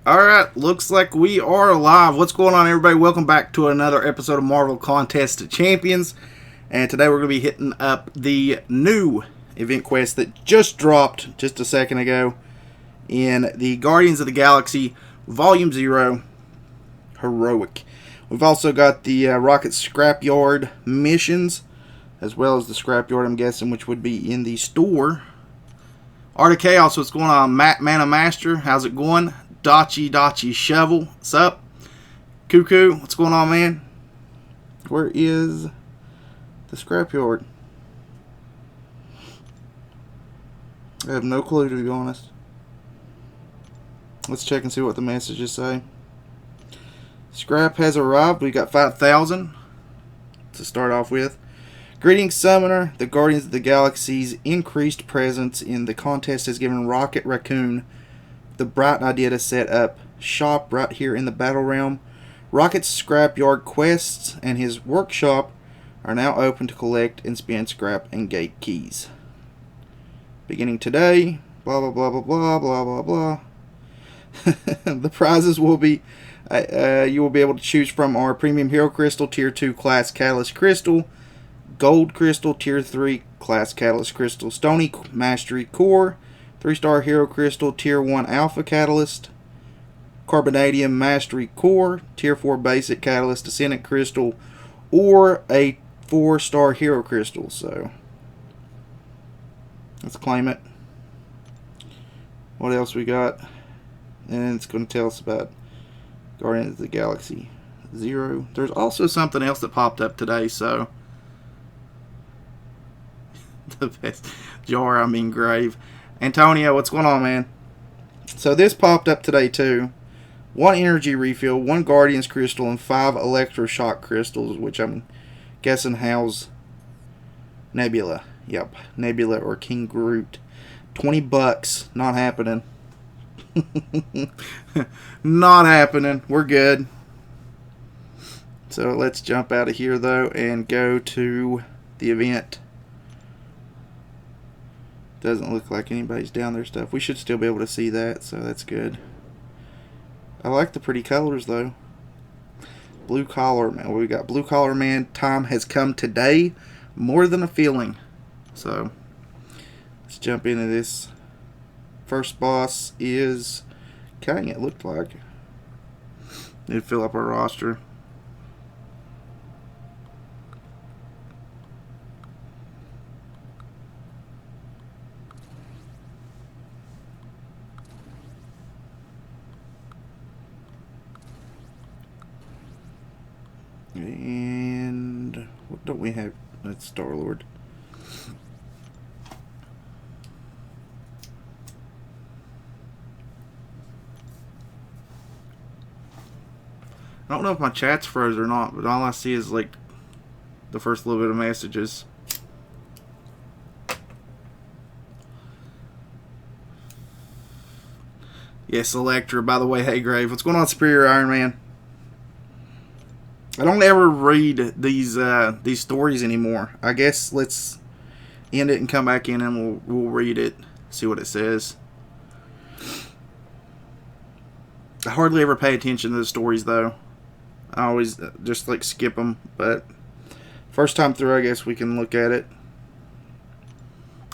Alright, looks like we are live. What's going on, everybody? Welcome back to another episode of Marvel Contest of Champions. And today we're going to be hitting up the new event quest that just dropped just a second ago in the Guardians of the Galaxy Volume 0 Heroic. We've also got the Rocket Scrapyard missions, as well as the Scrapyard, I'm guessing, which would be in the store. Art of Chaos, what's going on? Mana Master, how's it going? Dachi Shovel, what's up? Cuckoo, what's going on, man? Where is the Scrapyard? I have no clue, to be honest. Let's check and see what the messages say. Scrap has arrived. We got 5,000 to start off with. Greetings, Summoner. The Guardians of the Galaxy's increased presence in the contest has given Rocket Raccoon the bright idea to set up shop right here in the Battle Realm. Rocket's Scrapyard quests and his workshop are now open to collect and spend scrap and gate keys. Beginning today, blah blah blah blah blah blah blah blah. The prizes will be you will be able to choose from our Premium Hero Crystal Tier 2 Class Catalyst Crystal, Gold Crystal Tier 3 Class Catalyst Crystal, Stony Mastery Core, 3-star Hero Crystal Tier 1 Alpha Catalyst, Carbonadium Mastery Core, Tier 4 Basic Catalyst Ascendant Crystal, or a 4-star Hero Crystal. So, let's claim it. What else we got? And it's going to tell us about Guardians of the Galaxy 0. There's also something else that popped up today, so... the best jar, I mean grave. Antonio, what's going on, man? So this popped up today too. 1 energy refill, 1 Guardians crystal, and 5 electroshock crystals, which I'm guessing house Nebula. Yep, Nebula or King Groot. $20. Not happening. Not happening. We're good. So let's jump out of here though and go to the event. Doesn't look like anybody's down there stuff. We should still be able to see that, so that's good. I like the pretty colors though. Blue Collar Man. We got Blue Collar Man. Time has come today. More than a feeling. So let's jump into this. First boss is Kang, it looked like. Need to fill up our roster. And what don't we have? That's Star-Lord. I don't know if my chat's froze or not, but all I see is like the first little bit of messages. Yes, Electra. By the way, hey Grave, what's going on, Superior Iron Man? I don't ever read these stories anymore. I guess let's end it and come back in and we'll read it, see what it says. I hardly ever pay attention to the stories though. I always just like skip them, but first time through I guess we can look at it.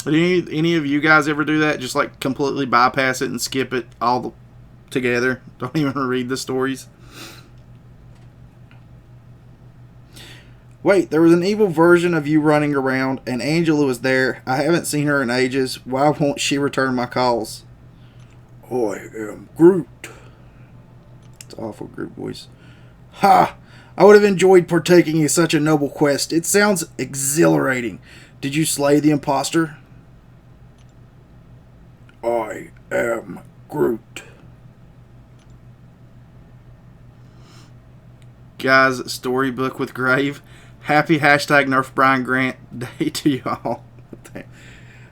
Did any of you guys ever do that? Just like completely bypass it and skip it all together? Don't even read the stories? Wait, there was an evil version of you running around, and Angela was there. I haven't seen her in ages. Why won't she return my calls? I am Groot. It's awful Groot voice. Ha! I would have enjoyed partaking in such a noble quest. It sounds exhilarating. Did you slay the imposter? I am Groot. Guys, storybook with Grave. Happy hashtag Nerf Brian Grant Day to y'all.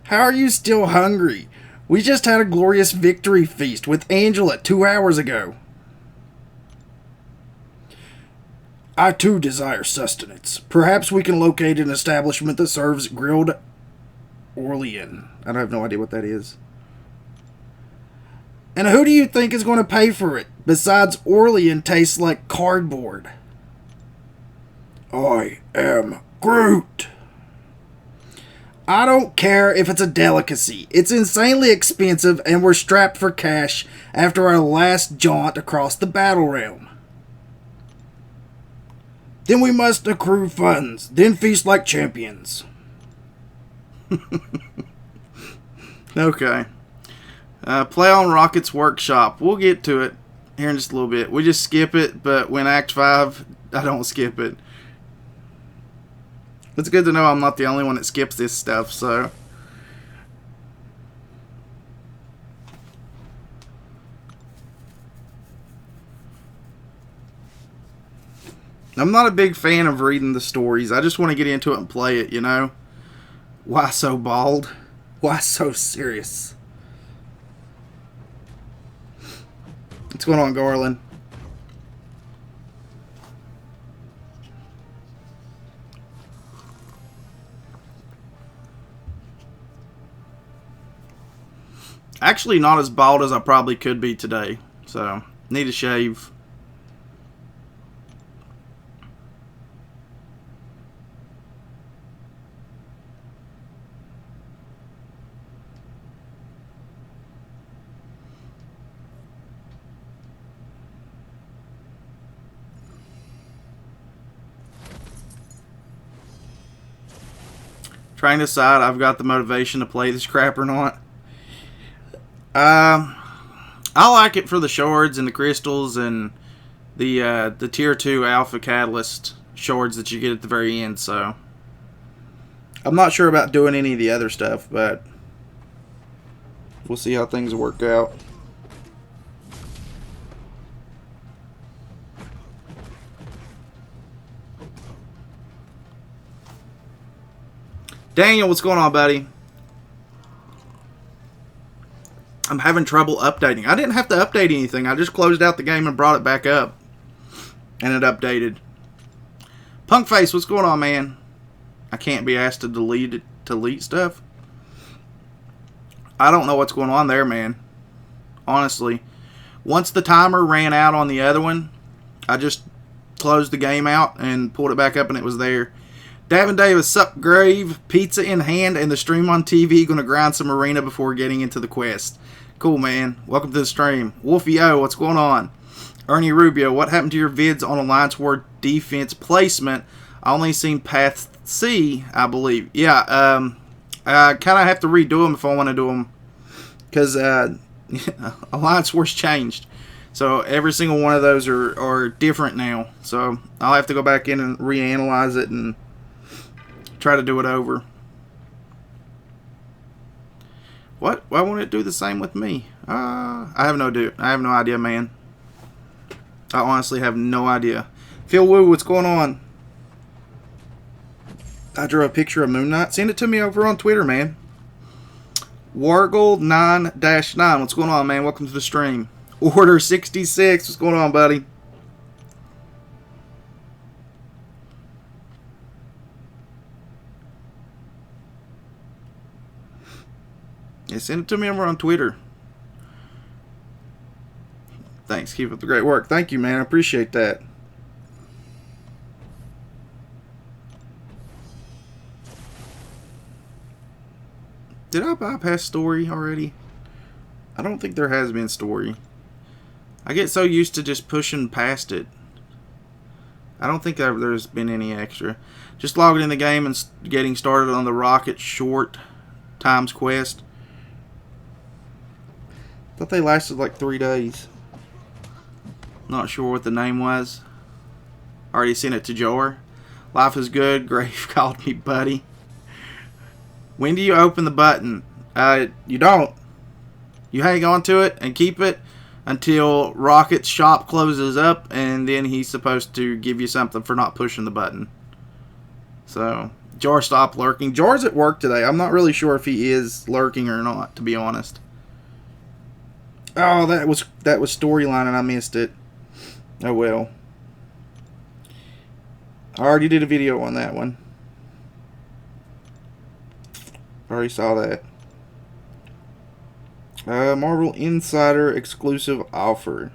How are you still hungry? We just had a glorious victory feast with Angela 2 hours ago. I too desire sustenance. Perhaps we can locate an establishment that serves grilled Orlean. I have no idea what that is. And who do you think is going to pay for it? Besides, Orlean tastes like cardboard. I am Groot. I don't care if it's a delicacy. It's insanely expensive and we're strapped for cash after our last jaunt across the battle realm. Then we must accrue funds, then feast like champions. Okay. Play on Rocket's Workshop. We'll get to it here in just a little bit. We just skip it, but when Act 5, I don't skip it. It's good to know I'm not the only one that skips this stuff, so. I'm not a big fan of reading the stories. I just want to get into it and play it, you know? Why so bald? Why so serious? What's going on, Garland? Actually, not as bald as I probably could be today. So, need a shave. Trying to decide I've got the motivation to play this crap or not. I like it for the shards and the crystals and the tier 2 alpha catalyst shards that you get at the very end, so I'm not sure about doing any of the other stuff, but we'll see how things work out. Daniel, what's going on, buddy? I'm having trouble updating. I didn't have to update anything. I just closed out the game and brought it back up. And it updated. Punkface, what's going on, man? I can't be asked to delete stuff. I don't know what's going on there, man. Honestly. Once the timer ran out on the other one, I just closed the game out and pulled it back up and it was there. Davin Davis, sup Grave, pizza in hand, and the stream on TV. Gonna grind some arena before getting into the quest. Cool, man. Welcome to the stream. Wolfie O, what's going on? Ernie Rubio, what happened to your vids on Alliance War defense placement? I only seen Path C, I believe. Yeah, I kind of have to redo them if I want to do them. Because Alliance War's changed. So every single one of those are different now. So I'll have to go back in and reanalyze it and try to do it over. What? Why won't it do the same with me? I have no idea, man. I honestly have no idea. Phil Woo, what's going on? I drew a picture of Moon Knight. Send it to me over on Twitter, man. Wargle 9-9. What's going on, man? Welcome to the stream. Order 66. What's going on, buddy? Yeah, send it to me over on Twitter. Thanks. Keep up the great work. Thank you, man. I appreciate that. Did I bypass story already? I don't think there has been story. I get so used to just pushing past it. I don't think there's been any extra. Just logging in the game and getting started on the Rocket Short Times quest. Thought they lasted like 3 days. Not sure what the name was. Already sent it to Jor. Life is good. Grave called me buddy. When do you open the button? You don't. You hang on to it and keep it until Rocket's shop closes up, and then he's supposed to give you something for not pushing the button. So, Jor stopped lurking. Jor's at work today. I'm not really sure if he is lurking or not, to be honest. Oh, that was storyline and I missed it. Oh well. I already did a video on that one. Already saw that. Marvel Insider exclusive offer.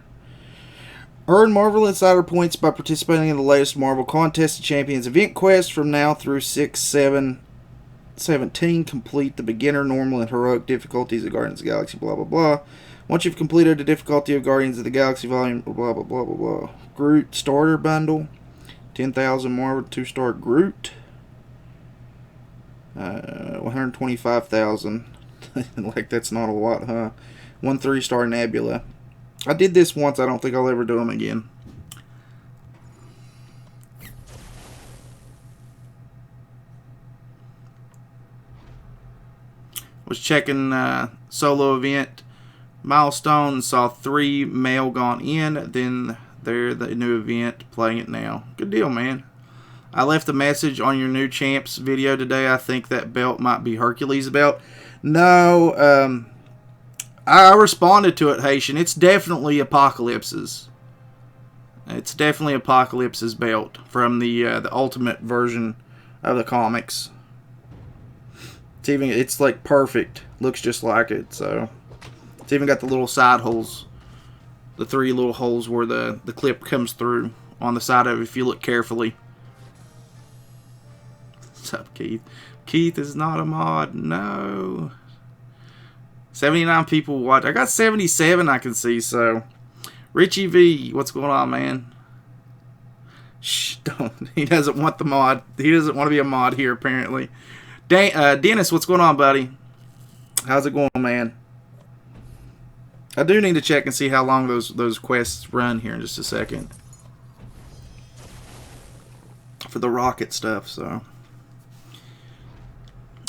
Earn Marvel Insider points by participating in the latest Marvel Contest of Champions event quest from now through 6/7/17. Complete the beginner, normal, and heroic difficulties of Guardians of the Galaxy, blah, blah, blah. Once you've completed the difficulty of Guardians of the Galaxy Volume, blah, blah, blah, blah, blah. Groot Starter Bundle. 10,000 Marvel 2-star Groot. 125,000. Like, that's not a lot, huh? 1 3-star Nebula. I did this once. I don't think I'll ever do them again. Was checking solo event milestone. Saw 3 mail gone in. Then there the new event. Playing it now. Good deal, man. I left a message on your new champs video today. I think that belt might be Hercules' belt. No, I responded to it, Haitian. It's definitely Apocalypse's. It's definitely Apocalypse's belt from the Ultimate version of the comics. It's like perfect. Looks just like it. So it's even got the little side holes, the 3 little holes where the clip comes through on the side of it if you look carefully. What's up, Keith? Keith is not a mod. No. 79 people watch. I got 77 I can see, so. Richie V, what's going on, man? Shh, don't. He doesn't want the mod. He doesn't want to be a mod here, apparently. Dennis, what's going on, buddy? How's it going, man? I do need to check and see how long those quests run here in just a second. For the rocket stuff, so.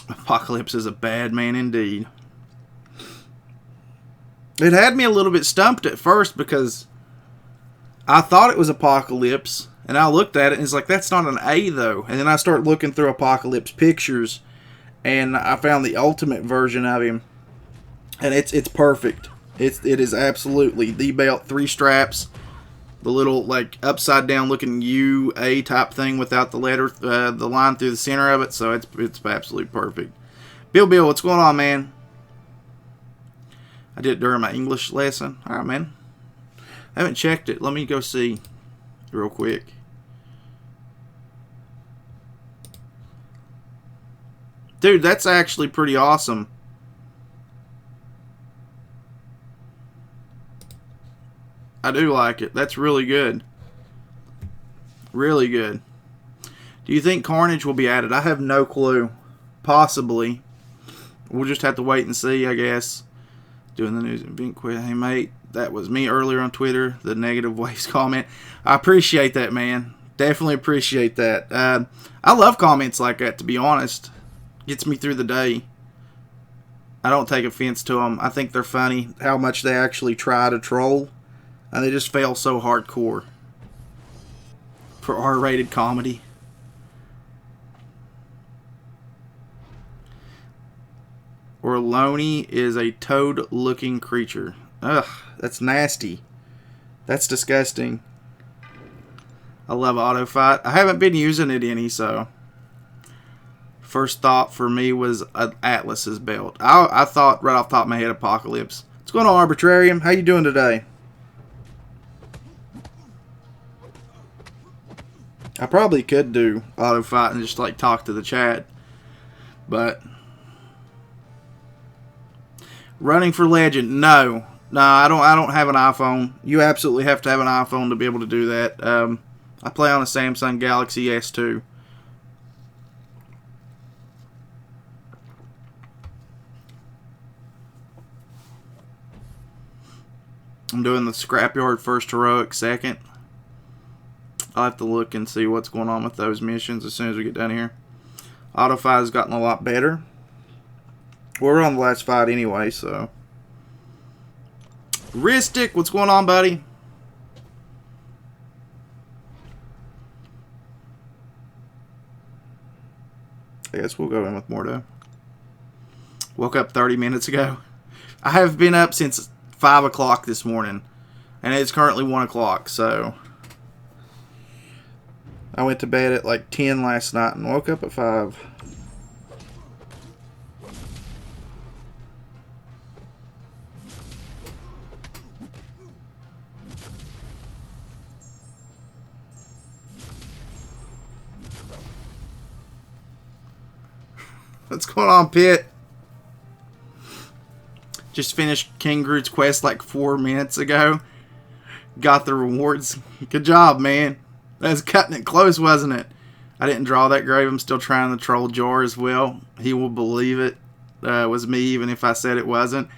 Apocalypse is a bad man indeed. It had me a little bit stumped at first because I thought it was Apocalypse, and I looked at it and it's like, that's not an A though. And then I start looking through Apocalypse pictures, and I found the ultimate version of him, and it's perfect. It is absolutely the belt, 3 straps, the little like upside down looking U-A type thing without the letter, the line through the center of it. So it's absolutely perfect. Bill, what's going on, man? I did it during my English lesson. All right, man. I haven't checked it. Let me go see real quick. Dude, that's actually pretty awesome. I do like it. That's really good. Really good. Do you think Carnage will be added? I have no clue. Possibly. We'll just have to wait and see, I guess. Doing the news event quiz. Hey, mate, that was me earlier on Twitter. The negative waves comment. I appreciate that, man. Definitely appreciate that. I love comments like that, to be honest. Gets me through the day. I don't take offense to them. I think they're funny. How much they actually try to troll. And they just fail so hardcore. For R-rated comedy. Orloni is a toad-looking creature. Ugh, that's nasty. That's disgusting. I love auto fight. I haven't been using it any, so. First thought for me was Atlas's belt. I thought right off the top of my head Apocalypse. What's going on, Arbitrarium? How you doing today? I probably could do auto fight and just like talk to the chat, but running for legend, no, I don't have an iPhone. You absolutely have to have an iPhone to be able to do that. I play on a Samsung Galaxy S2. I'm doing the Scrapyard first, heroic second. I'll have to look and see what's going on with those missions as soon as we get down here. Autofight has gotten a lot better. We're on the last fight anyway, so. Ristic, what's going on, buddy? I guess we'll go in with Mordo. Woke up 30 minutes ago. I have been up since 5 o'clock this morning, and it's currently 1 o'clock, so. I went to bed at like 10 last night and woke up at 5. What's going on, Pitt? Just finished King Groot's quest like 4 minutes ago. Got the rewards. Good job, man. That was cutting it close, wasn't it? I didn't draw that grave. I'm still trying to troll Jar as well. He will believe it was me, even if I said it wasn't.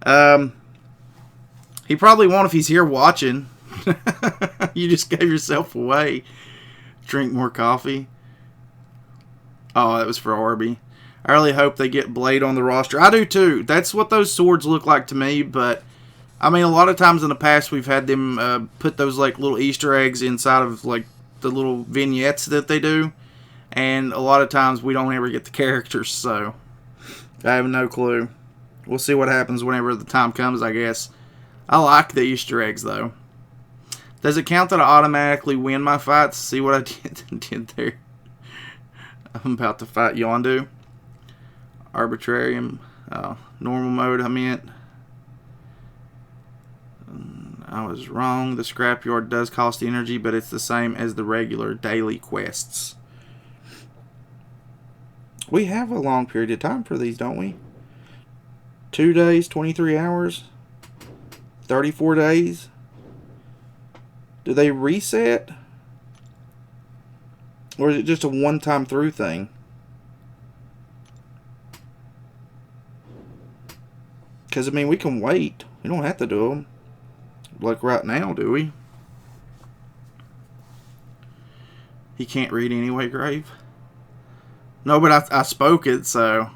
He probably won't if he's here watching. You just gave yourself away. Drink more coffee. Oh, that was for Arby. I really hope they get Blade on the roster. I do too. That's what those swords look like to me, but I mean, a lot of times in the past we've had them put those like little Easter eggs inside of like the little vignettes that they do, and a lot of times we don't ever get the characters, so I have no clue. We'll see what happens whenever the time comes, I guess. I like the Easter eggs though. Does it count that I automatically win my fights? See what I did there? I'm about to fight Yondu. Arbitrarium. Normal mode, I meant. I was wrong. The scrapyard does cost energy, but it's the same as the regular daily quests. We have a long period of time for these, don't we? 2 days, 23 hours, 34 days. Do they reset? Or is it just a one-time through thing? Because, I mean, we can wait. We don't have to do them. Like right now, do we? He can't read anyway, Grave. No, but I spoke it, so...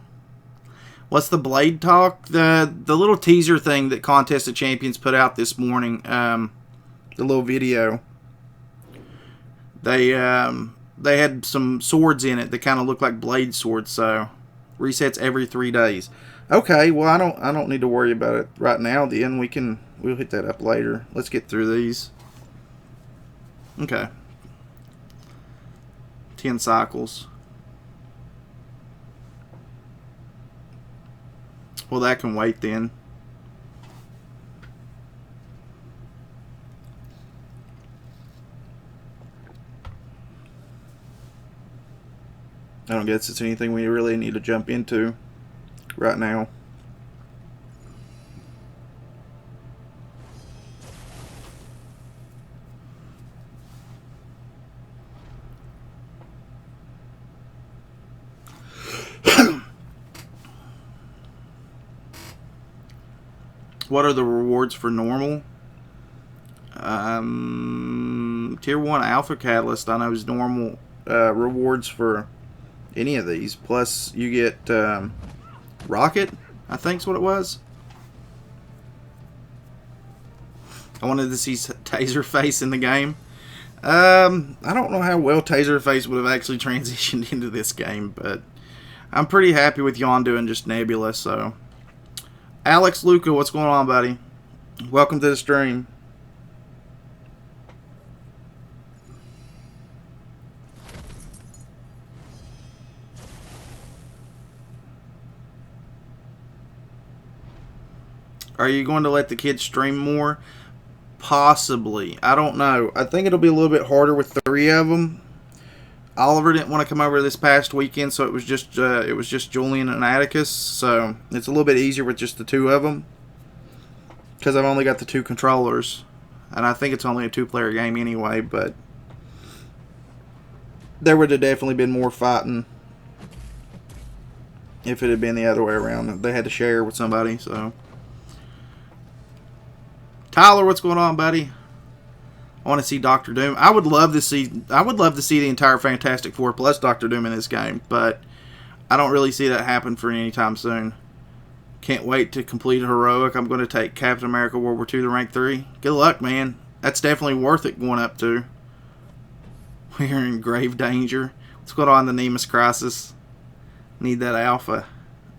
What's the Blade talk? The little teaser thing that Contest of Champions put out this morning. The little video. They had some swords in it that kind of look like blade swords, so... Resets every 3 days. Okay, well I don't need to worry about it right now. Then we'll hit that up later. Let's get through these. Okay. 10 cycles. Well, that can wait then. I don't guess it's anything we really need to jump into right now. What are the rewards for normal? Tier 1 Alpha Catalyst, I know, is normal rewards for any of these. Plus, you get Rocket, I think's what it was. I wanted to see Taserface in the game. I don't know how well Taserface would have actually transitioned into this game, but I'm pretty happy with Yondu and just Nebula, so... Alex Luca, what's going on, buddy? Welcome to the stream. Are you going to let the kids stream more? Possibly. I don't know. I think it'll be a little bit harder with 3 of them. Oliver didn't want to come over this past weekend, so it was just Julian and Atticus. So it's a little bit easier with just the 2 of them, because I've only got the 2 controllers, and I think it's only a 2-player game anyway. But there would have definitely been more fighting if it had been the other way around. They had to share with somebody. So Tyler, what's going on, buddy? I want to see Doctor Doom. I would love to see the entire Fantastic Four plus Doctor Doom in this game, but I don't really see that happen for any time soon. Can't wait to complete a heroic. I'm going to take Captain America World War II to rank 3. Good luck, man. That's definitely worth it going up to. We're in grave danger. What's going on in the Nemesis Crisis? Need that alpha.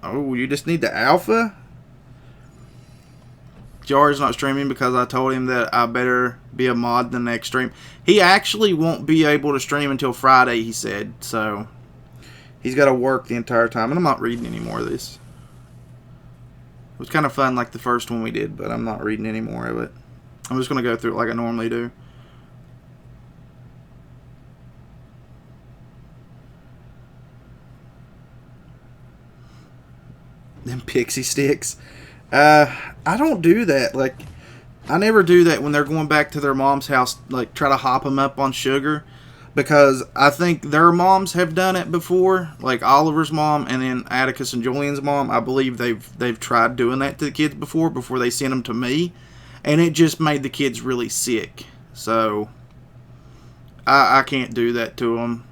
Oh, you just need the alpha? Jar's not streaming because I told him that I better be a mod the next stream. He actually won't be able to stream until Friday, he said. So he's got to work the entire time. And I'm not reading any more of this. It was kind of fun like the first one we did, but I'm not reading any more of it. I'm just going to go through it like I normally do. them pixie sticks. I don't do that. Like, I never do that when they're going back to their mom's house. Like, try to hop them up on sugar, because I think their moms have done it before. Like Oliver's mom and then Atticus and Julian's mom. I believe they've tried doing that to the kids before they sent them to me, and it just made the kids really sick. So I can't do that to them.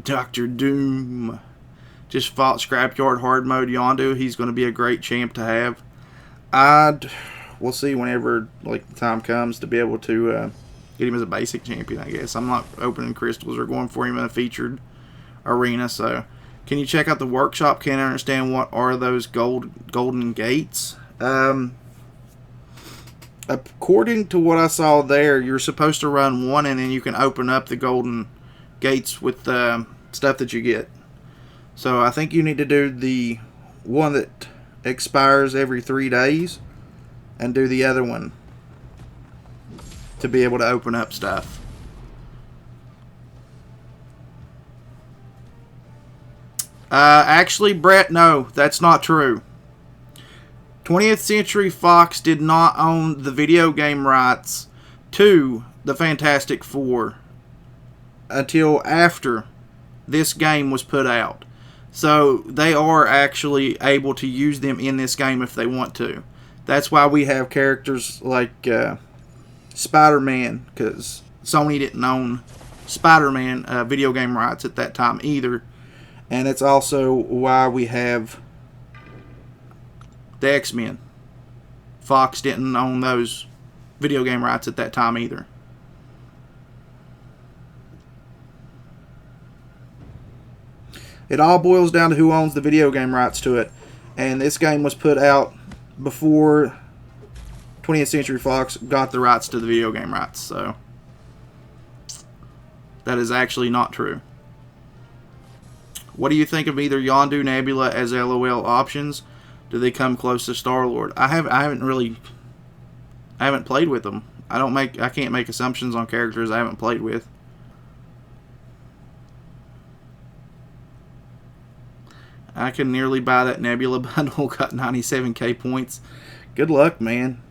Dr. Doom just fought Scrapyard Hard Mode Yondu. He's going to be a great champ to have. We'll see whenever like the time comes to be able to get him as a basic champion, I guess. I'm not opening crystals or going for him in a featured arena. So, can you check out the workshop? Can't understand what are those golden gates. According to what I saw there, you're supposed to run one, and then you can open up the golden gates with stuff that you get. So I think you need to do the one that expires every 3 days, and do the other one to be able to open up stuff. Actually, Brett, no, that's not true. 20th Century Fox did not own the video game rights to the Fantastic Four until after this game was put out. So they are actually able to use them in this game if they want to. That's why we have characters like Spider-Man, because Sony didn't own Spider-Man video game rights at that time either. And it's also why we have the X-Men. Fox didn't own those video game rights at that time either. It all boils down to who owns the video game rights to it. And this game was put out before 20th Century Fox got the rights to the video game rights. So that is actually not true. What do you think of either Yondu, Nebula as LOL options? Do they come close to Star-Lord? I haven't played with them. I can't make assumptions on characters I haven't played with. I can nearly buy that Nebula bundle. Got 97k points. Good luck, man.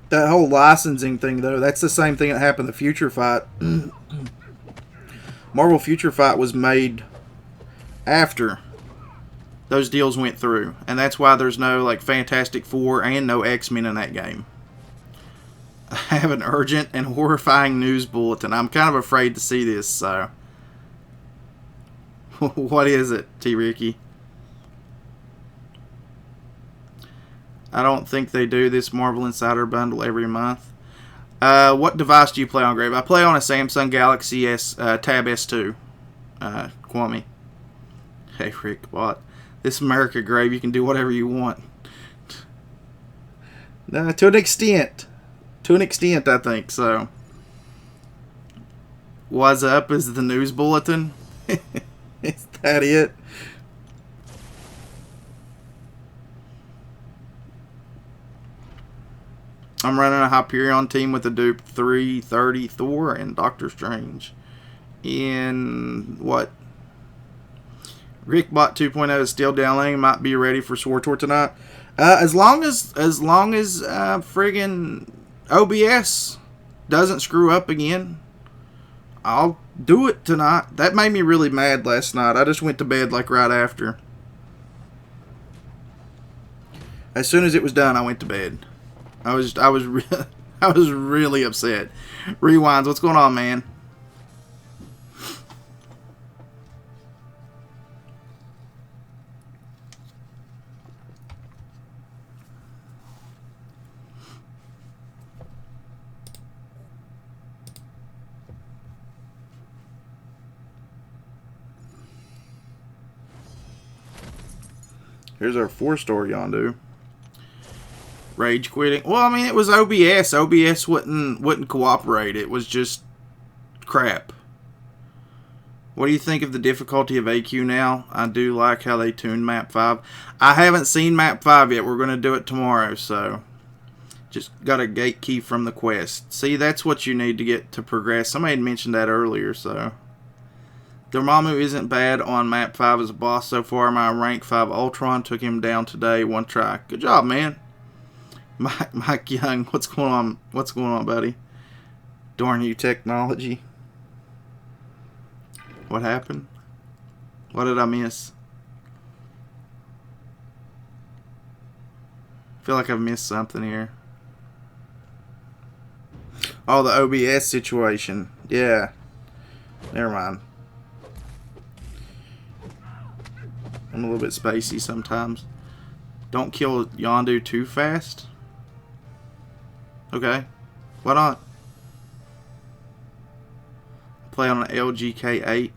That whole licensing thing, though, that's the same thing that happened to Future Fight. Marvel Future Fight was made after those deals went through. And that's why there's no like Fantastic Four and no X-Men in that game. I have an urgent and horrifying news bulletin. I'm kind of afraid to see this, so... What is it, T-Ricky? I don't think they do this Marvel Insider bundle every month. What device do you play on, Grave? I play on a Samsung Galaxy S Tab S2. Kwame. Hey, Rick, what? This America, Grave, you can do whatever you want. To an extent. To an extent, I think, so. What's up is the news bulletin. Is that it? I'm running a Hyperion team with a dupe 330 Thor and Doctor Strange. In what? Rickbot 2.0 is still downloading. Might be ready for Sword Tour tonight. As long as friggin' OBS doesn't screw up again, I'll do it tonight. That made me really mad last night. I just went to bed like right after. As soon as it was done, I went to bed. I was really upset. Rewinds, what's going on, man? Here's our 4-star Yondu. Rage quitting. Well, I mean, it was OBS. OBS wouldn't cooperate. It was just crap. What do you think of the difficulty of AQ now? I do like how they tuned Map 5. I haven't seen Map 5 yet. We're going to do it tomorrow, so just got a gate key from the quest. See, that's what you need to get to progress. Somebody had mentioned that earlier, so. Dormammu isn't bad on Map 5 as a boss so far. My rank 5 Ultron took him down today, one try. Good job, man. Mike Young, what's going on? What's going on, buddy? Darn you, technology. What happened? What did I miss? I feel like I've missed something here. Oh, the OBS situation. Yeah. Never mind. I'm a little bit spacey sometimes. Don't kill Yondu too fast. Okay. Why not? Play on an LG K8.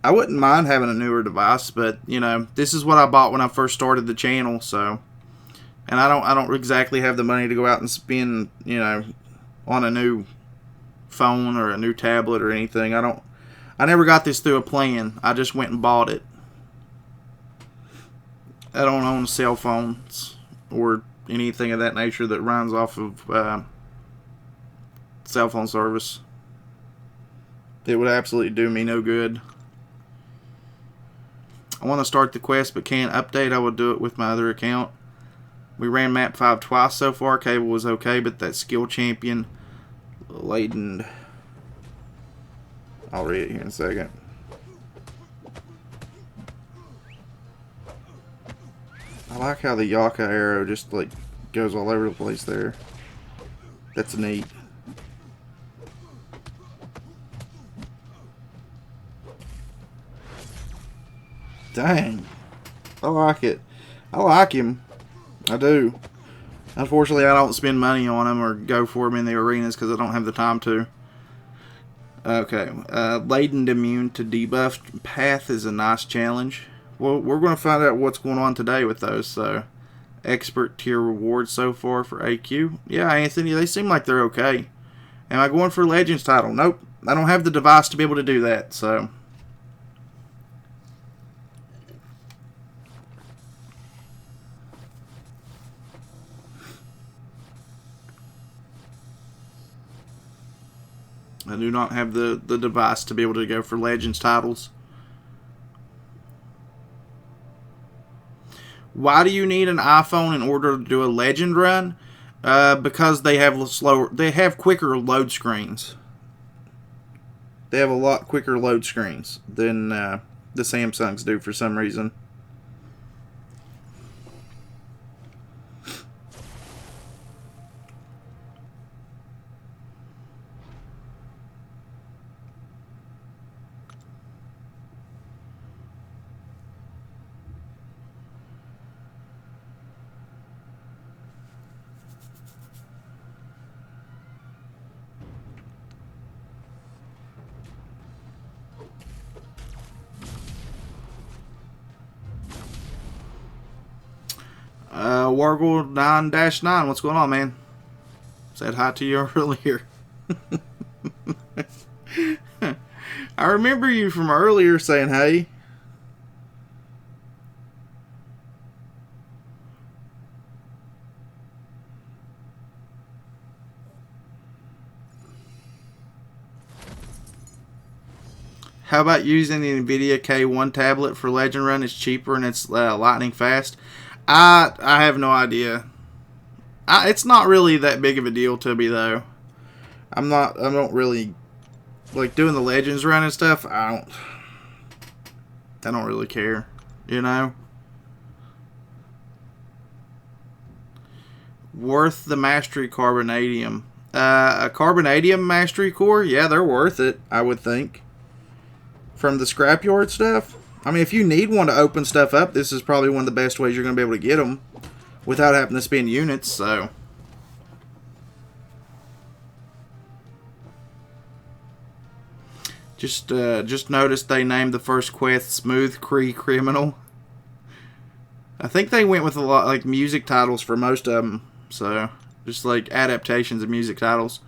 I wouldn't mind having a newer device, but you know, this is what I bought when I first started the channel, so. And I don't exactly have the money to go out and spend, you know, on a new phone or a new tablet or anything. I never got this through a plan. I just went and bought it. I don't own cell phones or anything of that nature that runs off of cell phone service. It would absolutely do me no good. I want to start the quest but can't update. I will do it with my other account. We ran map 5 twice so far. Cable was okay, but that skill champion, Layden. I'll read it here in a second. I like how the Yaka arrow just like goes all over the place there. That's neat. Dang. I like it. I like him. I do. Unfortunately, I don't spend money on him or go for him in the arenas because I don't have the time to. Okay. Laden immune to debuffed path is a nice challenge. Well, we're going to find out what's going on today with those. So, expert tier rewards so far for AQ. Yeah, Anthony, they seem like they're okay. Am I going for a Legends title? Nope. I don't have the device to be able to do that, so. I do not have the device to be able to go for Legends titles. Why do you need an iPhone in order to do a Legend run? Because they have quicker load screens. They have a lot quicker load screens than the Samsungs do for some reason. Wargle 9-9, what's going on, man? Said hi to you earlier. I remember you from earlier saying hey. How about using the NVIDIA K1 tablet for Legend Run? It's cheaper and it's lightning fast. I have no idea. It's not really that big of a deal to me though. I don't really like doing the Legends run and stuff. I don't really care, you know. Worth the Mastery Carbonadium. A Carbonadium Mastery Core? Yeah, they're worth it, I would think. From the Scrapyard stuff? I mean, if you need one to open stuff up, this is probably one of the best ways you're going to be able to get them without having to spend units, so. Just noticed they named the first quest Smooth Cree Criminal. I think they went with a lot like music titles for most of them. So just like adaptations of music titles.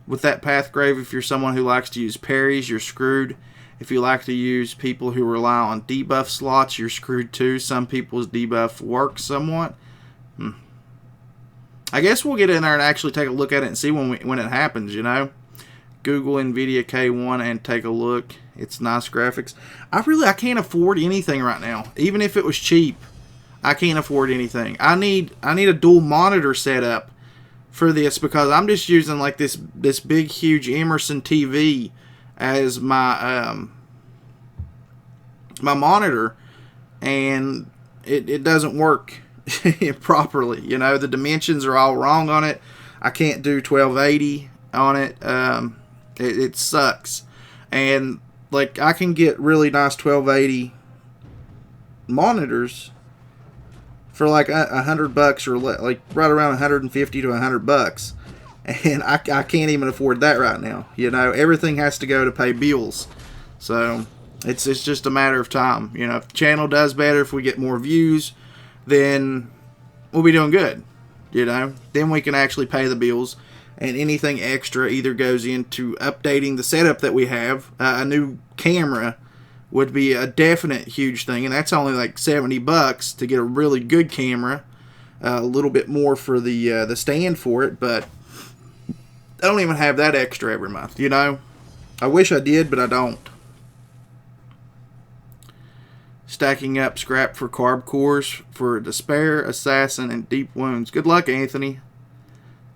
With that Pathgrave, if you're someone who likes to use parries, you're screwed. If you like to use people who rely on debuff slots, you're screwed too. Some people's debuff works somewhat. I guess we'll get in there and actually take a look at it and see when it happens, you know. Google NVIDIA K1 and take a look. It's nice graphics. I can't afford anything right now. Even if it was cheap, I can't afford anything. I need a dual monitor setup for this because I'm just using like this big huge Emerson TV as my my monitor, and it doesn't work properly. You know, the dimensions are all wrong on it. I can't do 1280 on it. It sucks. And like I can get really nice 1280 monitors for like $100 or like right around 150 to $100, and I can't even afford that right now. You know, everything has to go to pay bills, so it's just a matter of time. You know, if the channel does better, if we get more views, then we'll be doing good. You know, then we can actually pay the bills, and anything extra either goes into updating the setup that we have. A new camera would be a definite huge thing, and that's only like $70 to get a really good camera. A little bit more for the stand for it, but I don't even have that extra every month. You know, I wish I did, but I don't. Stacking up scrap for carb cores for Despair, Assassin, and Deep Wounds. Good luck, Anthony.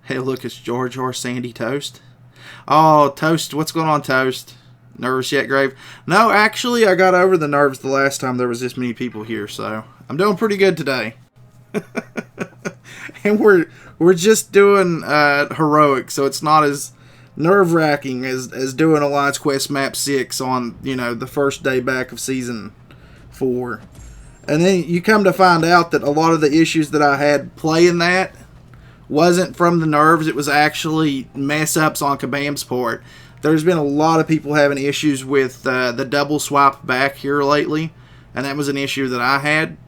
Hey, look, it's George R. Sandy Toast. Oh, Toast, what's going on, Toast? Nervous yet, Grave? No, actually, I got over the nerves the last time there was this many people here, so I'm doing pretty good today. And we're just doing heroic, so it's not as nerve-wracking as doing Alliance Quest Map 6 on, you know, the first day back of Season 4. And then you come to find out that a lot of the issues that I had playing that wasn't from the nerves. It was actually mess-ups on Kabam's part. There's been a lot of people having issues with the double swipe back here lately, and that was an issue that I had.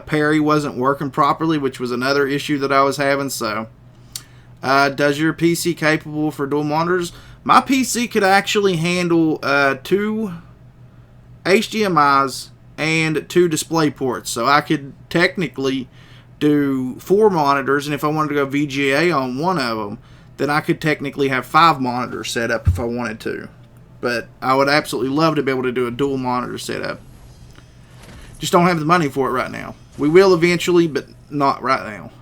Parry wasn't working properly, which was another issue that I was having. So, does your PC capable for dual monitors? My PC could actually handle 2 HDMIs and 2 display ports, so I could technically do 4 monitors, and if I wanted to go VGA on one of them, then I could technically have 5 monitors set up if I wanted to. But I would absolutely love to be able to do a dual monitor setup. Just don't have the money for it right now. We will eventually, but not right now.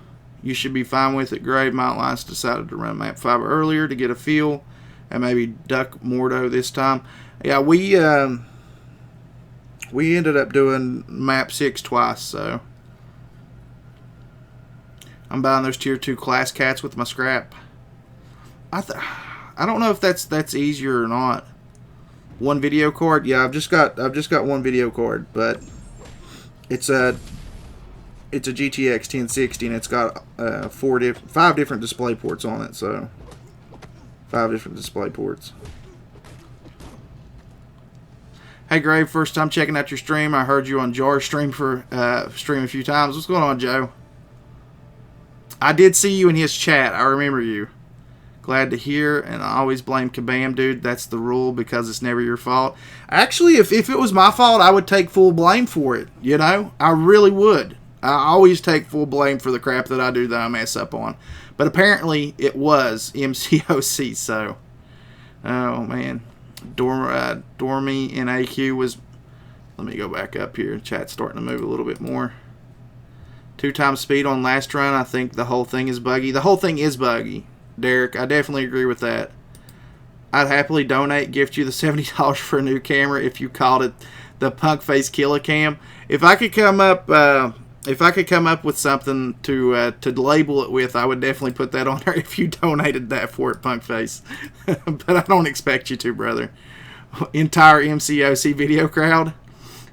You should be fine with it, Grave. My Alliance decided to run Map 5 earlier to get a feel, and maybe duck Mordo this time. Yeah, we ended up doing Map 6 twice, so I'm buying those Tier 2 class cats with my scrap. I don't know if that's easier or not. One video card? Yeah, I've just got one video card, but it's a GTX 1060 and it's got 5 different display ports on it, so 5 different display ports. Hey Grave, first time checking out your stream. I heard you on Jar's stream a few times. What's going on, Joe? I did see you in his chat. I remember you. Glad to hear, and I always blame Kabam, dude. That's the rule because it's never your fault. Actually, if it was my fault, I would take full blame for it. You know? I really would. I always take full blame for the crap that I do that I mess up on. But apparently, it was MCOC, so. Oh, man. Dormy in AQ was. Let me go back up here. Chat's starting to move a little bit more. 2 times speed on last run. I think the whole thing is buggy. The whole thing is buggy, Derek. I definitely agree with that. I'd happily gift you the $70 for a new camera if you called it the Punk Face Killicam. If I could come up with something to label it with, I would definitely put that on there if you donated that for it, Punk Face. But I don't expect you to, brother. Entire MCOC video crowd.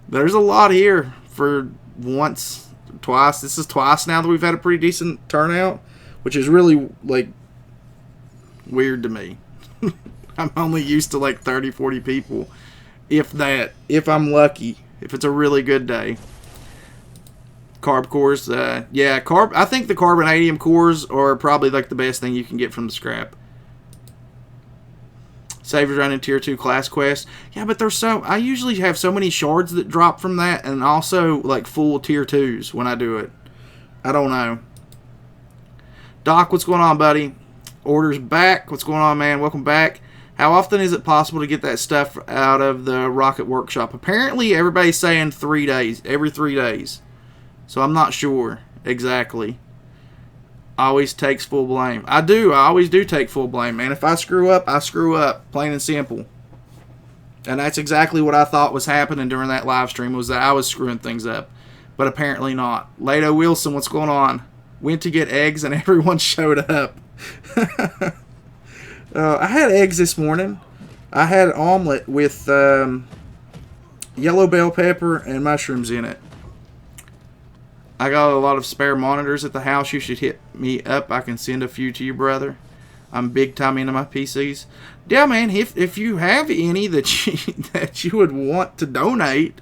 There's a lot here for once, twice. This is twice now that we've had a pretty decent turnout, which is really like weird to me. I'm only used to like 30, 40 people, if that, if I'm lucky, if it's a really good day. Carb cores. Yeah, I think the carbonadium cores are probably like the best thing you can get from the scrap. Savers running tier 2 class quest. Yeah, but there's I usually have so many shards that drop from that, and also like full tier 2s when I do it. I don't know. Doc, what's going on, buddy? Orders back. What's going on, man? Welcome back. How often is it possible to get that stuff out of the Rocket Workshop? Apparently, everybody's saying 3 days. Every 3 days. So I'm not sure exactly. Always takes full blame. I do. I always do take full blame, man. If I screw up, I screw up. Plain and simple. And that's exactly what I thought was happening during that live stream, was that I was screwing things up. But apparently not. Lado Wilson, what's going on? Went to get eggs and everyone showed up. I had eggs this morning. I had an omelet with yellow bell pepper and mushrooms in it. I got a lot of spare monitors at the house. You should hit me up. I can send a few to you, brother. I'm big time into my PCs. Yeah, man, if you have any that you would want to donate,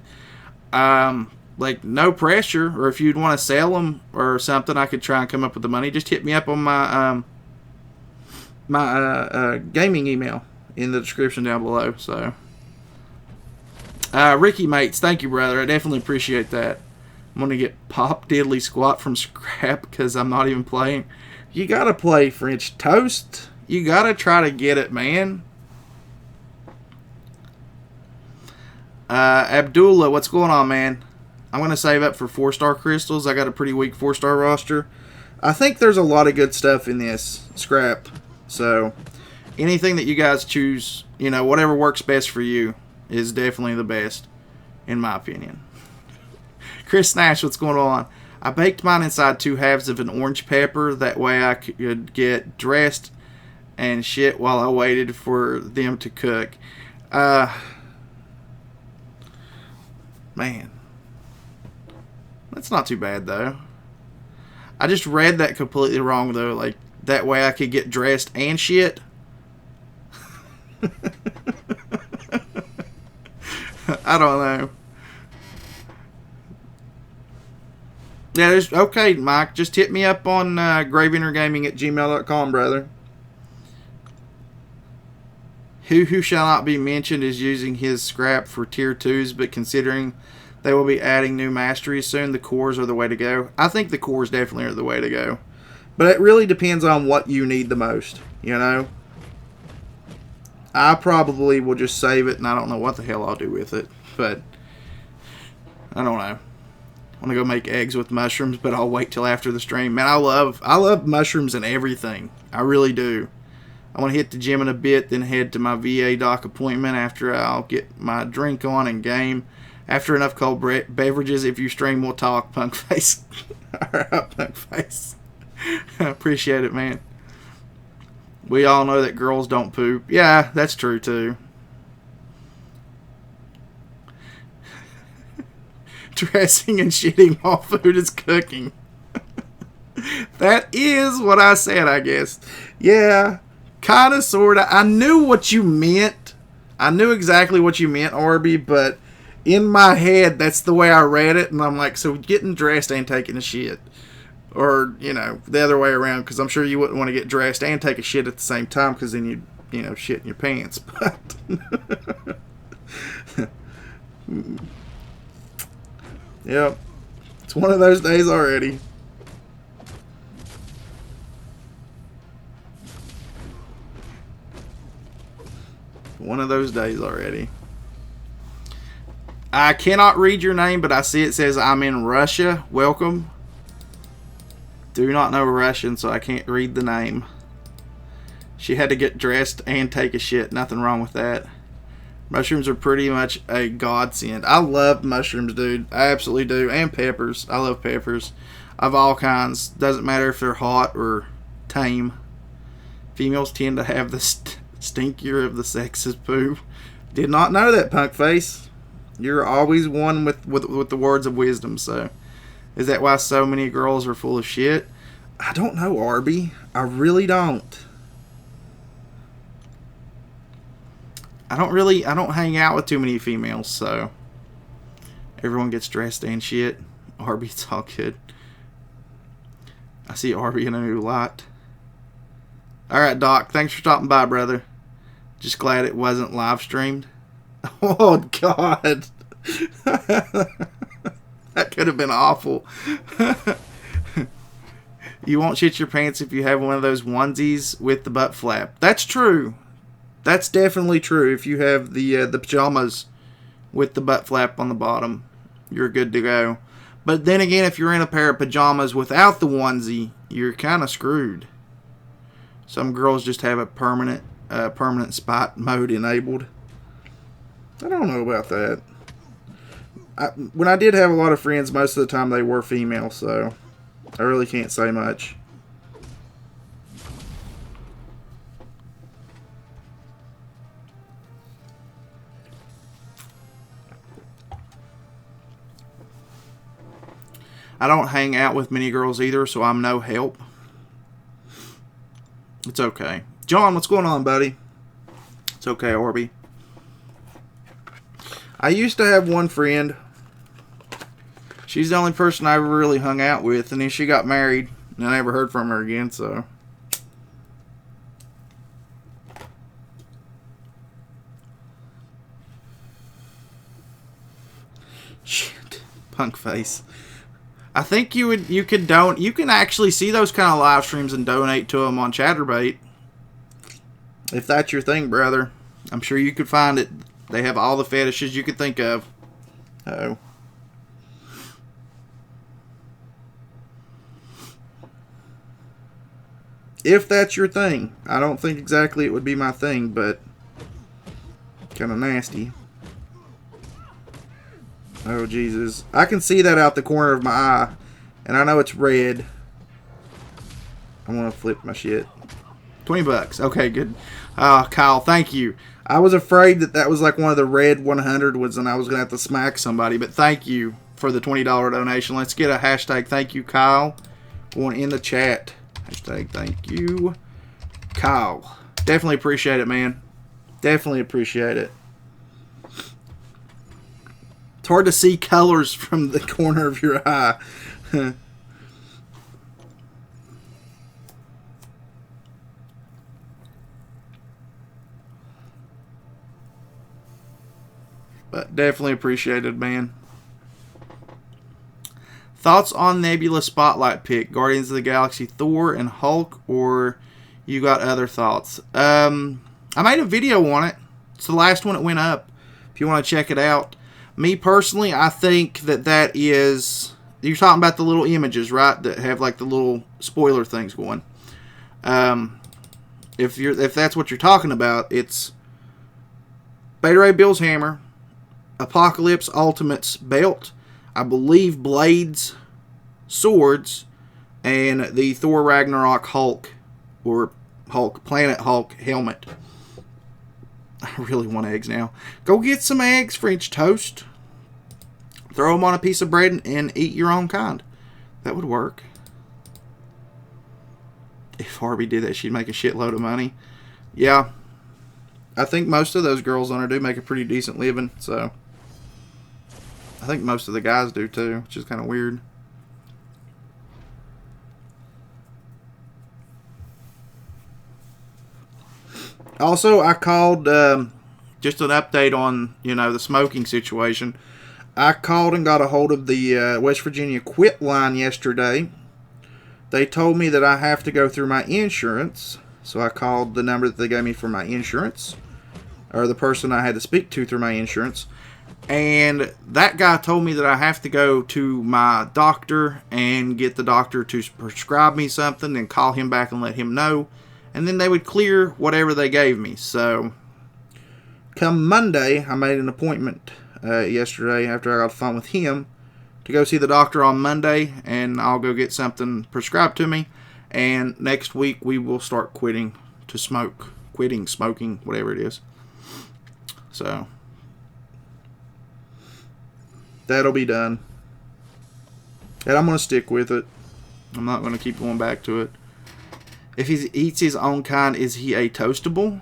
like no pressure, or if you'd want to sell them or something, I could try and come up with the money. Just hit me up on my gaming email in the description down below. So, Ricky Mates, thank you, brother. I definitely appreciate that. I'm going to get Pop Diddly Squat from scrap because I'm not even playing. You got to play French Toast. You got to try to get it, man. Abdullah, what's going on, man? I'm going to save up for 4-star crystals. I got a pretty weak 4-star roster. I think there's a lot of good stuff in this scrap. So, anything that you guys choose, you know, whatever works best for you is definitely the best, in my opinion. Chris Nash, what's going on? I baked mine inside 2 halves of an orange pepper. That way I could get dressed and shit while I waited for them to cook. Man. That's not too bad, though. I just read that completely wrong, though. Like, that way I could get dressed and shit. I don't know. Yeah, okay, Mike. Just hit me up on graveintergaming@gmail.com, brother. Who shall not be mentioned is using his scrap for tier 2s, but considering they will be adding new masteries soon, the cores are the way to go. I think the cores definitely are the way to go. But it really depends on what you need the most, you know? I probably will just save it, and I don't know what the hell I'll do with it. But, I don't know. I want to go make eggs with mushrooms, but I'll wait till after the stream. Man, I love mushrooms and everything. I really do. I want to hit the gym in a bit, then head to my VA doc appointment after I'll get my drink on and game. After enough cold beverages, if you stream, we'll talk, punk face. Alright, punk face. I appreciate it, man. We all know that girls don't poop. Yeah, that's true, too. Dressing and shitting while food is cooking. That is what I said, I guess. Yeah, kind of, sort of. I knew what you meant. I knew exactly what you meant, Arby, but in my head, that's the way I read it, and I'm like, so getting dressed ain't taking a shit. Or, you know, the other way around, because I'm sure you wouldn't want to get dressed and take a shit at the same time, because then you'd, you know, shit in your pants. But yep, it's one of those days already. One of those days already. I cannot read your name, but I see it says I'm in Russia. Welcome. Do not know Russian, so I can't read the name. She had to get dressed and take a shit. Nothing wrong with that. Mushrooms are pretty much a godsend. I love mushrooms, dude. I absolutely do. And peppers. I love peppers of all kinds. Doesn't matter if they're hot or tame. Females tend to have the stinkier of the sexes poo. Did not know that, punk face. You're always one with the words of wisdom, so. Is that why so many girls are full of shit? I don't know, Arby. I really don't. I don't hang out with too many females, so everyone gets dressed and shit. Arby, it's all good. I see Arby in a new light. Alright, Doc. Thanks for stopping by, brother. Just glad it wasn't live streamed. Oh, God. That could have been awful. You won't shit your pants if you have one of those onesies with the butt flap. That's true. That's definitely true. If you have the pajamas with the butt flap on the bottom, you're good to go. But then again, if you're in a pair of pajamas without the onesie, you're kind of screwed. Some girls just have a permanent spot mode enabled. I don't know about that. When I did have a lot of friends, most of the time they were female, so I really can't say much. I don't hang out with many girls either, so I'm no help. It's okay. John, what's going on, buddy? It's okay, Orby. I used to have one friend. She's the only person I ever really hung out with, and then she got married, and I never heard from her again, so. Shit. Punk face. I think you can actually see those kind of live streams and donate to them on Chatterbait. If that's your thing, brother. I'm sure you could find it. They have all the fetishes you could think of. Uh-oh. If that's your thing. I don't think exactly it would be my thing, but kind of nasty. Oh, Jesus. I can see that out the corner of my eye. And I know it's red. I want to flip my shit. $20. Okay, good. Kyle, thank you. I was afraid that was like one of the red 100 ones and I was going to have to smack somebody. But thank you for the $20 donation. Let's get a hashtag thank you, Kyle. One in the chat. Hashtag thank you, Kyle. Definitely appreciate it, man. Definitely appreciate it. It's hard to see colors from the corner of your eye. But definitely appreciated, man. Thoughts on Nebula Spotlight pick? Guardians of the Galaxy, Thor, and Hulk, or you got other thoughts? I made a video on it. It's the last one that went up. If you want to check it out. Me personally, I think that is... You're talking about the little images, right? That have like the little spoiler things going. If that's what you're talking about, it's Beta Ray Bill's hammer, Apocalypse Ultimate's belt, I believe Blade's swords, and the Thor Ragnarok Hulk, or Planet Hulk helmet. I really want eggs now. Go get some eggs, French toast. Throw them on a piece of bread and eat your own kind. That would work. If Harvey did that, she'd make a shitload of money. Yeah. I think most of those girls on her do make a pretty decent living, so. I think most of the guys do too, which is kind of weird. Also, I called just an update on, the smoking situation. I called and got a hold of the West Virginia Quit line yesterday. They told me that I have to go through my insurance. So I called the number that they gave me for my insurance. Or the person I had to speak to through my insurance. And that guy told me that I have to go to my doctor and get the doctor to prescribe me something and call him back and let him know. And then they would clear whatever they gave me. So, come Monday, I made an appointment yesterday after I got off the phone with him to go see the doctor on Monday. And I'll go get something prescribed to me. And next week we will start quitting smoking, whatever it is. So, that'll be done. And I'm going to stick with it. I'm not going to keep going back to it. If he eats his own kind, is he a toastable?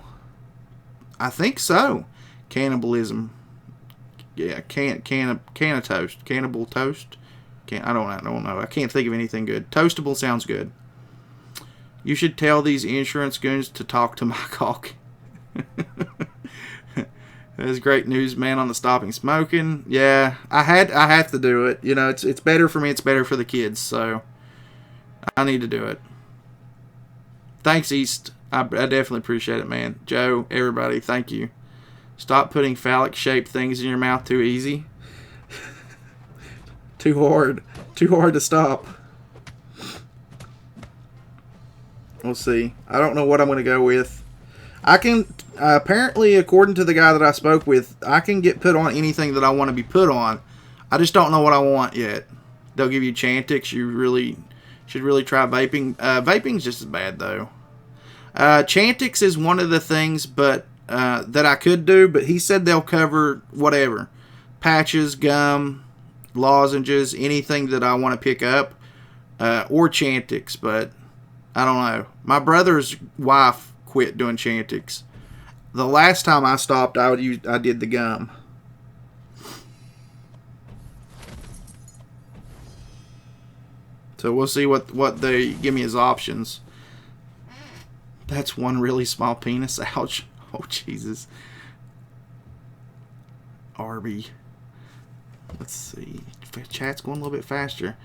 I think so. Cannibalism. Yeah, can of toast. Cannibal toast. I don't know. I can't think of anything good. Toastable sounds good. You should tell these insurance goons to talk to Mike Hawk. That's great news, man, on the stopping smoking. Yeah, I have to do it. You know, it's better for me. It's better for the kids. So I need to do it. Thanks, East. I definitely appreciate it, man. Joe, everybody, thank you. Stop putting phallic-shaped things in your mouth too easy. Too hard to stop. We'll see. I don't know what I'm going to go with. I can, apparently, according to the guy that I spoke with, I can get put on anything that I want to be put on. I just don't know what I want yet. They'll give you Chantix. You should really try vaping. Vaping's just as bad, though. Chantix is one of the things that I could do, but he said they'll cover whatever. Patches, gum, lozenges, anything that I want to pick up, or Chantix, but I don't know. My brother's wife quit doing Chantix. The last time I stopped, I did the gum. So we'll see what they give me as options. That's one really small penis. Ouch. Oh, Jesus. Arby. Let's see. Chat's going a little bit faster.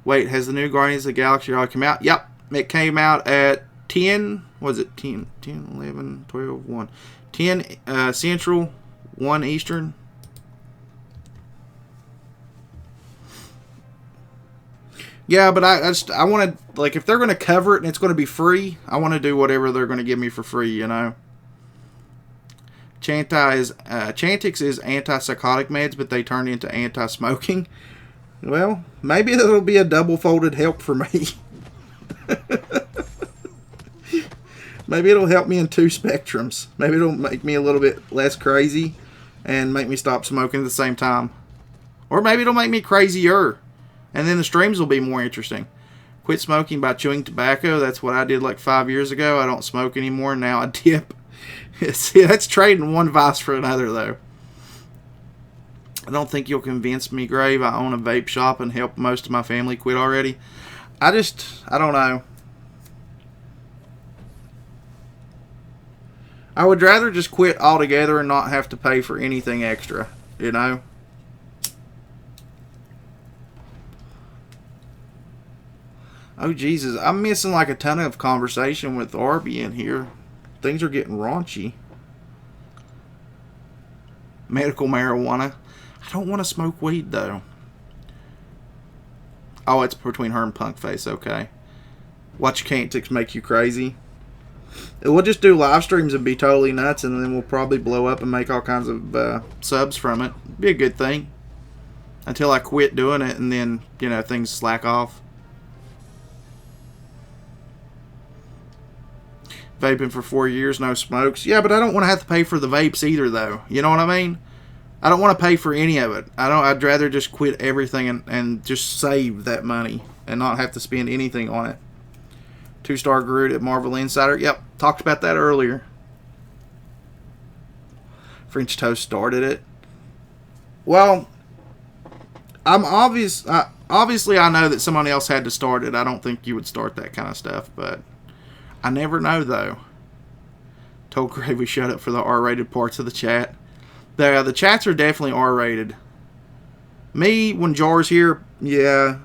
Wait, has the new Guardians of the Galaxy already come out? Yep. It came out at 10. What is it? 10, 11, 12, 1. 10 Central, 1 Eastern. Yeah, but I want to, like, if they're going to cover it and it's going to be free, I want to do whatever they're going to give me for free, you know? Chantix is antipsychotic meds, but they turn into anti-smoking. Well, maybe that'll be a double-folded help for me. Maybe it'll help me in 2 spectrums. Maybe it'll make me a little bit less crazy and make me stop smoking at the same time. Or maybe it'll make me crazier. And then the streams will be more interesting. Quit smoking by chewing tobacco. That's what I did like 5 years ago. I don't smoke anymore. Now I dip. See, that's trading one vice for another, though. I don't think you'll convince me, Grave. I own a vape shop and help most of my family quit already. I don't know. I would rather just quit altogether and not have to pay for anything extra, you know? Oh, Jesus. I'm missing like a ton of conversation with Arby in here. Things are getting raunchy. Medical marijuana. I don't want to smoke weed, though. Oh, it's between her and Punkface. Okay. Watch Chantix make you crazy. We'll just do live streams and be totally nuts, and then we'll probably blow up and make all kinds of subs from it. Be a good thing. Until I quit doing it, and then, you know, things slack off. Vaping for 4 years, no smokes. Yeah, but I don't want to have to pay for the vapes either, though. You know what I mean? I don't want to pay for any of it. I'd rather just quit everything and just save that money and not have to spend anything on it. 2-star Groot at Marvel Insider. Yep, talked about that earlier. French Toast started it. Well, obviously I know that someone else had to start it. I don't think you would start that kind of stuff, but I never know, though. Told Gravy shut up for the R-rated parts of the chat. The chats are definitely R-rated. Me, when Jar's here, yeah.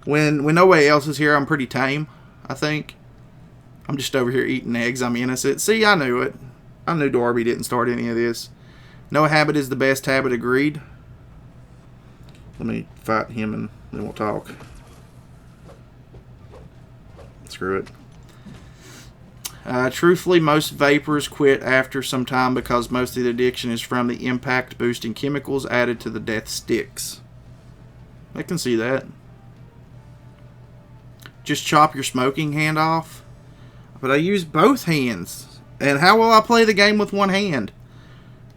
When nobody else is here, I'm pretty tame, I think. I'm just over here eating eggs. I'm innocent. See, I knew it. I knew Darby didn't start any of this. No habit is the best habit, agreed. Let me fight him and then we'll talk. Screw it. Truthfully, most vapors quit after some time because most of the addiction is from the impact-boosting chemicals added to the death sticks. I can see that. Just chop your smoking hand off. But I use both hands. And how will I play the game with one hand?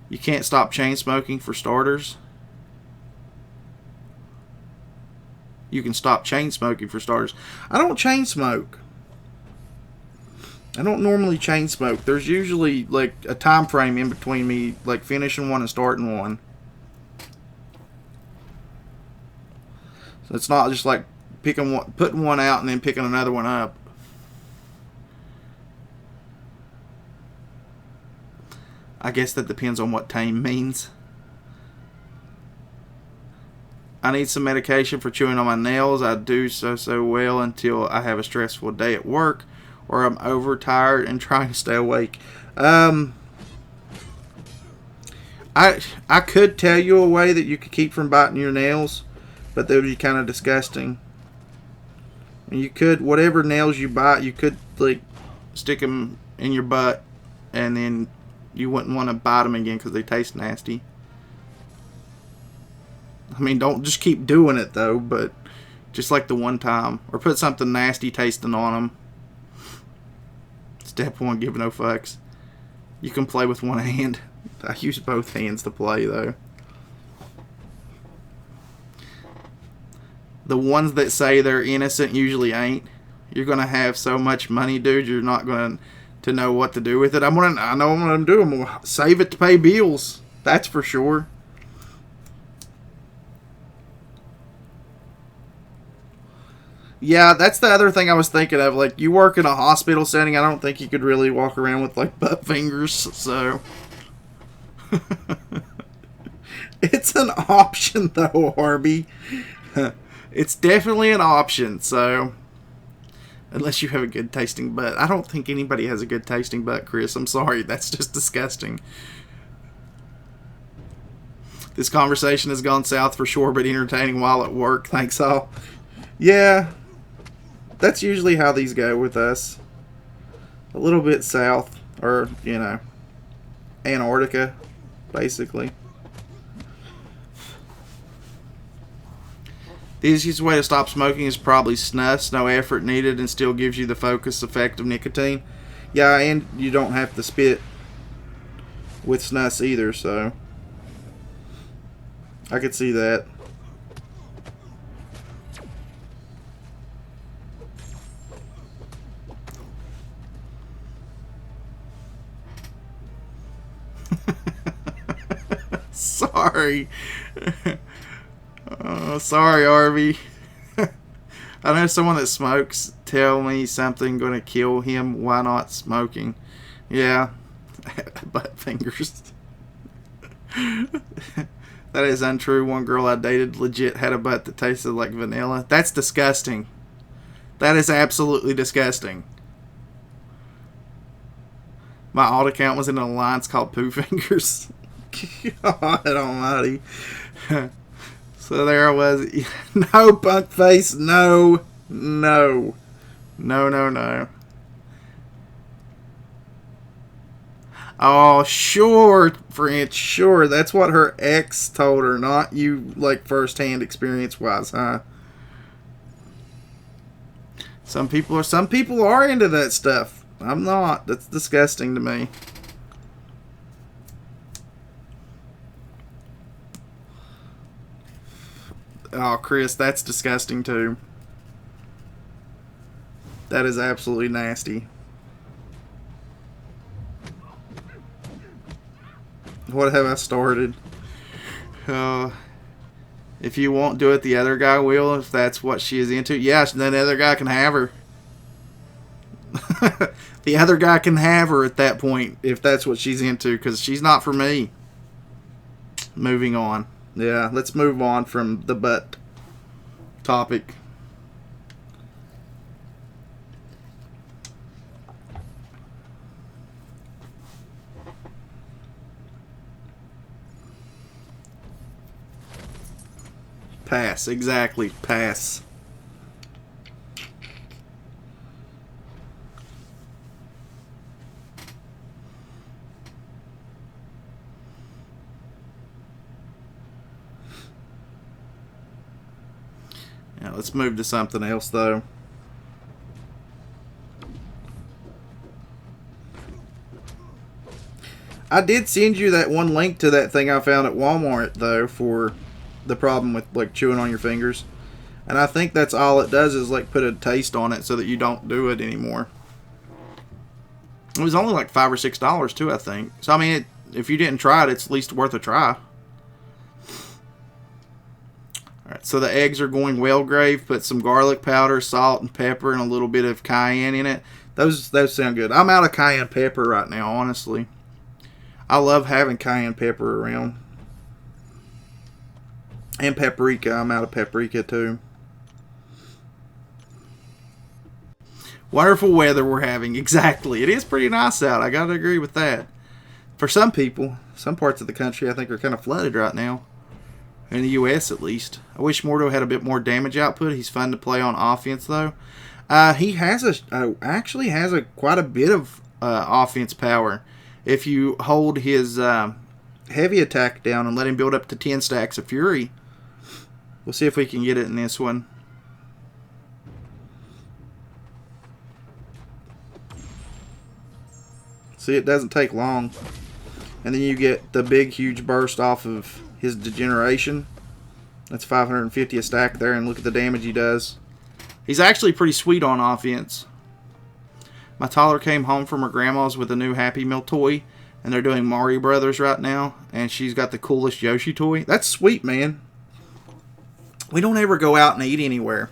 You can't stop chain smoking for starters. You can stop chain smoking for starters. I don't chain smoke. I don't normally chain smoke. There's usually like a time frame in between me like finishing one and starting one. So it's not just like putting one out and then picking another one up. I guess that depends on what tame means. I need some medication for chewing on my nails. I do so well until I have a stressful day at work or I'm overtired and trying to stay awake. I could tell you a way that you could keep from biting your nails, but that would be kind of disgusting. And you could, whatever nails you bite, you could like stick them in your butt, and then you wouldn't want to bite them again because they taste nasty. I mean, don't just keep doing it though, but just like the one time, or put something nasty tasting on them. Step 1, give no fucks. You can play with one hand. I use both hands to play though. The ones that say they're innocent usually ain't. You're gonna have so much money, dude. You're not going to know what to do with it. I know what I'm gonna do. I'm gonna save it to pay bills. That's for sure. Yeah, that's the other thing I was thinking of. Like, you work in a hospital setting, I don't think you could really walk around with, like, butt fingers, so. It's an option, though, Harvey. It's definitely an option, so. Unless you have a good tasting butt. I don't think anybody has a good tasting butt, Chris. I'm sorry, that's just disgusting. This conversation has gone south for sure, but entertaining while at work. Thanks, all. Yeah. That's usually how these go with us. A little bit south, or, you know, Antarctica, basically. The easiest way to stop smoking is probably snus. No effort needed and still gives you the focused effect of nicotine. Yeah, and you don't have to spit with snus either, so I could see that. Sorry. Sorry, Harvey. I know someone that smokes. Tell me something going to kill him. Why not smoking? Yeah. Butt fingers. That is untrue. One girl I dated legit had a butt that tasted like vanilla. That's disgusting. That is absolutely disgusting. My alt account was in an alliance called Poo Fingers. God almighty. So there I was. No, punk face. No. No. No, no, no. Oh, sure, French. Sure. That's what her ex told her, not you, like, first-hand experience-wise, huh? Some people are into that stuff. I'm not. That's disgusting to me. Oh, Chris, that's disgusting too. That is absolutely nasty. What have I started? If you won't do it, the other guy will, if that's what she is into. Yeah, then the other guy can have her. The other guy can have her at that point, if that's what she's into, because she's not for me. Moving on. Yeah, let's move on from the butt topic. Pass, exactly, pass. Now, let's move to something else, though. I did send you that one link to that thing I found at Walmart, though, for the problem with, like, chewing on your fingers. And I think that's all it does is, like, put a taste on it so that you don't do it anymore. It was only like $5 or $6, too, I think. So, I mean, if you didn't try it, it's at least worth a try. Alright, so the eggs are going well graved. Put some garlic powder, salt, and pepper, and a little bit of cayenne in it. Those sound good. I'm out of cayenne pepper right now, honestly. I love having cayenne pepper around. And paprika. I'm out of paprika too. Wonderful weather we're having. Exactly. It is pretty nice out. I gotta agree with that. For some people, some parts of the country I think are kind of flooded right now. In the U.S. at least. I wish Mordo had a bit more damage output. He's fun to play on offense though. He has actually has quite a bit of offense power. If you hold his heavy attack down and let him build up to 10 stacks of fury. We'll see if we can get it in this one. See, it doesn't take long. And then you get the big, huge burst off of his degeneration. That's 550 a stack there, and look at the damage he does. He's actually pretty sweet on offense. My toddler came home from her grandma's with a new Happy Meal toy, and they're doing Mario Brothers right now, and she's got the coolest Yoshi toy. That's sweet, man. We don't ever go out and eat anywhere.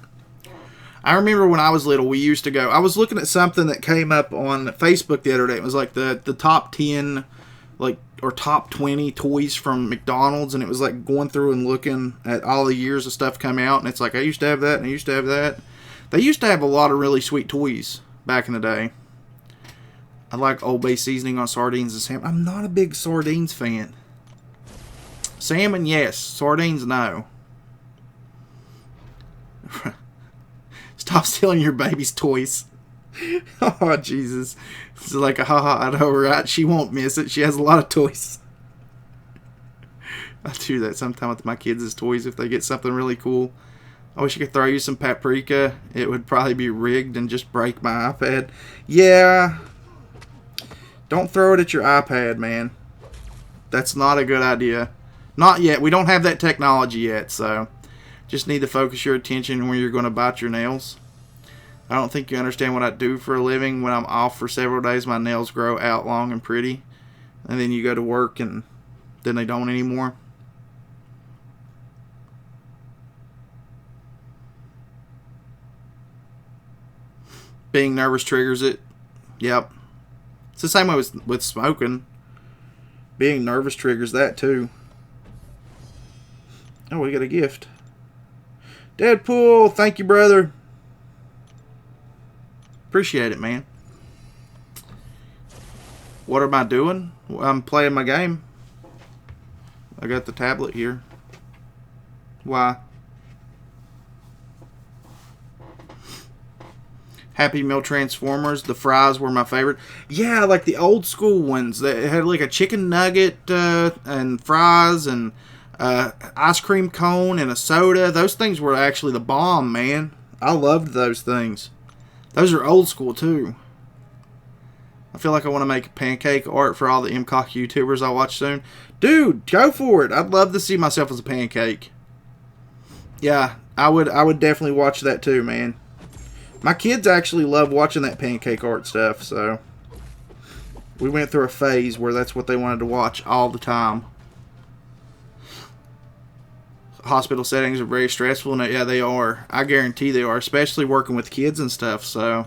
I remember when I was little, we used to go. I was looking at something that came up on Facebook the other day. It was like the top 10, like, or top 20 toys from McDonald's, and it was like going through and looking at all the years of stuff come out, and it's like, I used to have that, and I used to have that. They used to have a lot of really sweet toys back in the day. I like Old Bay seasoning on sardines and salmon. I'm not a big sardines fan. Salmon, yes. Sardines, no. Stop stealing your baby's toys. Oh, Jesus. It's like a haha, I know, right? She won't miss it. She has a lot of toys. I do that sometimes with my kids' toys if they get something really cool. I wish I could throw you some paprika. It would probably be rigged and just break my iPad. Yeah. Don't throw it at your iPad, man. That's not a good idea. Not yet. We don't have that technology yet, so just need to focus your attention where you're going to bite your nails. I don't think you understand what I do for a living. When I'm off for several days, my nails grow out long and pretty. And then you go to work and then they don't anymore. Being nervous triggers it. Yep. It's the same way with smoking. Being nervous triggers that too. Oh, we got a gift. Deadpool, thank you, brother. Appreciate it, man. What am I doing? I'm playing my game. I got the tablet here. Why? Happy Meal Transformers. The fries were my favorite. Yeah, like the old school ones. They had like a chicken nugget and fries and ice cream cone and a soda. Those things were actually the bomb, man. I loved those things. Those are old school too. I feel like I want to make pancake art for all the MCOC YouTubers I watch soon. Dude, go for it. I'd love to see myself as a pancake. Yeah, I would definitely watch that too, man. My kids actually love watching that pancake art stuff, so we went through a phase where that's what they wanted to watch all the time. Hospital settings are very stressful, and yeah, they are. I guarantee they are, especially working with kids and stuff, so.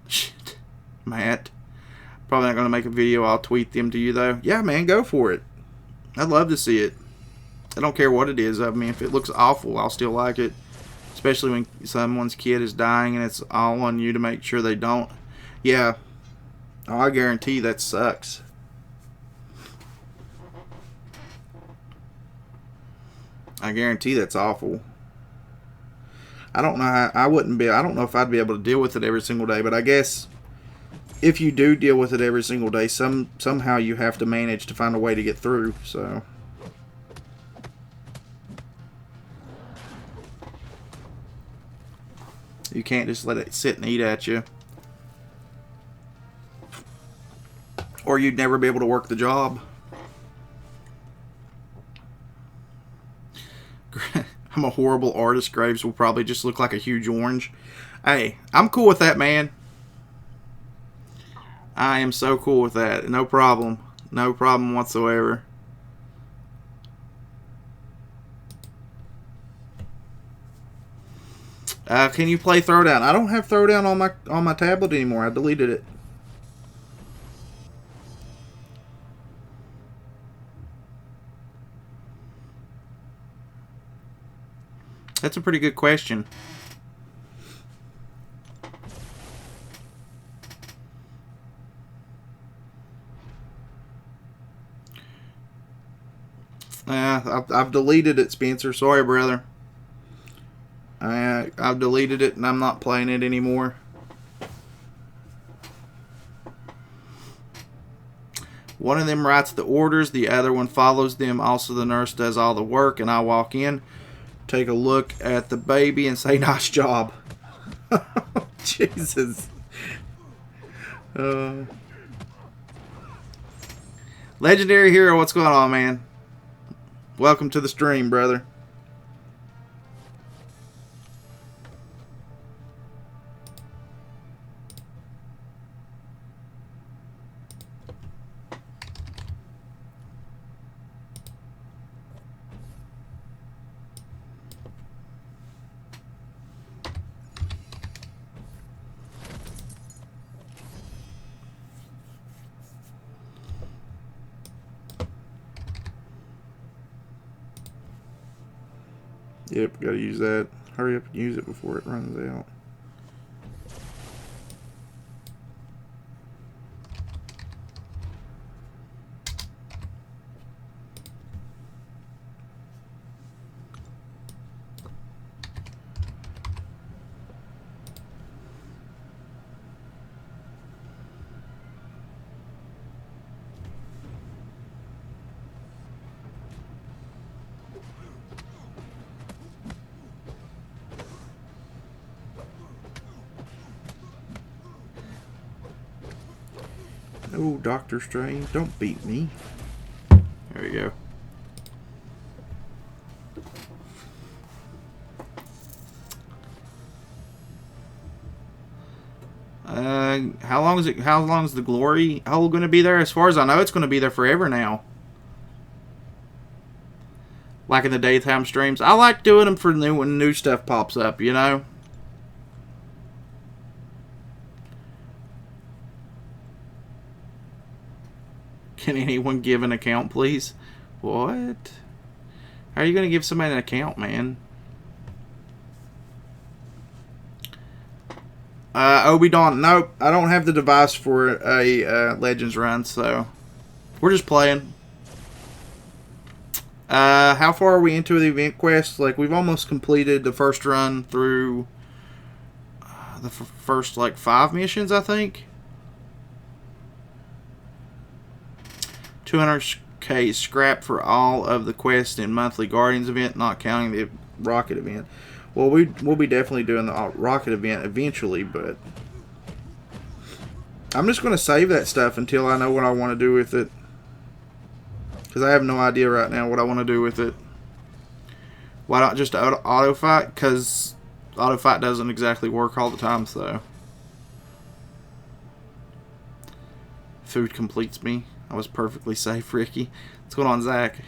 Shit. Matt. Probably not going to make a video. I'll tweet them to you, though. Yeah, man, go for it. I'd love to see it. I don't care what it is. I mean, if it looks awful, I'll still like it. Especially when someone's kid is dying and it's all on you to make sure they don't. Yeah. Oh, I guarantee that sucks. I guarantee that's awful. I don't know how, I don't know if I'd be able to deal with it every single day, but I guess if you do deal with it every single day, somehow you have to manage to find a way to get through, so. You can't just let it sit and eat at you. Or you'd never be able to work the job. I'm a horrible artist. Graves will probably just look like a huge orange. Hey, I'm cool with that, man. I am so cool with that. No problem. No problem whatsoever. Can you play Throwdown? I don't have Throwdown on my tablet anymore. I deleted it. That's a pretty good question. I've deleted it, Spencer. Sorry, brother. I've deleted it and I'm not playing it anymore. One of them writes the orders, the other one follows them. Also, the nurse does all the work, and I walk in, take a look at the baby, and say, "Nice job." Jesus. Legendary Hero, what's going on, man? Welcome to the stream, brother. Yep, gotta use that. Hurry up and use it before it runs out. Oh, Doctor Strange, don't beat me. There we go. How long is it? How long is the glory hole going to be there? As far as I know, it's going to be there forever now. Like in the daytime streams, I like doing them for when new stuff pops up. You know. Can anyone give an account, please? What? How are you going to give somebody an account, man? Obi-Don, nope. I don't have the device for a Legends run, so we're just playing. How far are we into the event quest? Like, we've almost completed the first run through the first, like, 5 missions, I think. 200k scrap for all of the quests in monthly Guardians event, not counting the Rocket event. Well, we'll be definitely doing the Rocket event eventually, but I'm just going to save that stuff until I know what I want to do with it. Because I have no idea right now what I want to do with it. Why not just auto fight? Because auto fight doesn't exactly work all the time, so. Food completes me. I was perfectly safe, Ricky. What's going on, Zach?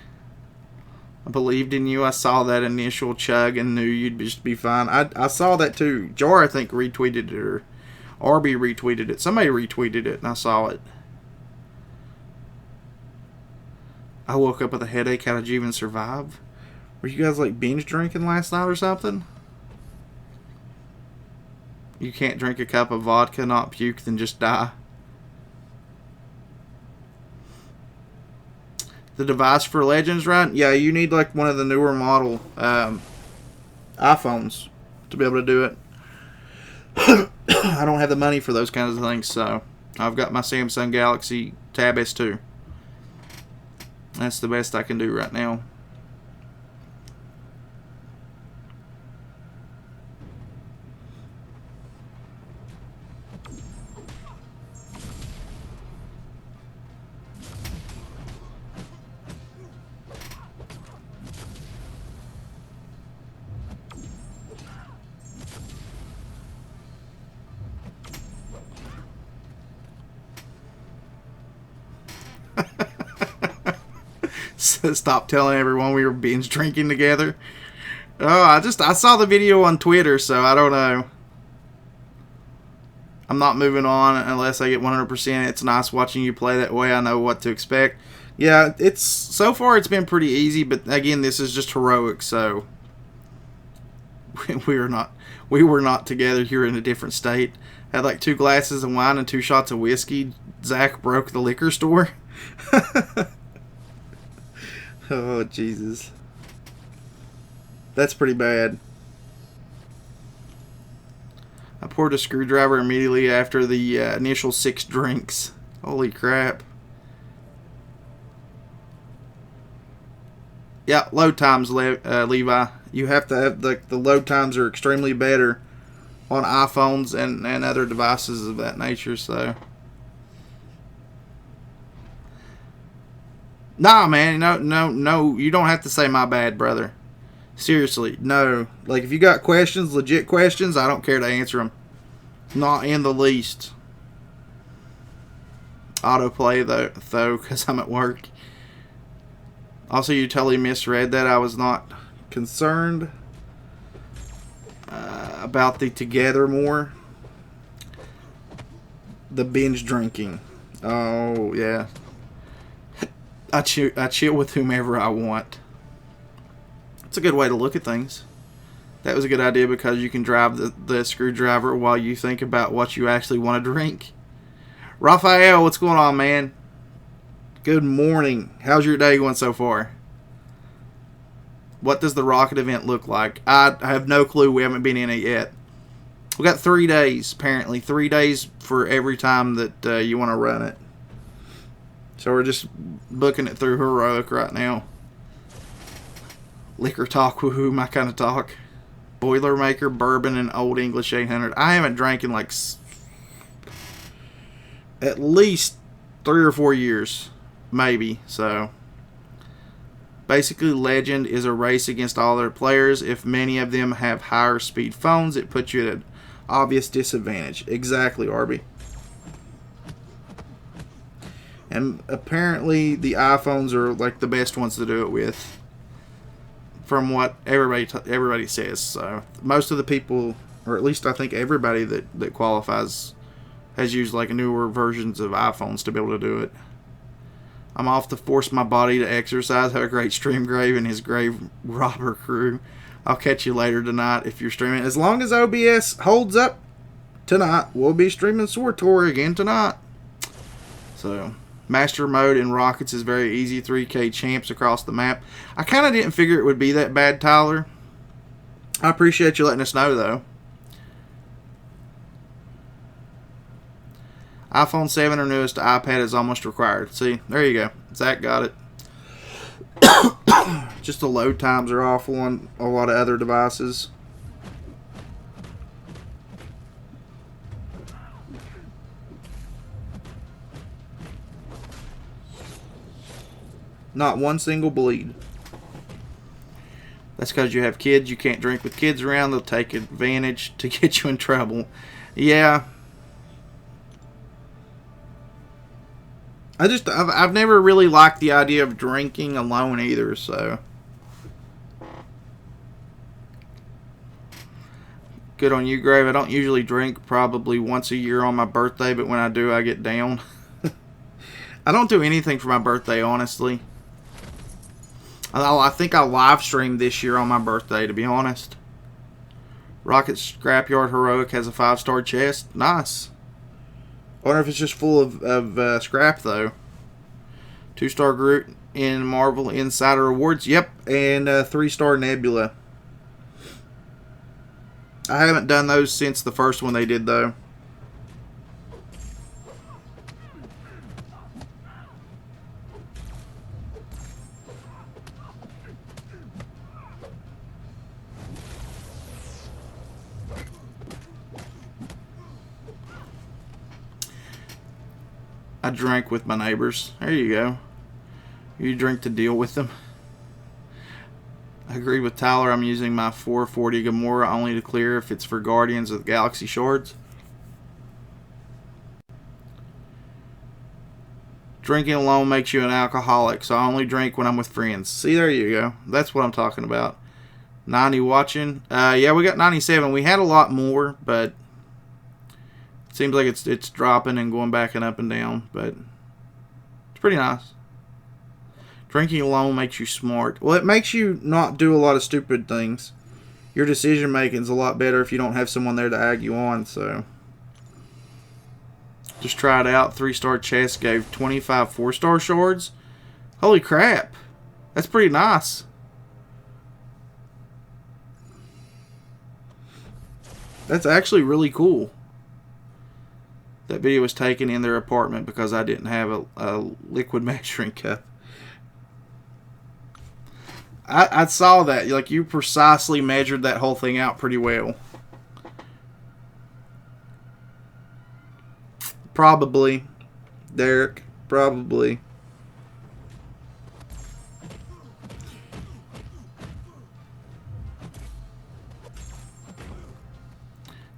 I believed in you. I saw that initial chug and knew you'd just be fine. I saw that too. Jar, I think, retweeted it, or Arby retweeted it. Somebody retweeted it, and I saw it. I woke up with a headache. How did you even survive? Were you guys like binge drinking last night or something? You can't drink a cup of vodka, not puke, then just die. The device for Legends, right? Yeah, you need like one of the newer model iPhones to be able to do it. I don't have the money for those kinds of things, so I've got my Samsung Galaxy Tab S2. That's the best I can do right now. Stop telling everyone we were binge drinking together. Oh, I saw the video on Twitter, so I don't know. I'm not moving on unless I get 100%. It's nice watching you play that way. I know what to expect. Yeah, so far it's been pretty easy, but again, this is just heroic, so we were not together. You're in a different state. Had like 2 glasses of wine and 2 shots of whiskey. Zach broke the liquor store. Oh, Jesus. That's pretty bad. I poured a screwdriver immediately after the initial 6 drinks. Holy crap. Yeah, load times, Levi. You have to have the load times are extremely better on iPhones and other devices of that nature, so. Nah, man, no, you don't have to say my bad, brother. Seriously, no. Like, if you got questions, legit questions, I don't care to answer them. Not in the least. Autoplay, though, because I'm at work. Also, you totally misread that. I was not concerned about the together more. The binge drinking. Oh, yeah. I chill with whomever I want. It's a good way to look at things. That was a good idea because you can drive the screwdriver while you think about what you actually want to drink. Raphael, what's going on, man? Good morning. How's your day going so far? What does the rocket event look like? I have no clue. We haven't been in it yet. We got 3 days, apparently. 3 days for every time that you want to run it. So we're just booking it through Heroic right now. Liquor talk, woohoo, my kind of talk. Boilermaker, bourbon, and Old English 800. I haven't drank in like at least 3 or 4 years, maybe. So basically, Legend is a race against all their players. If many of them have higher speed phones, it puts you at an obvious disadvantage. Exactly, Arby. And apparently the iPhones are like the best ones to do it with, from what everybody says. So most of the people, or at least I think everybody that qualifies, has used like newer versions of iPhones to be able to do it. I'm off to force my body to exercise. Have a great stream, Grave, and his grave robber crew. I'll catch you later tonight if you're streaming. As long as OBS holds up tonight, we'll be streaming SWTOR again tonight. So Master mode in Rockets is very easy. 3K champs across the map. I kind of didn't figure it would be that bad, Tyler. I appreciate you letting us know, though. iPhone 7 or newest iPad is almost required. See, there you go. Zach got it. Just the load times are awful on a lot of other devices. Not one single bleed. That's because you have kids. You can't drink with kids around. They'll take advantage to get you in trouble. Yeah. I've never really liked the idea of drinking alone either, so. Good on you, Grave. I don't usually drink, probably once a year on my birthday, but when I do, I get down. I don't do anything for my birthday, honestly. I think I live streamed this year on my birthday, to be honest. Rocket Scrapyard Heroic has a 5-star chest. Nice. I wonder if it's just full of scrap, though. 2-star Groot in Marvel Insider Awards. Yep. And 3-star Nebula. I haven't done those since the first one they did, though. I drank with my neighbors. There you go. You drink to deal with them. I agree with Tyler. I'm using my 440 Gamora only to clear if it's for Guardians of the Galaxy shards. Drinking alone makes you an alcoholic, so I only drink when I'm with friends. See, there you go. That's what I'm talking about. 90 watching. Yeah, we got 97. We had a lot more, but it seems like it's dropping and going back and up and down, but it's pretty nice. Drinking alone makes you smart. Well, it makes you not do a lot of stupid things. Your decision making is a lot better if you don't have someone there to egg you on, so. Just try it out. 3-star chest gave 25 4-star shards. Holy crap. That's pretty nice. That's actually really cool. That video was taken in their apartment because I didn't have a liquid measuring cup. I saw that. Like, you precisely measured that whole thing out pretty well. Probably. Derek. Probably.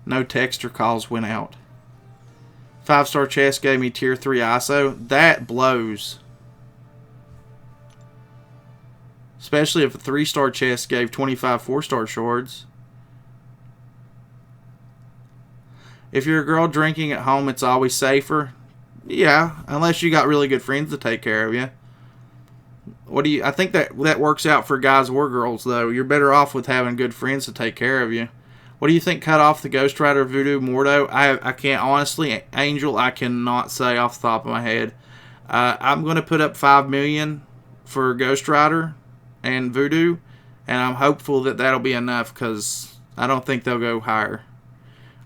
No text or calls went out. 5-star chest gave me tier 3 ISO. That blows. Especially if a 3-star chest gave 25 4-star shards. If you're a girl drinking at home, it's always safer. Yeah, unless you got really good friends to take care of you. I think that works out for guys or girls, though. You're better off with having good friends to take care of you. What do you think cut off the Ghost Rider Voodoo Mordo? I can't, honestly, Angel, I cannot say off the top of my head. I'm going to put up 5 million for Ghost Rider and Voodoo, and I'm hopeful that that'll be enough because I don't think they'll go higher.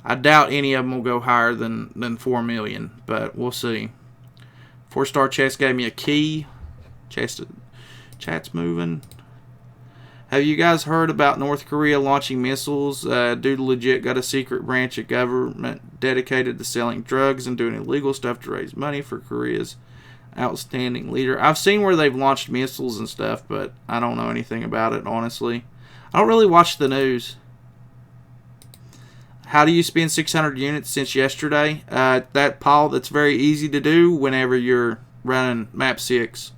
I doubt any of them will go higher than 4 million, but we'll see. 4-star chest gave me a key. Chat's moving. Have you guys heard about North Korea launching missiles? Dude legit got a secret branch of government dedicated to selling drugs and doing illegal stuff to raise money for Korea's outstanding leader. I've seen where they've launched missiles and stuff, but I don't know anything about it, honestly. I don't really watch the news. How do you spend 600 units since yesterday? That's very easy to do whenever you're running map 6.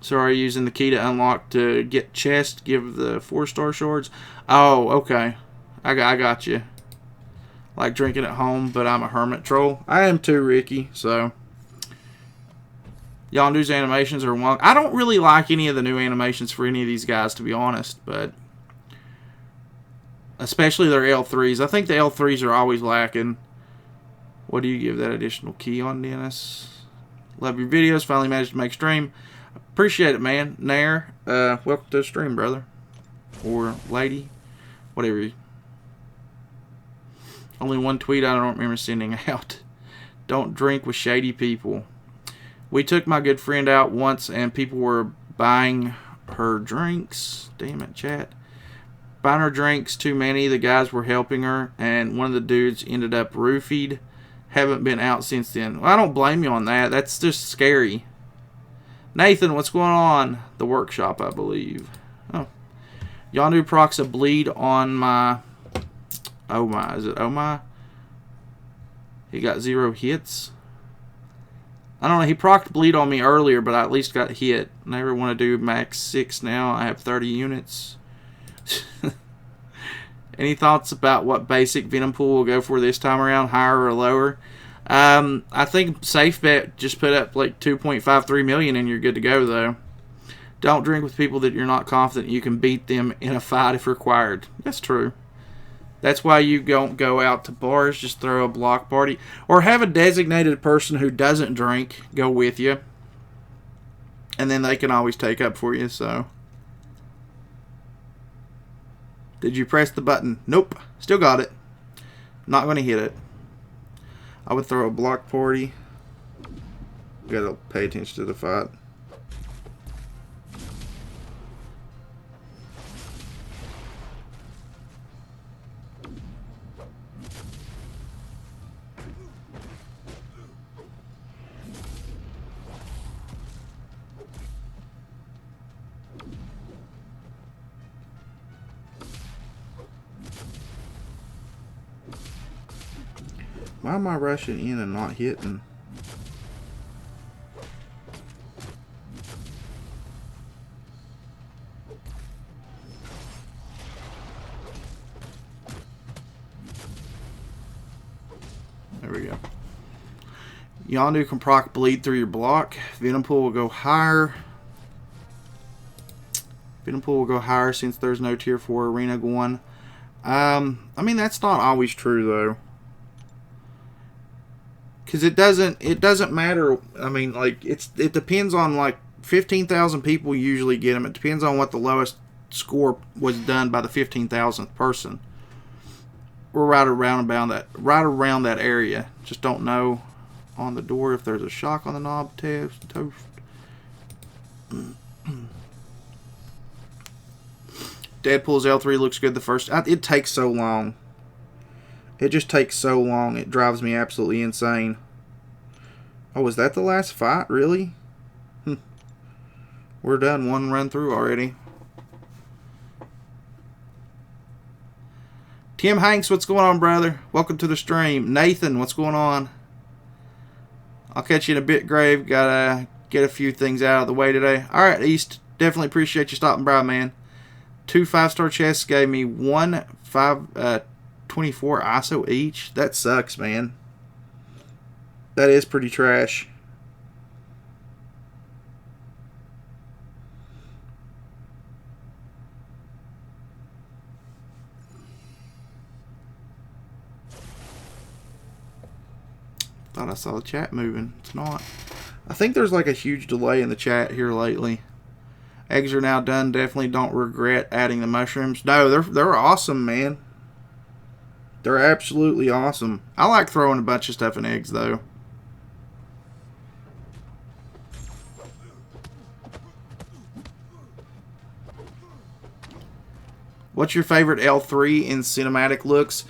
So are you using the key to unlock to get chest, give the 4-star shards? Oh, okay. I got you. Like drinking at home, but I'm a hermit troll. I am too, Ricky, so. Yondu's animations are wonk. I don't really like any of the new animations for any of these guys, to be honest, but especially their L3s. I think the L3s are always lacking. What do you give that additional key on, Dennis? Love your videos. Finally managed to make stream. Appreciate it, man. Nair, welcome to the stream, brother. Or lady. Whatever. Only one tweet I don't remember sending out. Don't drink with shady people. We took my good friend out once and people were buying her drinks. Damn it, chat. Buying her drinks, too many. The guys were helping her and one of the dudes ended up roofied. Haven't been out since then. Well, I don't blame you on that. That's just scary. Nathan, what's going on? The workshop, I believe. Oh. Yondu procs a bleed on my... Oh my. Is it oh my? He got 0 hits. I don't know. He procced bleed on me earlier, but I at least got hit. Never want to do max 6 now. I have 30 units. Any thoughts about what basic Venom Pool will go for this time around? Higher or lower? I think safe bet just put up like 2.53 million and you're good to go, though. Don't drink with people that you're not confident you can beat them in a fight if required. That's true. That's why you don't go out to bars. Just throw a block party. Or have a designated person who doesn't drink go with you. And then they can always take up for you, so. Did you press the button? Nope. Still got it. Not going to hit it. I would throw a block party. Gotta pay attention to the fight. Why am I rushing in and not hitting? There we go. Yondu can proc bleed through your block. Venom Pool will go higher. Venom Pool will go higher since there's no tier 4 arena going. I mean, that's not always true though. Because it doesn't matter. I mean, like, it depends on, like, 15,000 people usually get them. It depends on what the lowest score was done by the 15,000th person. We're right around that area. Just don't know on the door if there's a shock on the knob. Toast. Deadpool's L3 looks good the first. It takes so long. It just takes so long. It drives me absolutely insane. Oh, was that the last fight? Really? We're done. One run through already. Tim Hanks, what's going on, brother? Welcome to the stream. Nathan, what's going on? I'll catch you in a bit, Grave. Gotta get a few things out of the way today. Alright, East. Definitely appreciate you stopping by, man. 2 5-star chests gave me 1 24 ISO each. That sucks, man. That is pretty trash. Thought I saw the chat moving. It's not. I think there's like a huge delay in the chat here lately. Eggs are now done. Definitely don't regret adding the mushrooms. No, they're awesome, man. They're absolutely awesome. I like throwing a bunch of stuff in eggs, though. What's your favorite L3 in cinematic looks?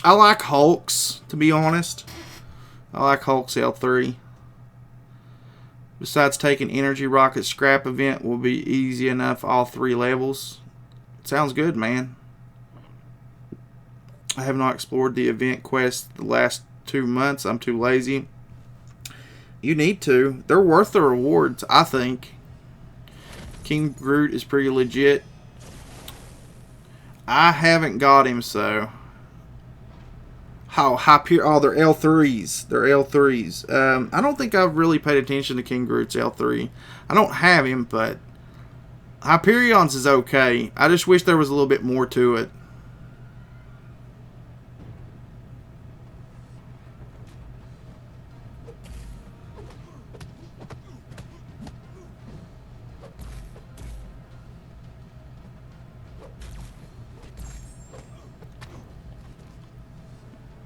I like Hulk's, to be honest. I like Hulk's L3. Besides taking Energy Rocket Scrap event will be easy enough all 3 levels. Sounds good, man. I have not explored the event quest the last 2 months. I'm too lazy. You need to. They're worth the rewards, I think. King Groot is pretty legit. I haven't got him, so... How Hyperion? Oh, they're L3s. They're L3s. I don't think I've really paid attention to King Groot's L3. I don't have him, but Hyperion's is okay. I just wish there was a little bit more to it.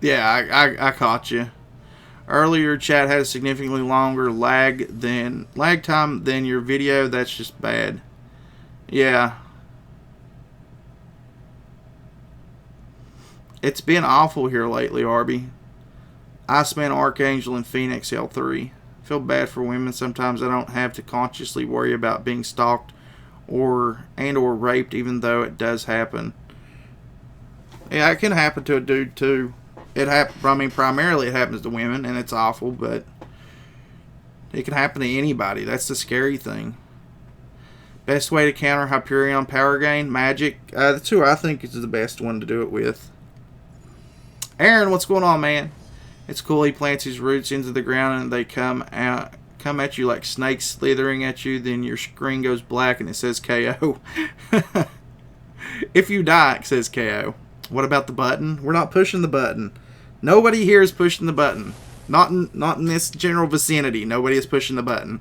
Yeah, I caught you. Earlier, chat had a significantly longer lag time than your video. That's just bad. Yeah. It's been awful here lately, Arby. Iceman, Archangel, and Phoenix L3. Feel bad for women. Sometimes I don't have to consciously worry about being stalked or raped, even though it does happen. Yeah, it can happen to a dude too. I mean, primarily it happens to women, and it's awful, but it can happen to anybody. That's the scary thing. Best way to counter Hyperion power gain? Magic. That's who I think is the best one to do it with. Aaron, what's going on, man? It's cool. He plants his roots into the ground, and they come at you like snakes slithering at you. Then your screen goes black, and it says KO. If you die, it says KO. What about the button? We're not pushing the button. Nobody here is pushing the button. Not in this general vicinity. Nobody is pushing the button.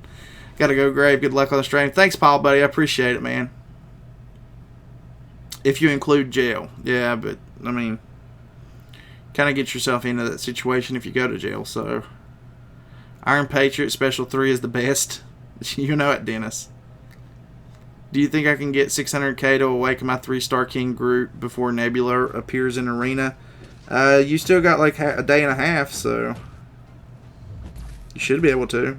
Gotta go, Grave. Good luck on the stream. Thanks, Paul, buddy. I appreciate it, man. If you include jail. Yeah, but, I mean, kind of get yourself into that situation if you go to jail, so. Iron Patriot Special 3 is the best. You know it, Dennis. Do you think I can get 600k to awaken my 3-star King Groot before Nebula appears in Arena? You still got like a day and a half, so you should be able to.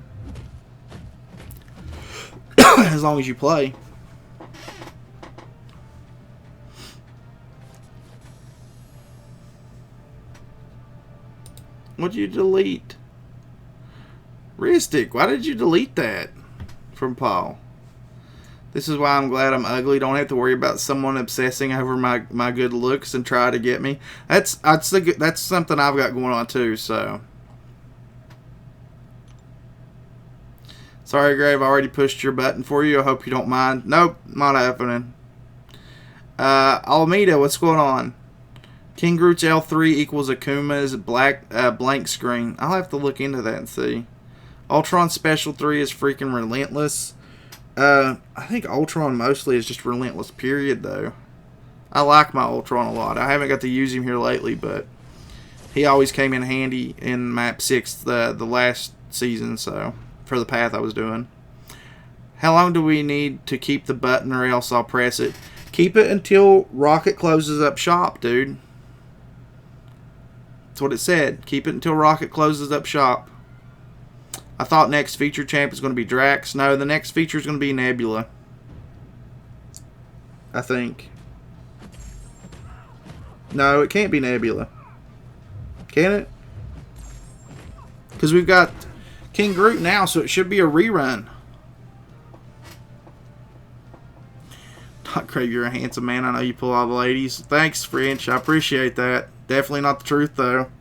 As long as you play. What'd you delete? Ristic, why did you delete that from Paul? This is why I'm glad I'm ugly. Don't have to worry about someone obsessing over my good looks and try to get me. That's something I've got going on too. So sorry, Grave. I already pushed your button for you. I hope you don't mind. Nope, not happening. Almeida, what's going on? King Groot's L3 equals Akuma's blank screen. I'll have to look into that and see. Ultron Special 3 is freaking relentless. I think Ultron mostly is just relentless, period, though. I like my Ultron a lot. I haven't got to use him here lately, but he always came in handy in Map 6 the last season, so for the path I was doing. How long do we need to keep the button or else I'll press it? Keep it until Rocket closes up shop, dude. That's what it said. Keep it until Rocket closes up shop. I thought next feature champ is going to be Drax. No, the next feature is going to be Nebula. I think. No, it can't be Nebula. Can it? Because we've got King Groot now, so it should be a rerun. Not Crave, you're a handsome man. I know you pull all the ladies. Thanks, French. I appreciate that. Definitely not the truth, though.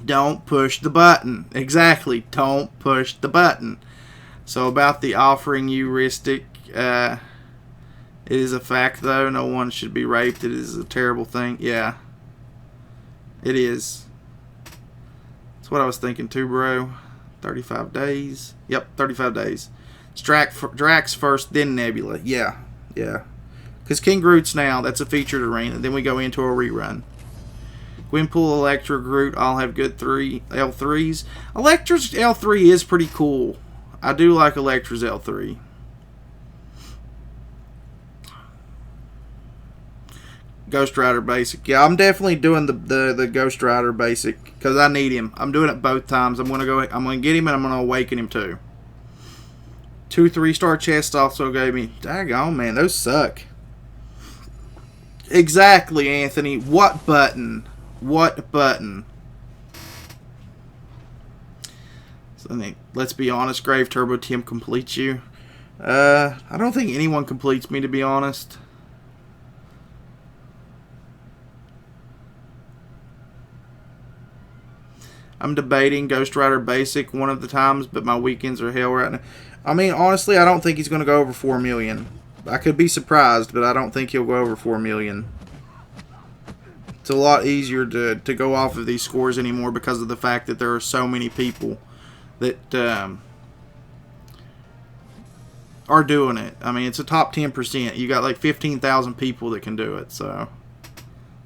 Don't push the button. Exactly. Don't push the button. So about the offering heuristic, it is a fact, though. No one should be raped. It is a terrible thing. Yeah. It is. That's what I was thinking, too, bro. 35 days. Yep, 35 days. It's Drax first, then Nebula. Yeah. Yeah. Because King Groot's now, that's a featured arena. Then we go into a rerun. Gwenpool, Electra, Groot all have good L3s. Electra's L3 is pretty cool. I do like Electra's L3. Ghost Rider Basic. Yeah, I'm definitely doing the Ghost Rider Basic because I need him. I'm doing it both times. I'm gonna get him and I'm gonna awaken him too. 2 3-star chests also gave me. Daggone, man, those suck. Exactly, Anthony. What button? What button? So, let's be honest, Grave Turbo Tim completes you. I don't think anyone completes me, to be honest. I'm debating Ghost Rider Basic one of the times, but my weekends are hell right now. I mean, honestly, I don't think he's going to go over 4 million. I could be surprised, but I don't think he'll go over 4 million. It's a lot easier to go off of these scores anymore because of the fact that there are so many people that are doing it. I mean, it's a top 10%. You got like 15,000 people that can do it, so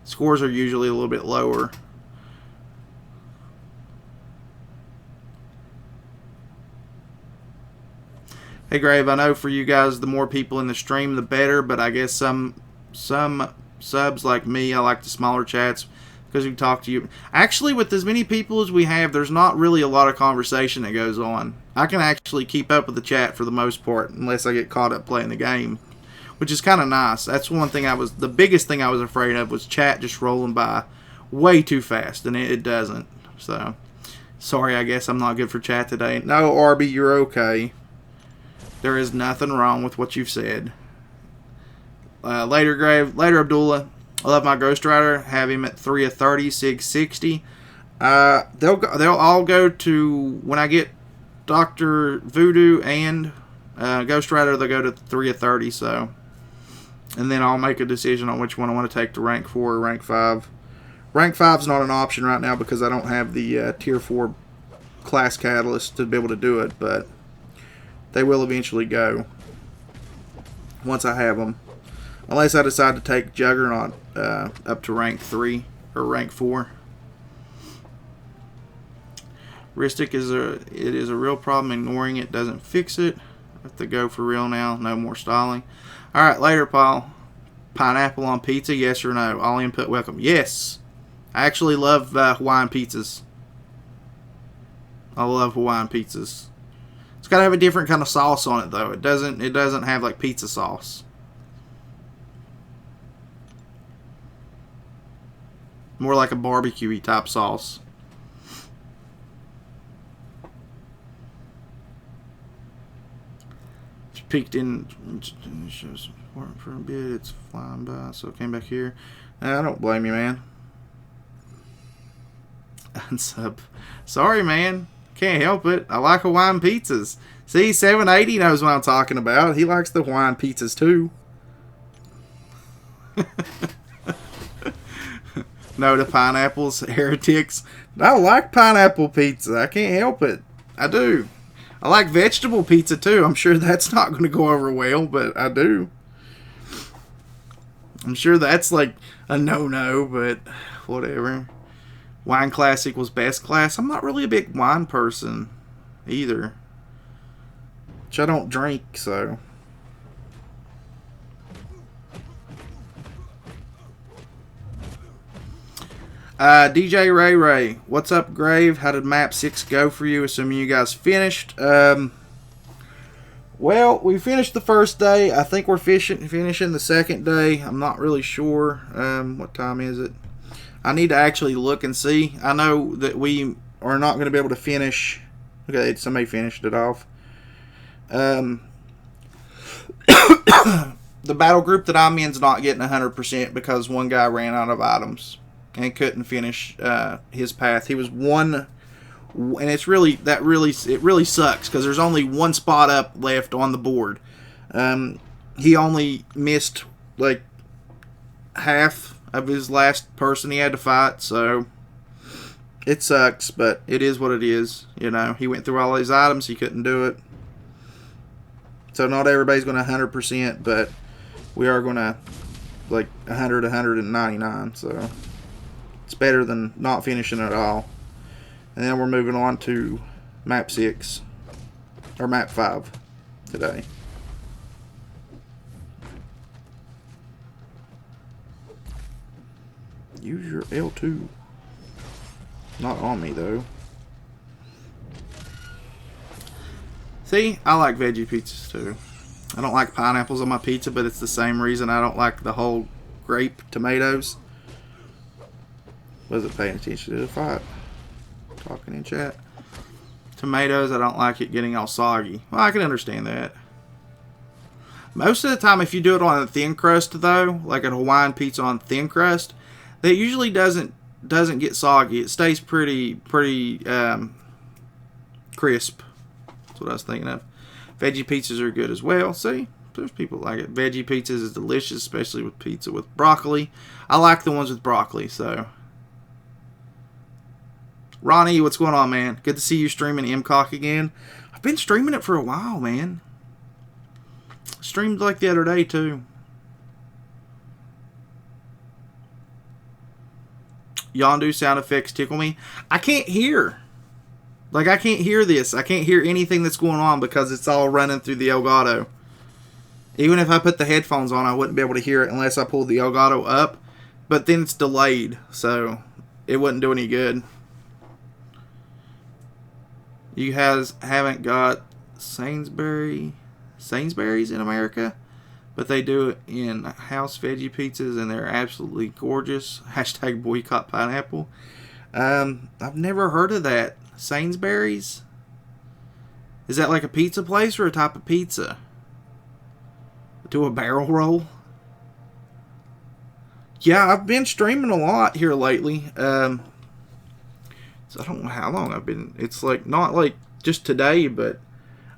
scores are usually a little bit lower. Hey, Grave, I know for you guys, the more people in the stream, the better, but I guess some subs like me, I like the smaller chats because we can talk to you. Actually, with as many people as we have, there's not really a lot of conversation that goes on. I can actually keep up with the chat for the most part, unless I get caught up playing the game, which is kind of nice. That's one thing the biggest thing I was afraid of was chat just rolling by way too fast, and it doesn't. So, sorry, I guess I'm not good for chat today. No, Arby, you're okay. There is nothing wrong with what you've said. Later, Grave. Later, Abdullah. I love my Ghost Rider. Have him at 3 of 30, SIG 60. They'll all go to, when I get Dr. Voodoo and Ghost Rider, they'll go to 3 of 30, so. And then I'll make a decision on which one I want to take to rank 4 or rank 5. Rank 5's not an option right now because I don't have the tier 4 class catalyst to be able to do it, but they will eventually go once I have them. Unless I decide to take Juggernaut up to rank 3 or rank 4. Ristic is a real problem. Ignoring it doesn't fix it. I have to go for real now. No more stalling. All right, later, Paul. Pineapple on pizza, yes or no? All input welcome. Yes. I actually love Hawaiian pizzas. I love Hawaiian pizzas. It's got to have a different kind of sauce on it, though. It doesn't have like pizza sauce. More like a barbecue-y type sauce. peeked in. Shows for a bit. It's flying by, so it came back here. I don't blame you, man. Unsub. Sorry, man. Can't help it. I like Hawaiian pizzas. See, 780 knows what I'm talking about. He likes the Hawaiian pizzas too. No to pineapples, heretics. I like pineapple pizza. I can't help it. I do. I like vegetable pizza too. I'm sure that's not going to go over well, but I do. I'm sure that's like a no-no, but whatever. Wine Classic was best class. I'm not really a big wine person either. Which I don't drink, so. DJ Ray Ray, what's up, Grave? How did map 6 go for you? Assuming you guys finished. Well, we finished the first day. I think we're finishing the second day. I'm not really sure. What time is it? I need to actually look and see. I know that we are not going to be able to finish. Okay, somebody finished it off. The battle group that I'm in is not getting 100% because one guy ran out of items and couldn't finish his path. He was one, and it really sucks because there's only one spot up left on the board. He only missed like half of his last person he had to fight, so it sucks, but it is what it is. You know, he went through all these items, he couldn't do it. So not everybody's going to 100%, but we are going to like 100, 199, so it's better than not finishing at all. And then we're moving on to map 6, or map 5 today. Use your L2. Not on me, though. See, I like veggie pizzas, too. I don't like pineapples on my pizza, but it's the same reason I don't like the whole grape tomatoes. Wasn't paying attention to the fight. Talking in chat. Tomatoes, I don't like it getting all soggy. Well, I can understand that. Most of the time, if you do it on a thin crust, though, like a Hawaiian pizza on thin crust, that usually doesn't get soggy. It stays pretty crisp. That's what I was thinking of. Veggie pizzas are good as well. See, there's people that like it. Veggie pizzas is delicious, especially with pizza with broccoli. I like the ones with broccoli. So, Ronnie, what's going on, man? Good to see you streaming MCOC again. I've been streaming it for a while, man. Streamed like the other day too. Yondu sound effects tickle me. I can't hear. Like, I can't hear this. I can't hear anything that's going on because it's all running through the Elgato. Even if I put the headphones on, I wouldn't be able to hear it unless I pulled the Elgato up. But then it's delayed, so it wouldn't do any good. You guys haven't got Sainsbury's in America, but they do it in house veggie pizzas, and they're absolutely gorgeous. Hashtag boycott pineapple. I've never heard of that. Sainsbury's? Is that like a pizza place or a type of pizza? Do a barrel roll? Yeah, I've been streaming a lot here lately. So I don't know how long I've been. It's like not like just today, but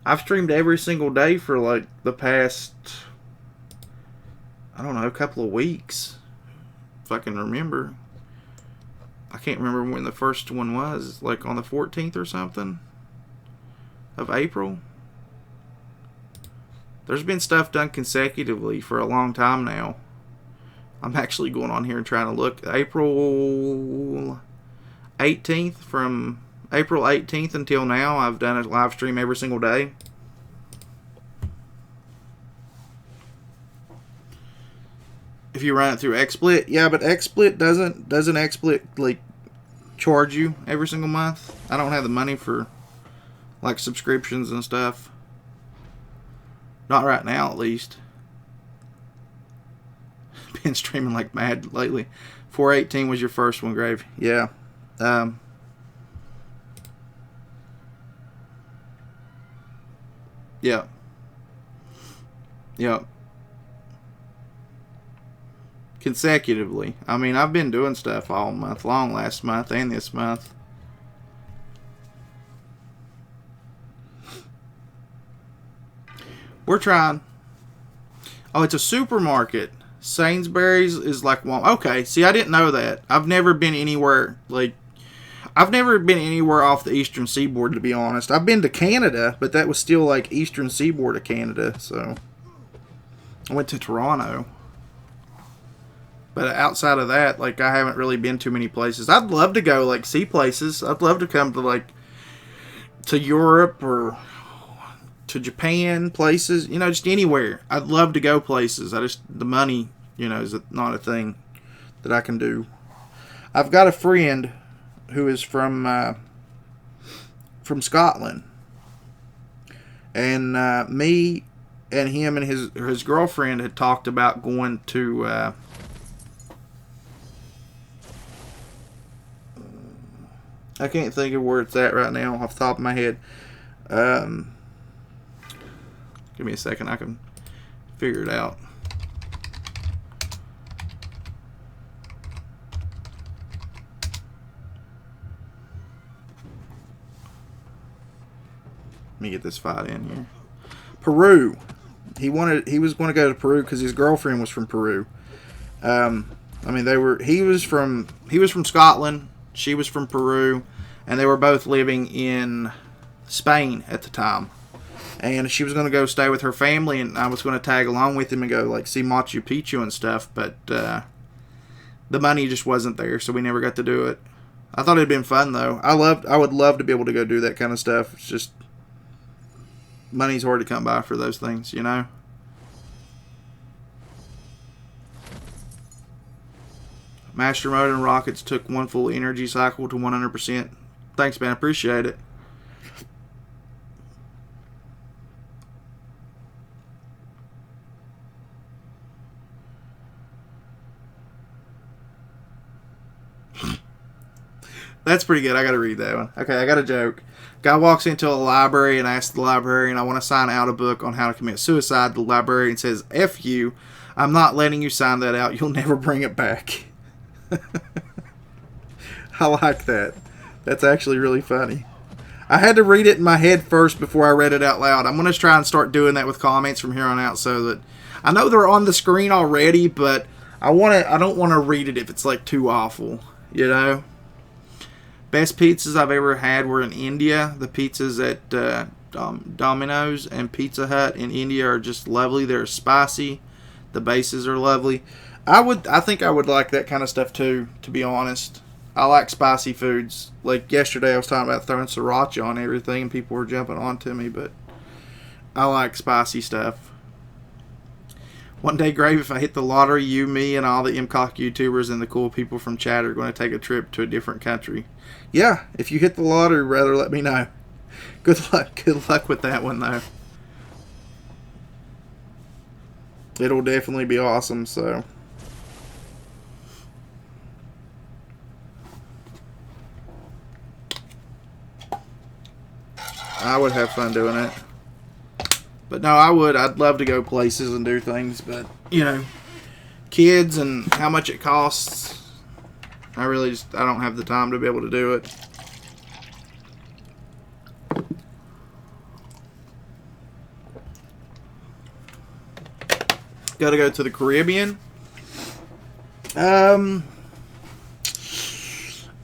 I've streamed every single day for like the past, I don't know, a couple of weeks. If I can remember. I can't remember when the first one was. Like on the 14th or something of April. There's been stuff done consecutively for a long time now. I'm actually going on here and trying to look. April 18th, from April 18th until now, I've done a live stream every single day. If you run it through XSplit, yeah, but XSplit doesn't XSplit like charge you every single month? I don't have the money for like subscriptions and stuff. Not right now, at least. Been streaming like mad lately. 418 was your first one, Grave. Yeah. Yeah. Yep. Consecutively. I mean, I've been doing stuff all month long, last month and this month. We're trying. Oh, it's a supermarket. Sainsbury's is like one. Okay, see, I didn't know that. I've never been anywhere I've never been anywhere off the eastern seaboard, to be honest. I've been to Canada, but that was still like eastern seaboard of Canada. So I went to Toronto. But outside of that, like, I haven't really been too many places. I'd love to go, like, see places. I'd love to come to, like, to Europe or to Japan, places. You know, just anywhere. I'd love to go places. The money, you know, is not a thing that I can do. I've got a friend who is from Scotland. And me and him and his girlfriend had talked about going to... I can't think of where it's at right now off the top of my head. Give me a second. I can figure it out. Let me get this fight in here. Peru. He was going to go to Peru because his girlfriend was from Peru. I mean, he was from Scotland. She was from Peru, and they were both living in Spain at the time. And she was going to go stay with her family, and I was going to tag along with him and go, like, see Machu Picchu and stuff, but the money just wasn't there, so we never got to do it. I thought it'd been fun, though. I would love to be able to go do that kind of stuff. It's just, money's hard to come by for those things, you know? Master Mode and Rockets took one full energy cycle to 100%. Thanks, man. Appreciate it. That's pretty good. I got to read that one. Okay, I got a joke. Guy walks into a library and asks the librarian, I want to sign out a book on how to commit suicide. The librarian says, F you. I'm not letting you sign that out. You'll never bring it back. I like that. That's actually really funny. I had to read it in my head first before I read it out loud. I'm going to try and start doing that with comments from here on out, so that I know they're on the screen already, but I don't want to read it if it's like too awful, you know? Best pizzas I've ever had were in India. The pizzas at Domino's and Pizza Hut in India are just lovely. They're spicy. The bases are lovely. I think I would like that kind of stuff too, to be honest. I like spicy foods. Like yesterday I was talking about throwing sriracha on everything and people were jumping onto me, but I like spicy stuff. One day, Grave, if I hit the lottery, you, me, and all the MCOC YouTubers and the cool people from chat are going to take a trip to a different country. Yeah, if you hit the lottery, rather let me know. Good luck. Good luck with that one, though. It'll definitely be awesome, so... I would have fun doing it. But no, I would. I'd love to go places and do things, but, you know, kids and how much it costs, I don't have the time to be able to do it. Got to go to the Caribbean. I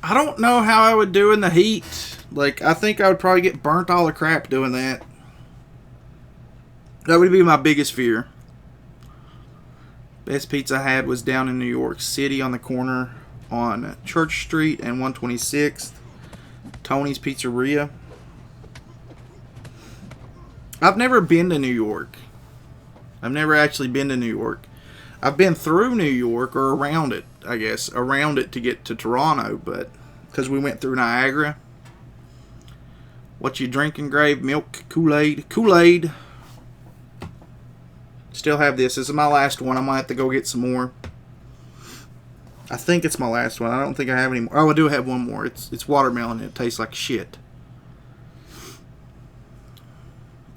don't know how I would do in the heat. Like, I think I would probably get burnt all the crap doing that. That would be my biggest fear. Best pizza I had was down in New York City on the corner on Church Street and 126th. Tony's Pizzeria. I've never been to New York. I've never actually been to New York. I've been through New York, or around it, I guess. Around it to get to Toronto, but because we went through Niagara. What you drinking, Grave? Milk, Kool-Aid. Kool-Aid. Still have this. This is my last one. I might have to go get some more. I think it's my last one. I don't think I have any more. Oh, I do have one more. It's watermelon and it tastes like shit.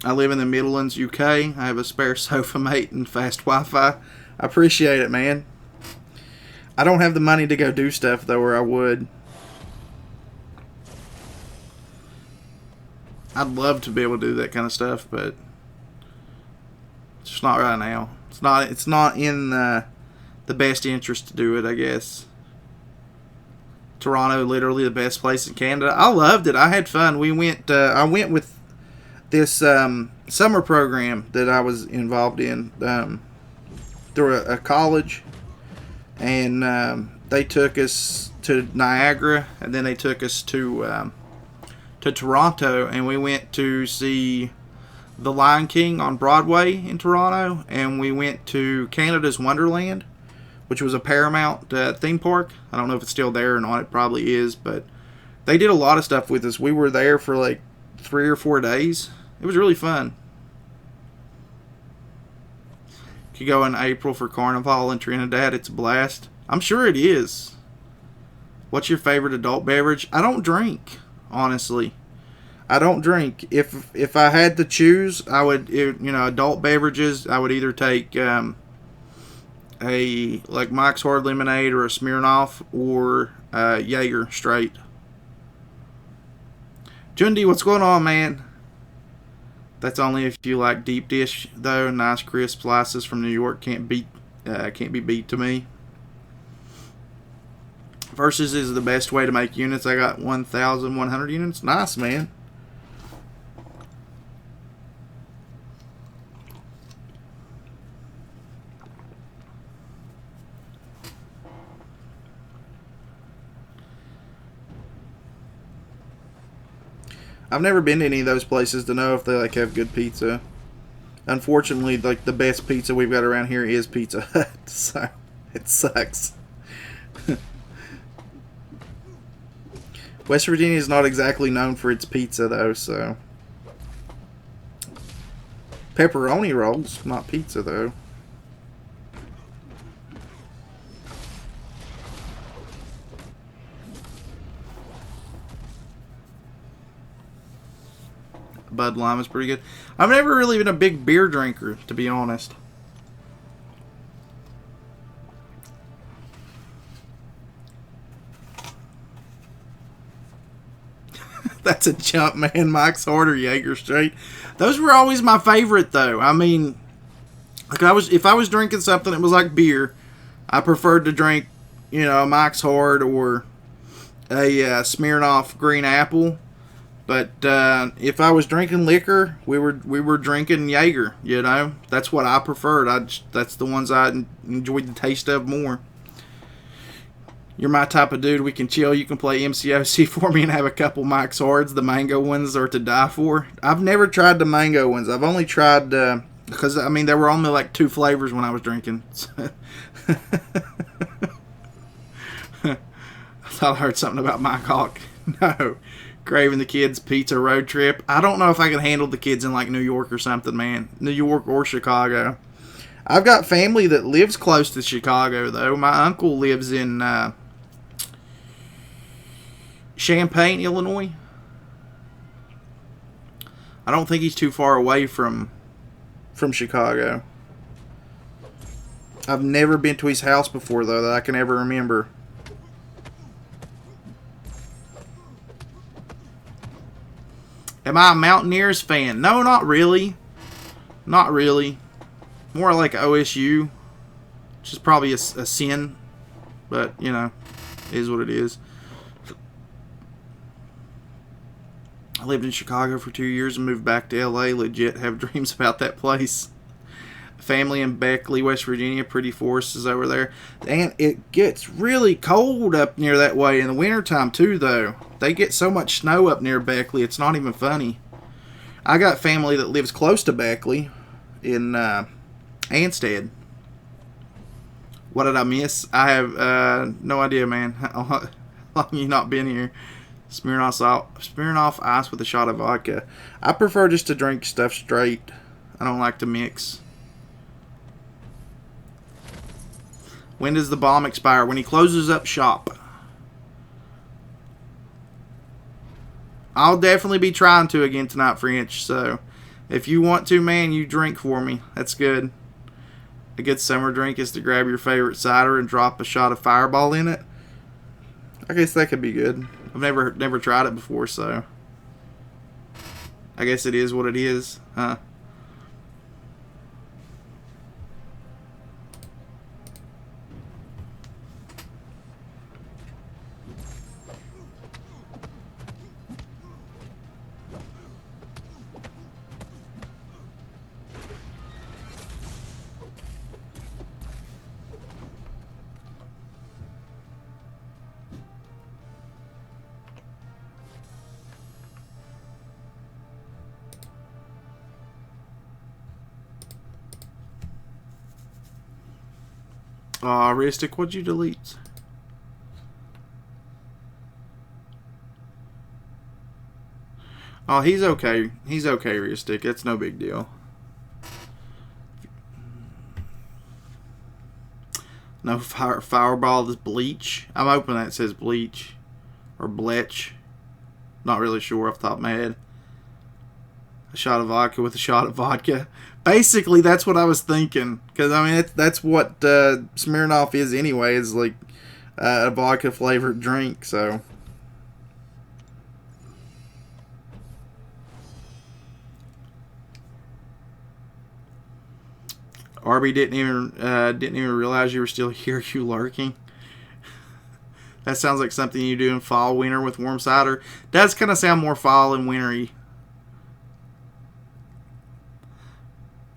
I live in the Midlands, UK. I have a spare sofa mate and fast Wi-Fi. I appreciate it, man. I don't have the money to go do stuff, though, or I would. I'd love to be able to do that kind of stuff, but it's just not right now. It's not in the best interest to do it, I guess. Toronto, literally the best place in Canada. I loved it. I had fun. I went with this summer program that I was involved in through a college, and they took us to Niagara, and then they took us to Toronto, and we went to see The Lion King on Broadway in Toronto, and we went to Canada's Wonderland, which was a Paramount theme park. I don't know if it's still there or not. It probably is, but they did a lot of stuff with us. We were there for like 3 or 4 days. It was really fun. Could go in April for Carnival in Trinidad. It's a blast. I'm sure it is. What's your favorite adult beverage? I don't drink, honestly. I don't drink. If I had to choose, I would, adult beverages. I would either take a like Mike's Hard Lemonade or a Smirnoff or Jaeger straight. Jundi, what's going on, man? That's only if you like deep dish, though. Nice crisp slices from New York can't be beat to me. Versus is the best way to make units. I got 1,100 units. Nice, man. I've never been to any of those places to know if they like have good pizza. Unfortunately, like the best pizza we've got around here is Pizza Hut, so it sucks. West Virginia is not exactly known for its pizza, though, so pepperoni rolls, not pizza, though. Bud Lime is pretty good. I've never really been a big beer drinker, to be honest. That's a jump, man. Mike's Hard or Jaeger Straight. Those were always my favorite, though. I mean, like if I was drinking something that was like beer, I preferred to drink, Mike's Hard or a Smirnoff Green Apple. But if I was drinking liquor, we were drinking Jaeger. That's what I preferred. That's the ones I enjoyed the taste of more. You're my type of dude. We can chill. You can play MCOC for me and have a couple Mike's Hards. The mango ones are to die for. I've never tried the mango ones. I've only tried because there were only like 2 flavors when I was drinking. I thought I heard something about Mike Hawk. No. Craving the kids' pizza road trip. I don't know if I can handle the kids in like New York or something, man. New York or Chicago. I've got family that lives close to Chicago, though. My uncle lives in Champaign, Illinois. I don't think he's too far away from Chicago. I've never been to his house before, though, that I can ever remember. Am I a Mountaineers fan? No, not really. Not really. More like OSU, which is probably a sin, but, is what it is. I lived in Chicago for 2 years and moved back to LA. Legit have dreams about that place. Family in Beckley, West Virginia. Pretty forests over there. And it gets really cold up near that way in the wintertime, too, though. They get so much snow up near Beckley, it's not even funny. I got family that lives close to Beckley in Anstead. What did I miss? I have no idea, man. How long you not been here? Smirnoff Ice with a shot of vodka. I prefer just to drink stuff straight. I don't like to mix. When does the bomb expire? When he closes up shop. I'll definitely be trying to again tonight, French. So If you want to, man, you drink for me. That's good. A good summer drink is to grab your favorite cider and drop a shot of Fireball in it. I guess that could be good. I've never tried it before, so I guess it is what it is, huh? Ristic, what'd you delete? Oh, he's okay. He's okay, Ristic. It's no big deal. No Fireball is bleach. I'm hoping that says bleach. Or bletch. Not really sure off the top of my head. A shot of vodka with a shot of vodka. Basically, that's what I was thinking. Because, I mean, that's what Smirnoff is anyway. Is like a vodka-flavored drink, so... Arby didn't even realize you were still here. You lurking. That sounds like something you do in fall, winter with warm cider. Does kind of sound more fall and wintry.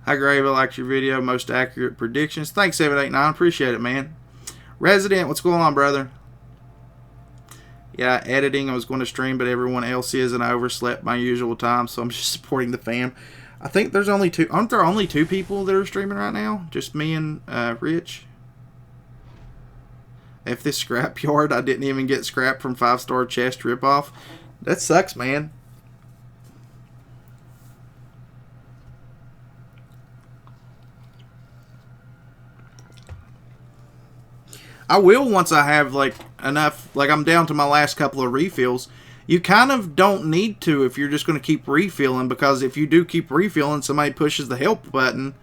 Hi, Grave. I liked your video. Most accurate predictions. Thanks, 789. Appreciate it, man. Resident, what's going on, brother? Yeah, editing. I was going to stream, but everyone else is, and I overslept my usual time, so I'm just supporting the fam. I think there's only two. Aren't there only two people that are streaming right now? Just me and Rich. If this scrapyard, I didn't even get scrap from 5-star chest ripoff. That sucks, man. I will once I have like enough. Like I'm down to my last couple of refills. You kind of don't need to if you're just going to keep refilling, because if you do keep refilling, somebody pushes the help button,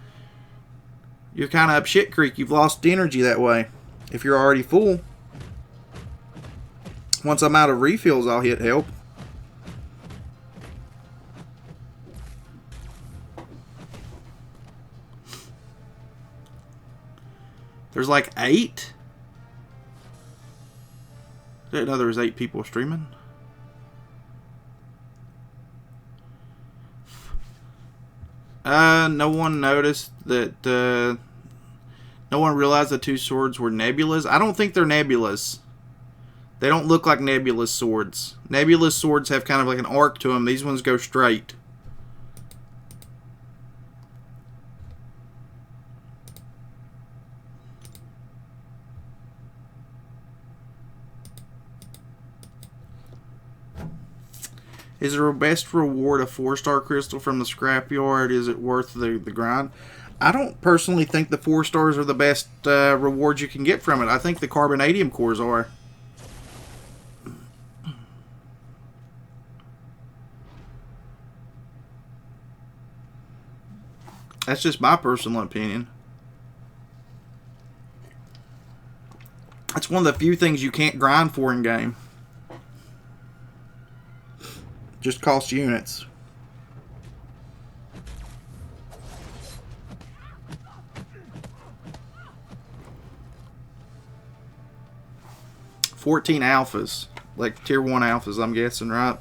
you're kind of up shit creek. You've lost energy that way. If you're already full. Once I'm out of refills, I'll hit help. There's like 8? I didn't know there was 8 people streaming. No one noticed that, no one realized the 2 swords were Nebulas. I don't think they're Nebulas. They don't look like Nebulous swords. Nebulous swords have kind of like an arc to them. These ones go straight. Is the best reward a 4-star crystal from the scrapyard? Is it worth the grind? I don't personally think the 4 stars are the best rewards you can get from it. I think the carbonadium cores are. That's just my personal opinion. That's one of the few things you can't grind for in game. Just cost units. $14 alphas. Like tier 1 alphas, I'm guessing, right?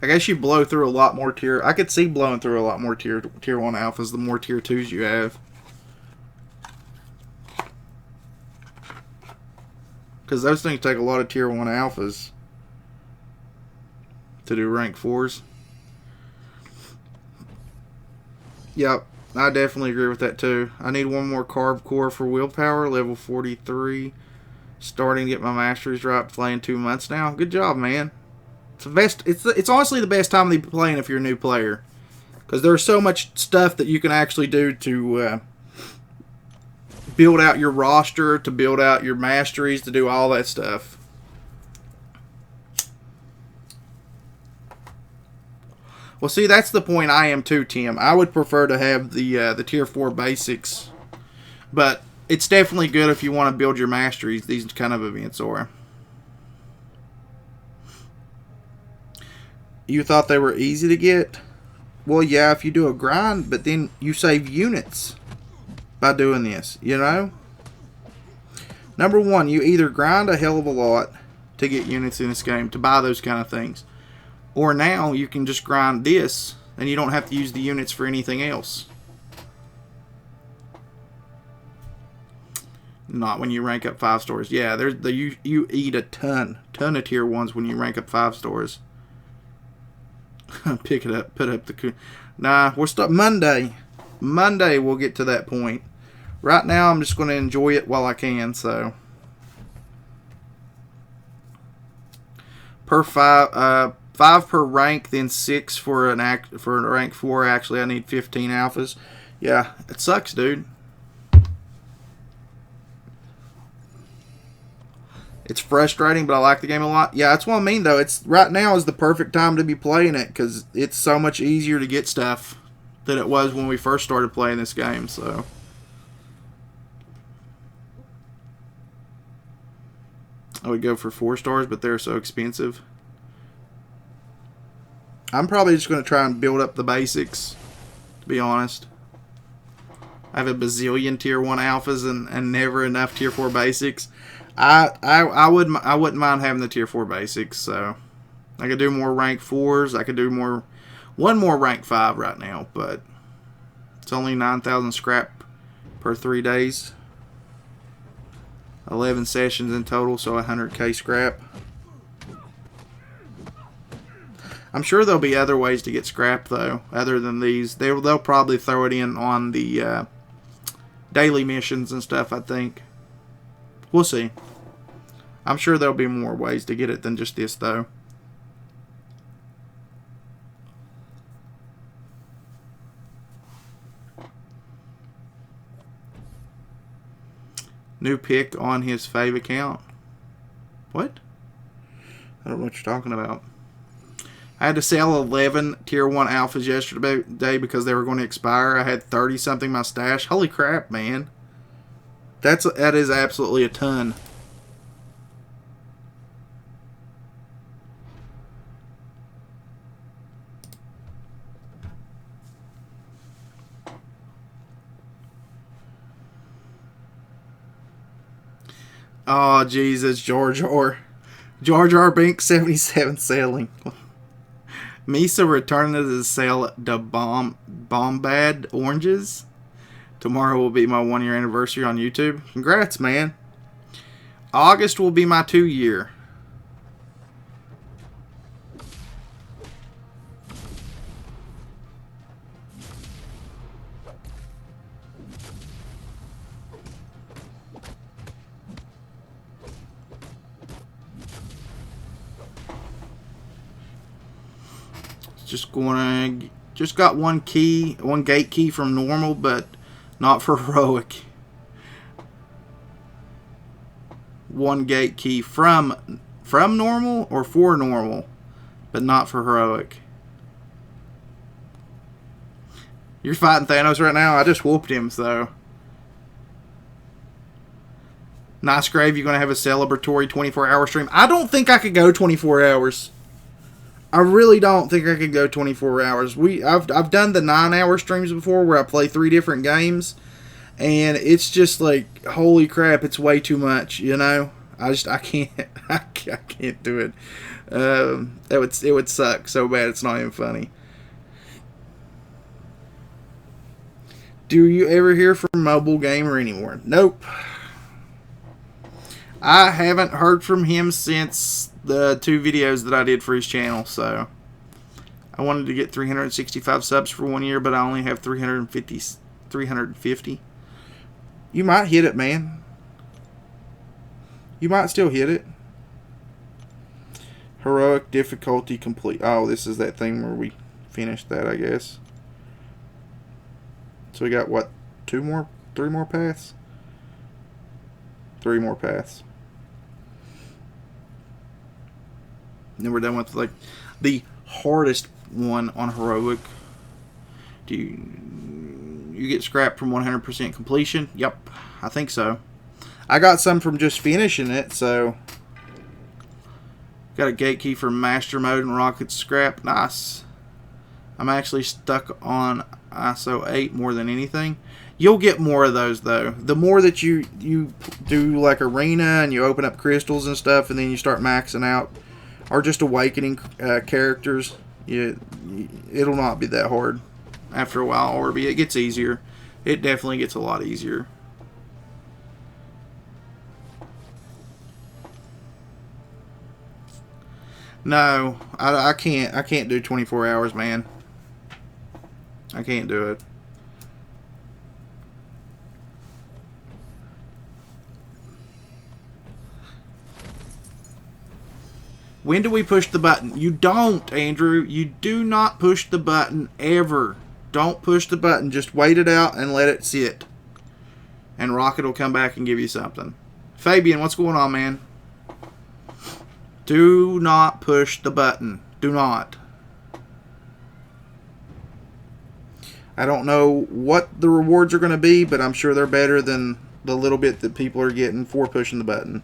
I guess you blow through a lot more tier. I could see blowing through a lot more tier 1 alphas the more tier 2s you have. Because those things take a lot of tier 1 alphas to do rank 4s. Yep, I definitely agree with that too. I need one more carb core for willpower, level 43. Starting to get my masteries right, playing 2 months now. Good job, man. It's the best. It's honestly the best time to be playing if you're a new player, because there's so much stuff that you can actually do to build out your roster, to build out your masteries, to do all that stuff. Well, see, that's the point I am too, Tim. I would prefer to have the tier 4 basics, but it's definitely good if you want to build your masteries. These kind of events are. You thought they were easy to get? Well, yeah, if you do a grind, but then you save units by doing this, you know? Number one, you either grind a hell of a lot to get units in this game, to buy those kind of things. Or now you can just grind this, and you don't have to use the units for anything else. Not when you rank up 5 stars. Yeah, you eat a ton of tier 1s when you rank up 5 stars. Pick it up, put up the... Nah, we'll start Monday. Monday we'll get to that point. Right now I'm just going to enjoy it while I can, so... Per 5... 5 per rank, then 6 for for a rank 4. Actually, I need 15 alphas. Yeah, it sucks, dude. It's frustrating, but I like the game a lot. Yeah, that's what I mean, though. It's right now is the perfect time to be playing it because it's so much easier to get stuff than it was when we first started playing this game. So, I would go for 4 stars, but they're so expensive. I'm probably just going to try and build up the basics, to be honest. I have a bazillion tier 1 alphas and never enough tier 4 basics. I wouldn't mind having the tier 4 basics, so I could do more rank 4s. I could do one more rank 5 right now, but it's only 9,000 scrap per 3 days. 11 sessions in total, so 100k scrap. I'm sure there'll be other ways to get scrap, though, other than these. They'll probably throw it in on the daily missions and stuff, I think. We'll see. I'm sure there'll be more ways to get it than just this, though. New pick on his fave account. What? I don't know what you're talking about. I had to sell 11 tier 1 alphas yesterday because they were going to expire. I had 30 something in my stash. Holy crap, man. That is absolutely a ton. Oh, Jesus, Jar Jar. Jar Jar Binks 77 selling. Misa returning to sell the Bombad oranges. Tomorrow will be my 1-year anniversary on YouTube. Congrats, man. August will be my 2-year. Just got one gate key from normal, but not for heroic. One gate key from normal or for normal, but not for heroic. You're fighting Thanos right now? I just whooped him, so. Nice Grave, you're going to have a celebratory 24-hour stream. I don't think I could go 24 hours. I really don't think I could go 24 hours. I've done the 9-hour streams before where I play 3 different games, and it's just like, holy crap, it's way too much, you know? I can't I can't do it. It would suck so bad it's not even funny. Do you ever hear from Mobile Gamer anymore? Nope. I haven't heard from him since the 2 videos that I did for his channel, so I wanted to get 365 subs for 1 year, but I only have 350. You might hit it, man. You might still hit it. Heroic difficulty complete. Oh, this is that thing where we finished that, I guess. So we got, what, 3 more paths? 3 more paths. And then we're done with, like, the hardest one on heroic. Do you get scrap from 100% completion? Yep, I think so. I got some from just finishing it, so got a gate key for master mode and rocket scrap. Nice. I'm actually stuck on ISO 8 more than anything. You'll get more of those though. The more that you do like arena and you open up crystals and stuff, and then you start maxing out, or just awakening characters, it'll not be that hard after a while. Or it gets easier. It definitely gets a lot easier. No, I can't. I can't do 24 hours, man. I can't do it. When do we push the button? You don't, Andrew. You do not push the button ever. Don't push the button. Just wait it out and let it sit. And Rocket will come back and give you something. Fabian, what's going on, man? Do not push the button. Do not. I don't know what the rewards are going to be, but I'm sure they're better than the little bit that people are getting for pushing the button.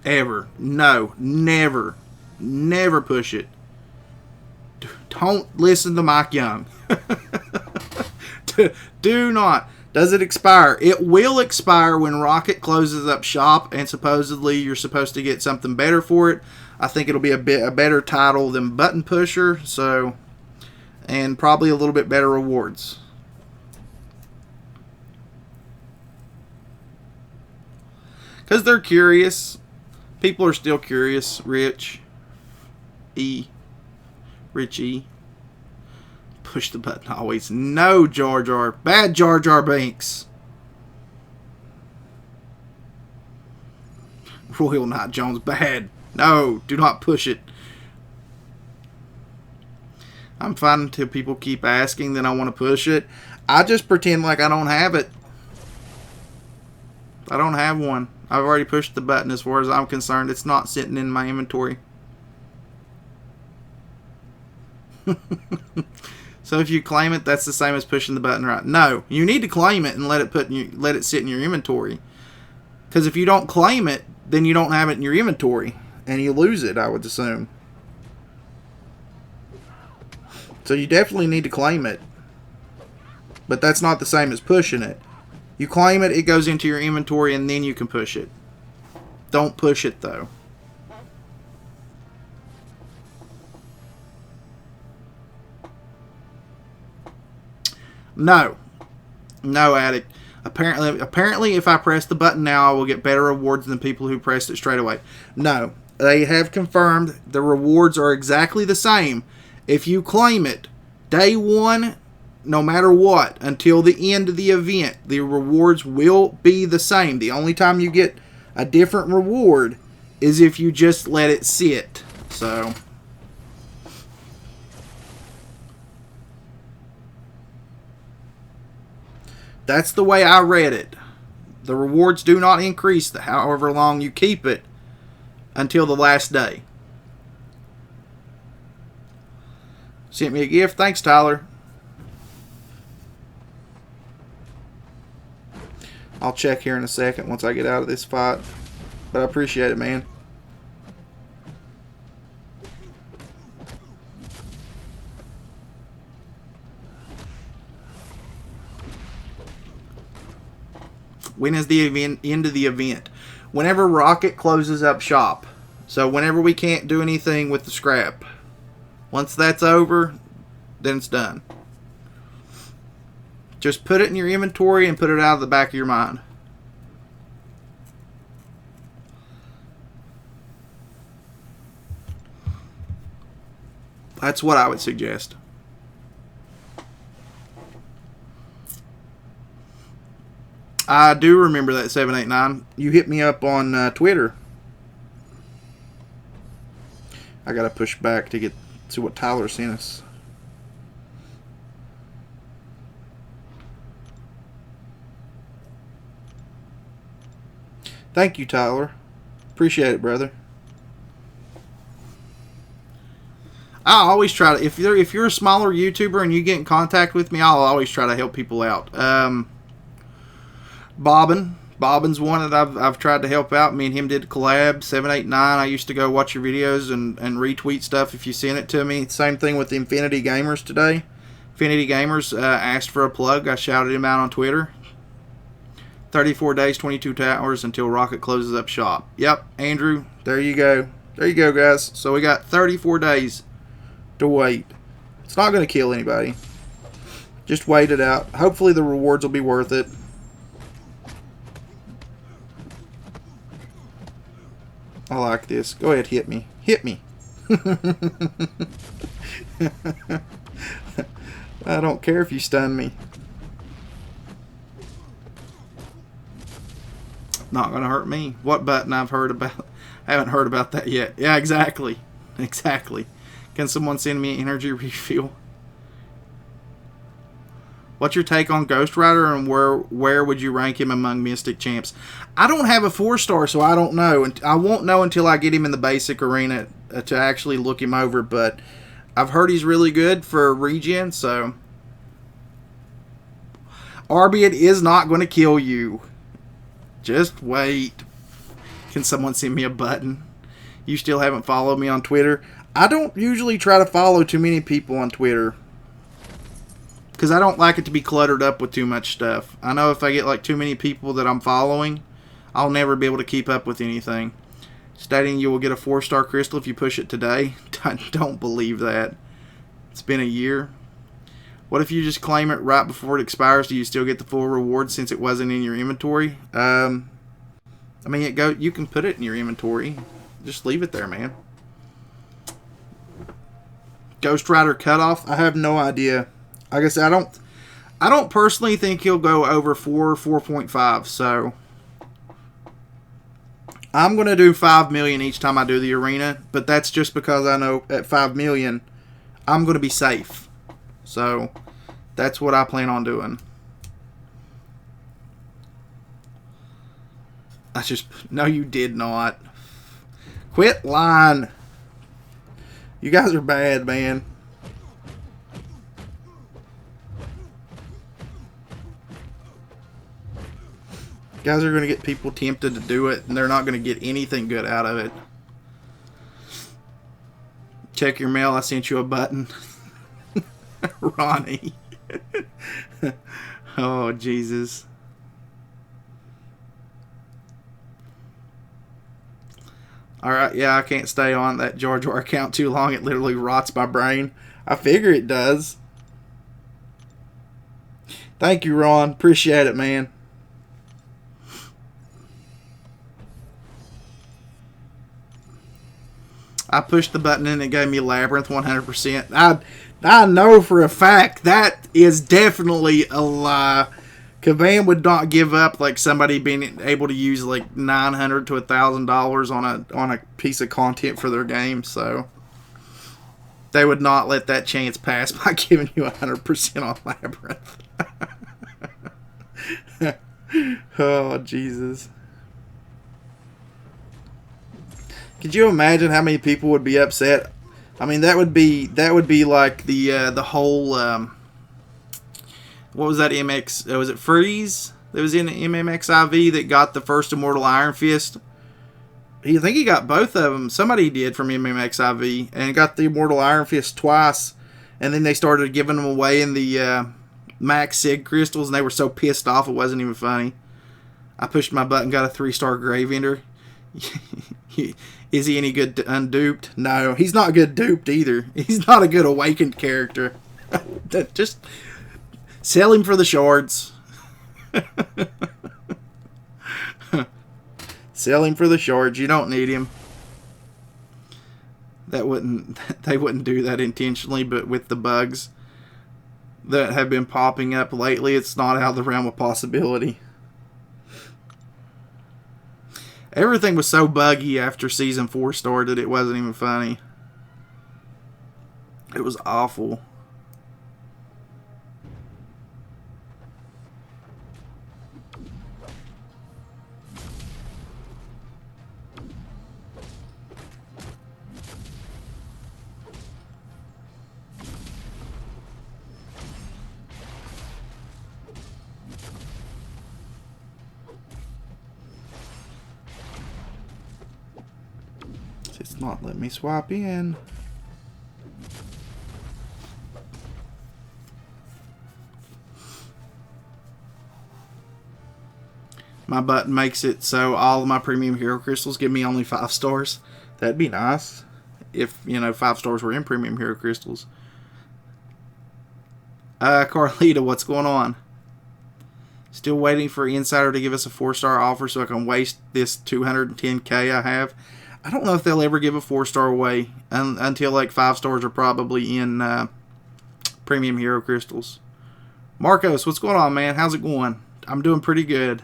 Ever. No. Never. Never push it. Don't listen to Mike Young. Do not. Does it expire? It will expire when Rocket closes up shop, and supposedly you're supposed to get something better for it. I think it'll be a better title than Button Pusher, so, and probably a little bit better rewards. Because they're curious. People are still curious. Rich E. Push the button always. No, Jar Jar. Bad Jar Jar Binks. Royal Knight Jones. Bad. No, do not push it. I'm fine until people keep asking, then I want to push it. I just pretend like I don't have it. I don't have one. I've already pushed the button as far as I'm concerned. It's not sitting in my inventory. So if you claim it, that's the same as pushing the button, right? No, you need to claim it and let it sit in your inventory. Because if you don't claim it, then you don't have it in your inventory, and you lose it, I would assume. So you definitely need to claim it. But that's not the same as pushing it. You claim it, it goes into your inventory, and then you can push it. Don't push it, though. No. No, Addict. Apparently, if I press the button now, I will get better rewards than people who pressed it straight away. No. They have confirmed the rewards are exactly the same. If you claim it, day one, no matter what, until the end of the event, the rewards will be the same. The only time you get a different reward is if you just let it sit. So, that's the way I read it. The rewards do not increase however long you keep it until the last day. Sent me a gift. Thanks, Tyler. I'll check here in a second once I get out of this fight. But I appreciate it, man. When is the end of the event? Whenever Rocket closes up shop. So whenever we can't do anything with the scrap. Once that's over, then it's done. Just put it in your inventory and put it out of the back of your mind. That's what I would suggest. I do remember that 789. You hit me up on Twitter. I gotta push back to get to what Tyler sent us. Thank you, Tyler. Appreciate it, brother. I always try to, if you're a smaller YouTuber and you get in contact with me, I'll always try to help people out. Bobbin's one that I've tried to help out. Me and him did a collab. 789. I used to go watch your videos and retweet stuff if you send it to me. Same thing with Infinity Gamers today. Infinity Gamers asked for a plug. I shouted him out on Twitter. 34 days, 22 hours until Rocket closes up shop. Yep, Andrew, there you go. There you go, guys. So we got 34 days to wait. It's not going to kill anybody. Just wait it out. Hopefully the rewards will be worth it. I like this. Go ahead, hit me. Hit me. I don't care if you stun me. Not going to hurt me. What button I've heard about? I haven't heard about that yet. Yeah, exactly. Exactly. Can someone send me an energy refill? What's your take on Ghost Rider, and where would you rank him among Mystic champs? I don't have a 4-star, so I don't know. And I won't know until I get him in the basic arena to actually look him over. But I've heard he's really good for regen, so Arbiot is not going to kill you. Just wait. Can someone send me a button? You still haven't followed me on Twitter? I don't usually try to follow too many people on Twitter, because I don't like it to be cluttered up with too much stuff. I know if I get like too many people that I'm following, I'll never be able to keep up with anything. Stating you will get a 4-star crystal if you push it today. I don't believe that. It's been a year. What if you just claim it right before it expires? Do you still get the full reward since it wasn't in your inventory? I mean, you can put it in your inventory. Just leave it there, man. Ghost Rider cutoff? I have no idea. Like I said, I don't personally think he'll go over 4.5, so I'm going to do 5 million each time I do the arena, but that's just because I know at 5 million I'm going to be safe. So that's what I plan on doing. No, you did not. Quit lying. You guys are bad, man. Guys are going to get people tempted to do it, and they're not going to get anything good out of it. Check your mail. I sent you a button. Ronnie. Oh, Jesus. Alright, yeah, I can't stay on that Jar Jar account too long. It literally rots my brain. I figure it does. Thank you, Ron. Appreciate it, man. I pushed the button and it gave me Labyrinth 100%. I know for a fact that is definitely a lie. Kabam would not give up like somebody being able to use like $900 to $1,000 on a piece of content for their game. So they would not let that chance pass by giving you 100% on Labyrinth. Oh, Jesus. Could you imagine how many people would be upset? I mean, that would be like the whole what was that MX? Was it Freeze that was in MMXIV that got the first Immortal Iron Fist? I think he got both of them. Somebody did from MMXIV and got the Immortal Iron Fist twice, and then they started giving them away in the Max Sig crystals, and they were so pissed off it wasn't even funny. I pushed my button, got a 3-star Gravender. Is he any good unduped? No, he's not good duped either. He's not a good awakened character. Just sell him for the shards. Sell him for the shards. You don't need him. They wouldn't do that intentionally, but with the bugs that have been popping up lately, it's not out of the realm of possibility. Everything was so buggy after Season 4 started, it wasn't even funny. It was awful. It's not letting me swap in. My button makes it so all of my premium hero crystals give me only 5 stars. That'd be nice if, 5 stars were in premium hero crystals. Carlita, what's going on? Still waiting for Insider to give us a 4-star offer so I can waste this 210k I have. I don't know if they'll ever give a 4-star away until like 5 stars are probably in premium hero crystals. Marcos, what's going on, man? How's it going? I'm doing pretty good.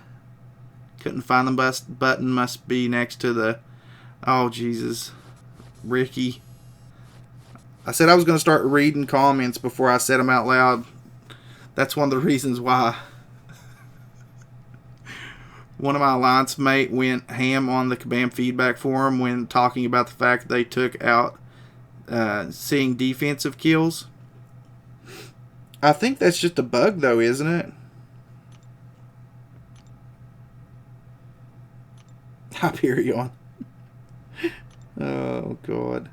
Couldn't find the button. Must be next to the... Oh, Jesus. Ricky. I said I was going to start reading comments before I said them out loud. That's one of the reasons why. One of my alliance mate went ham on the Kabam feedback forum when talking about the fact that they took out seeing defensive kills. I think that's just a bug, though, isn't it? Hyperion. Oh, God.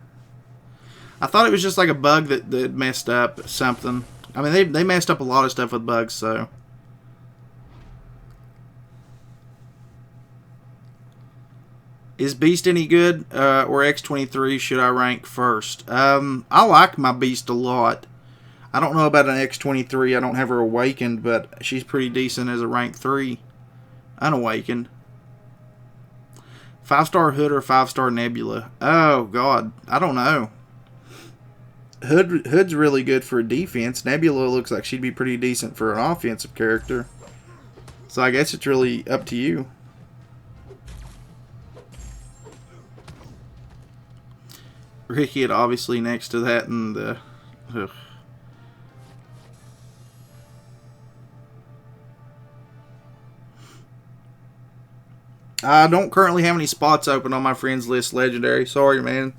I thought it was just like a bug that messed up something. I mean, they messed up a lot of stuff with bugs, so... Is Beast any good, or X23 should I rank first? I like my Beast a lot. I don't know about an X23. I don't have her awakened, but she's pretty decent as a rank 3. Unawakened. 5-star Hood or 5-star Nebula? Oh, God. I don't know. Hood's really good for a defense. Nebula looks like she'd be pretty decent for an offensive character. So I guess it's really up to you. Ricky had obviously next to that and the... Ugh. I don't currently have any spots open on my friends list, Legendary. Sorry, man.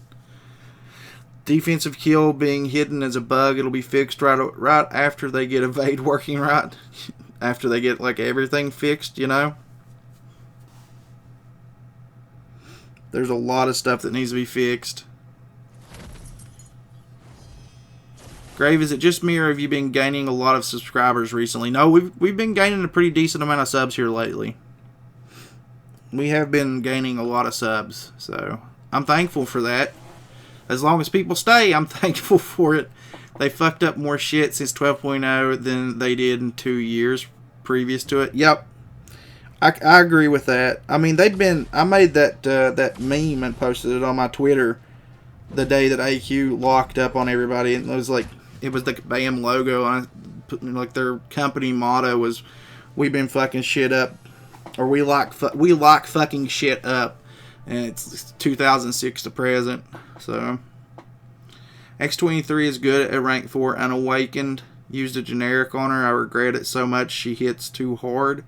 Defensive kill being hidden as a bug. It'll be fixed right after they get evade working right. After they get, like, everything fixed, you know? There's a lot of stuff that needs to be fixed. Grave, is it just me or have you been gaining a lot of subscribers recently? No, we've been gaining a pretty decent amount of subs here lately. We have been gaining a lot of subs, so I'm thankful for that. As long as people stay, I'm thankful for it. They fucked up more shit since 12.0 than they did in 2 years previous to it. Yep, I agree with that. I mean, they've been... I made that meme and posted it on my Twitter the day that AQ locked up on everybody, and it was like... It was the BAM logo, and like their company motto was, "We've been fucking shit up," or we like fucking shit up, and it's 2006 to present. So X23 is good at rank 4 unawakened. Used a generic on her. I regret it so much. She hits too hard.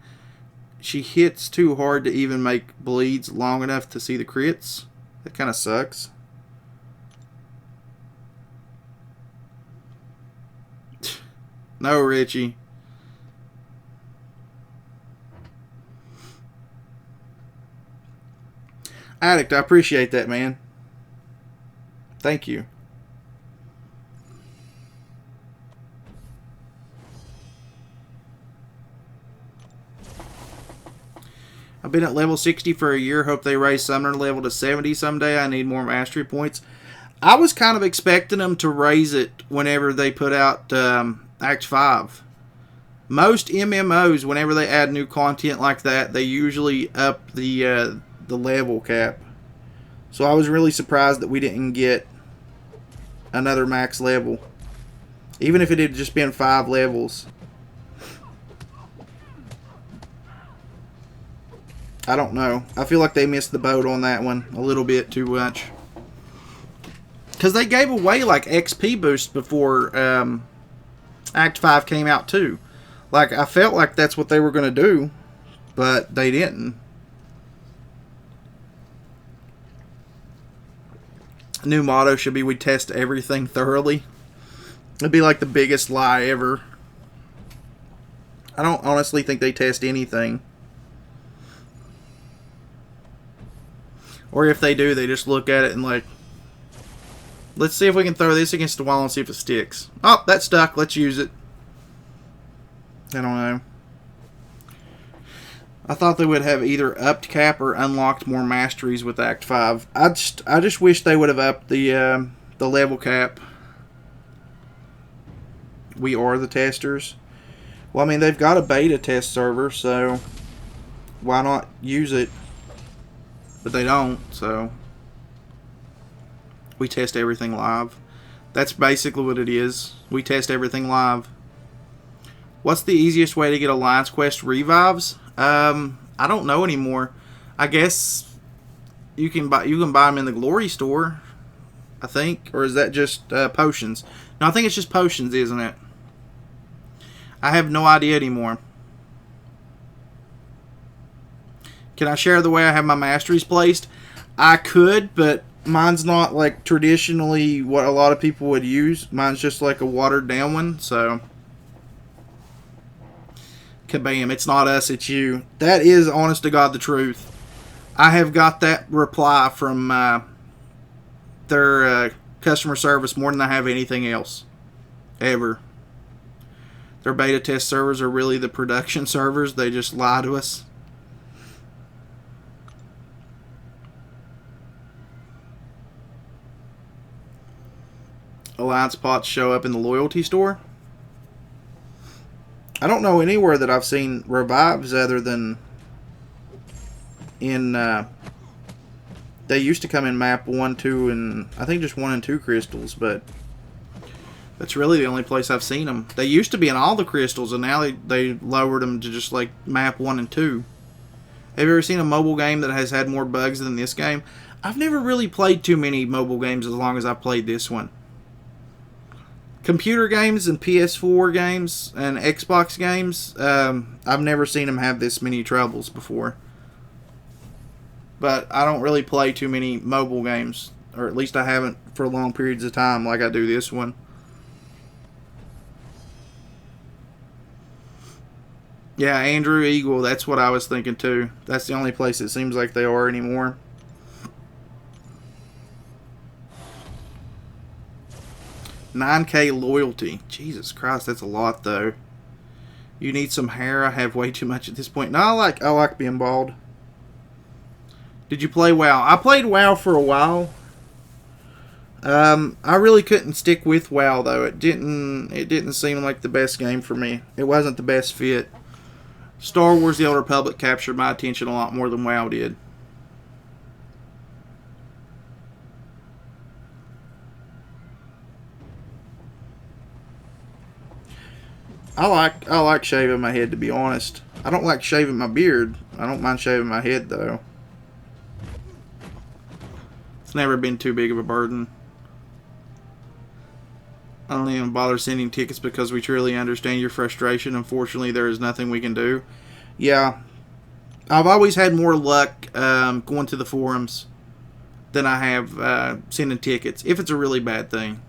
She hits too hard to even make bleeds long enough to see the crits. That kind of sucks. No, Richie. Addict, I appreciate that, man. Thank you. I've been at level 60 for a year. Hope they raise Summoner level to 70 someday. I need more mastery points. I was kind of expecting them to raise it whenever they put out Act 5. Most MMOs, whenever they add new content like that, they usually up the level cap. So I was really surprised that we didn't get another max level. Even if it had just been 5 levels. I don't know. I feel like they missed the boat on that one a little bit too much. Because they gave away like XP boosts before Act 5 came out too. Like, I felt like that's what they were going to do, but they didn't. New motto should be, "We test everything thoroughly." It'd be like the biggest lie ever. I don't honestly think they test anything. Or if they do, they just look at it and like, let's see if we can throw this against the wall and see if it sticks. Oh, that stuck. Let's use it. I don't know. I thought they would have either upped cap or unlocked more masteries with Act 5. I just wish they would have upped the level cap. We are the testers. Well, I mean, they've got a beta test server, so why not use it? But they don't, so we test everything live. That's basically what it is. We test everything live. What's the easiest way to get Alliance Quest revives? I don't know anymore. I guess you can buy them in the Glory store, I think, or is that just potions? No, I think it's just potions, isn't it? I have no idea anymore. Can I share the way I have my masteries placed? I could, but mine's not like traditionally what a lot of people would use. Mine's just like a watered down one, so kabam, it's not us, it's you. That is, honest to God, the truth. I have got that reply from their customer service more than I have anything else. Ever. Their beta test servers are really the production servers. They just lie to us. Alliance pots show up in the loyalty store. I don't know anywhere that I've seen revives other than in they used to come in map 1, 2, and I think just 1 and 2 crystals, but that's really the only place I've seen them. They used to be in all the crystals, and now they lowered them to just like map 1 and 2. Have you ever seen a mobile game that has had more bugs than this game? I've never really played too many mobile games as long as I played this one. Computer games and PS4 games and Xbox games, I've never seen them have this many troubles before. But I don't really play too many mobile games, or at least I haven't for long periods of time like I do this one. Yeah, Andrew Eagle, that's what I was thinking too. That's the only place it seems like they are anymore. $9K loyalty. Jesus Christ, that's a lot though. You need some hair. I have way too much at this point. No, I like being bald. Did you play WoW? I played WoW for a while. I really couldn't stick with WoW though. It didn't seem like the best game for me. It wasn't the best fit. Star Wars: The Old Republic captured my attention a lot more than WoW did. I like shaving my head, to be honest. I don't like shaving my beard. I don't mind shaving my head though. It's never been too big of a burden. I don't even bother sending tickets because we truly understand your frustration. Unfortunately, there is nothing we can do. Yeah, I've always had more luck going to the forums than I have sending tickets, if it's a really bad thing.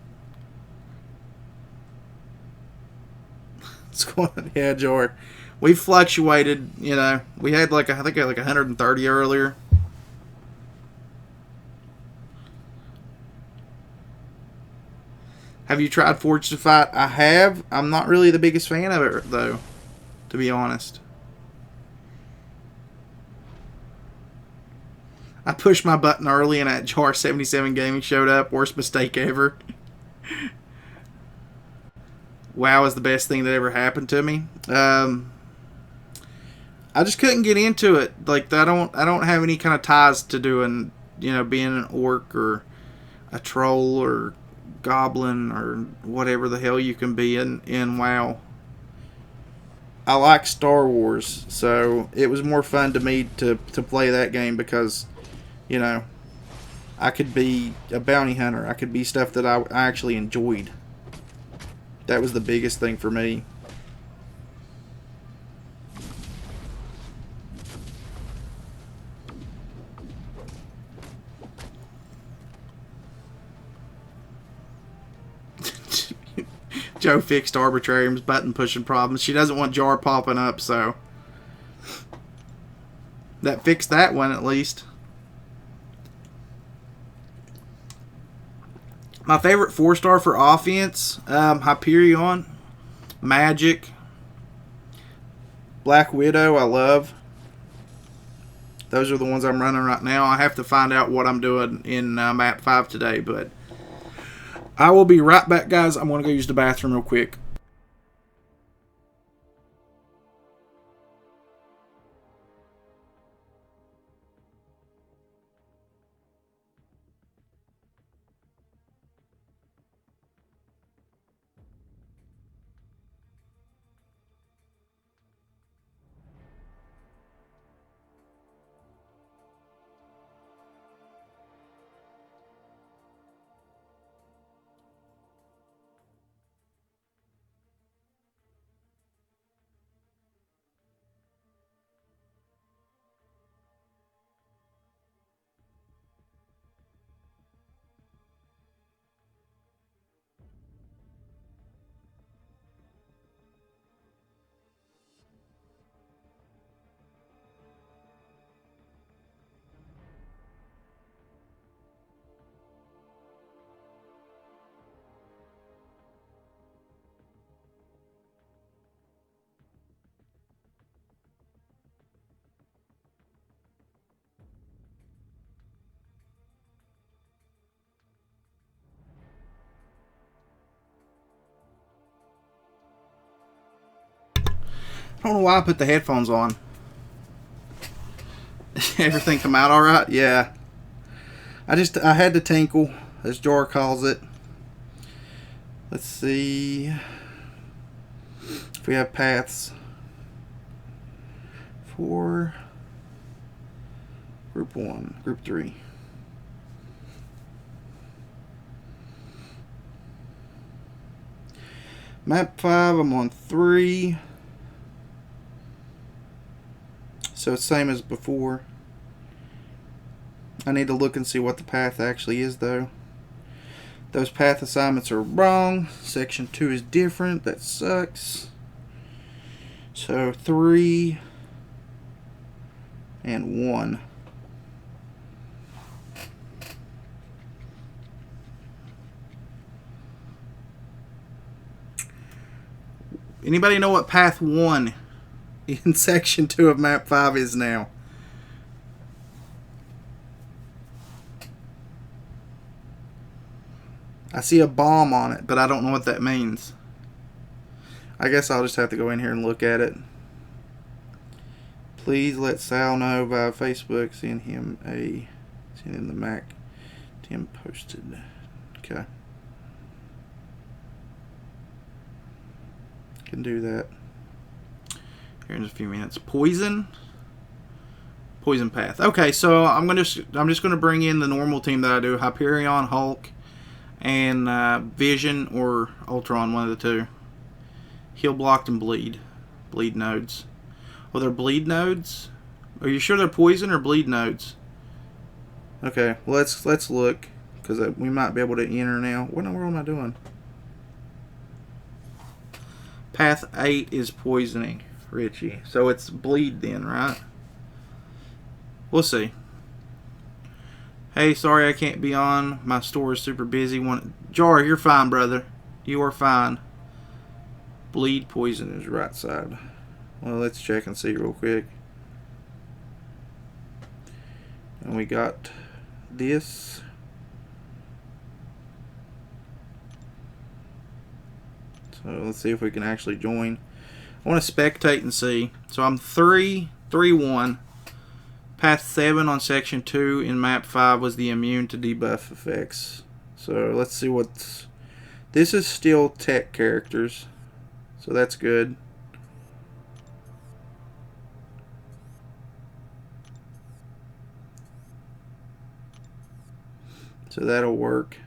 What's going on? Yeah, Jor. We've fluctuated, you know. We had I think 130 earlier. Have you tried Forged to Fight? I have. I'm not really the biggest fan of it, though, to be honest. I pushed my button early and that Jar 77 Gaming showed up. Worst mistake ever. WoW is the best thing that ever happened to me. I just couldn't get into it. Like, I don't have any kind of ties to doing, you know, being an orc or a troll or goblin or whatever the hell you can be in WoW. I like Star Wars, so it was more fun to me to play that game because, you know, I could be a bounty hunter. I could be stuff that I actually enjoyed. That was the biggest thing for me. Joe fixed Arbitrarium's button pushing problems. She doesn't want Jar popping up, so that fixed that one at least. My favorite 4-star for offense, Hyperion, Magic, Black Widow, I love. Those are the ones I'm running right now. I have to find out what I'm doing in map 5 today, but I will be right back, guys. I'm going to go use the bathroom real quick. I don't know why I put the headphones on. Everything come out all right? Yeah. I had to tinkle, as Jar calls it. Let's see if we have paths for Group 1, Group 3. Map 5, I'm on 3. So it's same as before. I need to look and see what the path actually is, though. Those path assignments are wrong. Section 2 is different. That sucks. So 3 and 1. Anybody know what path 1 in section 2 of map 5 is now? I see a bomb on it, but I don't know what that means. I guess I'll just have to go in here and look at it. Please let Sal know via Facebook. Send him the Mac Tim posted. Okay. Can do that. Here in just a few minutes. Poison path. Okay, so I'm just gonna bring in the normal team that I do: Hyperion, Hulk, and Vision or Ultron, one of the two. Heal, blocked, and bleed nodes. Oh, they're bleed nodes. Are you sure they're poison or bleed nodes? Okay, well, let's look, because we might be able to enter now. What in the world am I doing? Path 8 is poisoning, Richie. So it's bleed then, right? We'll see. Hey, sorry I can't be on. My store is super busy. Jar, you're fine, brother. You are fine. Bleed poison is right side. Well, let's check and see real quick. And we got this. So let's see if we can actually join. I want to spectate and see. So I'm 3-1. Path 7 on section 2 in map 5 was the immune to debuff effects. So let's see what's... This is still tech characters, so that's good. So that'll work.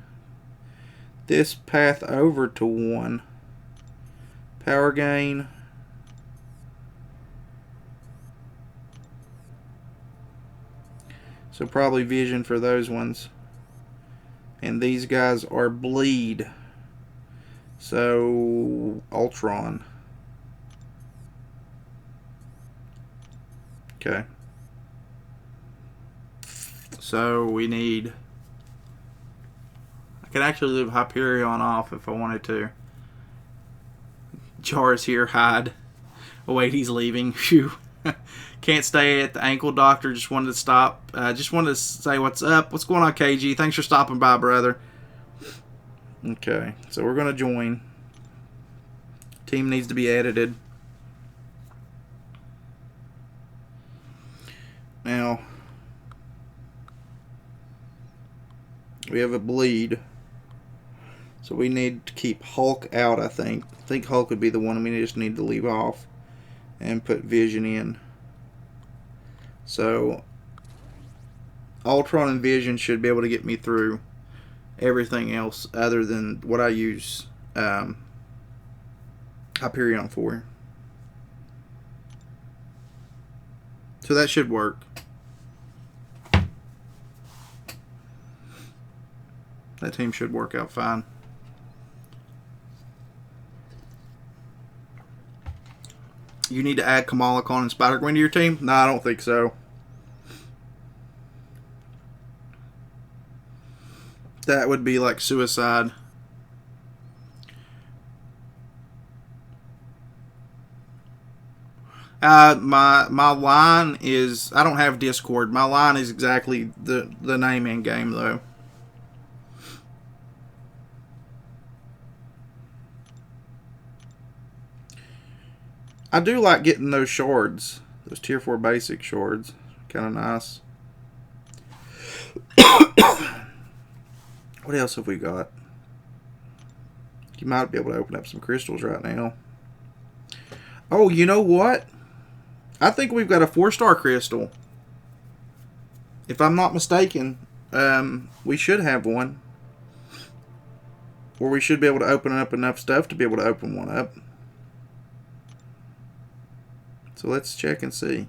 This path over to 1. Power gain. So probably vision for those ones. And these guys are bleed. So Ultron. Okay. So we need... I I could actually leave Hyperion off if I wanted to. Jar's here, hide. Oh wait, he's leaving. Phew. Can't stay at the ankle doctor. Just wanted to stop. Just wanted to say what's up. What's going on, KG? Thanks for stopping by, brother. Okay, so we're going to join. Team needs to be edited. Now, we have a bleed. So we need to keep Hulk out, I think. I think Hulk would be the one we just need to leave off and put Vision in. So Ultron and Vision should be able to get me through everything else other than what I use Hyperion for. So that should work. That team should work out fine. You need to add Kamala Khan and Spider-Gwen to your team? No, I don't think so. That would be like suicide. My line is, I don't have Discord. My line is exactly the name in game though. I do like getting those shards. Those tier 4 basic shards. Kind of nice. What else have we got? You might be able to open up some crystals right now. Oh, you know what? I think we've got a 4-star crystal. If I'm not mistaken, we should have one. Or we should be able to open up enough stuff to be able to open one up. So let's check and see.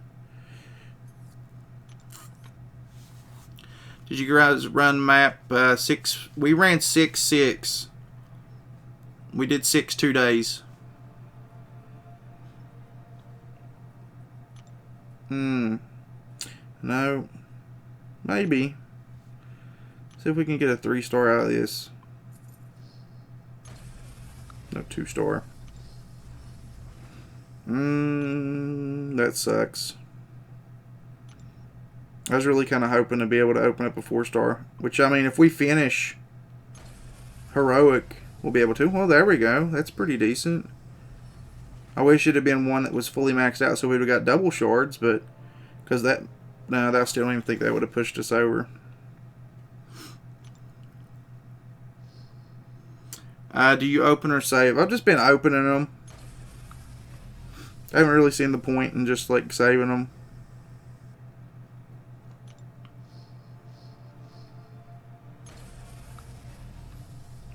Did you guys run map 6? We ran 6-6. We did 6 2 days. No. Maybe. See if we can get a 3-star out of this. No, 2-star. That sucks. I was really kind of hoping to be able to open up a 4-star. Which, I mean, if we finish heroic, we'll be able to. Well, there we go. That's pretty decent. I wish it had been one that was fully maxed out so we would have got double shards, but because that, no, I still don't even think that would have pushed us over. Do you open or save? I've just been opening them. I haven't really seen the point in just like saving them.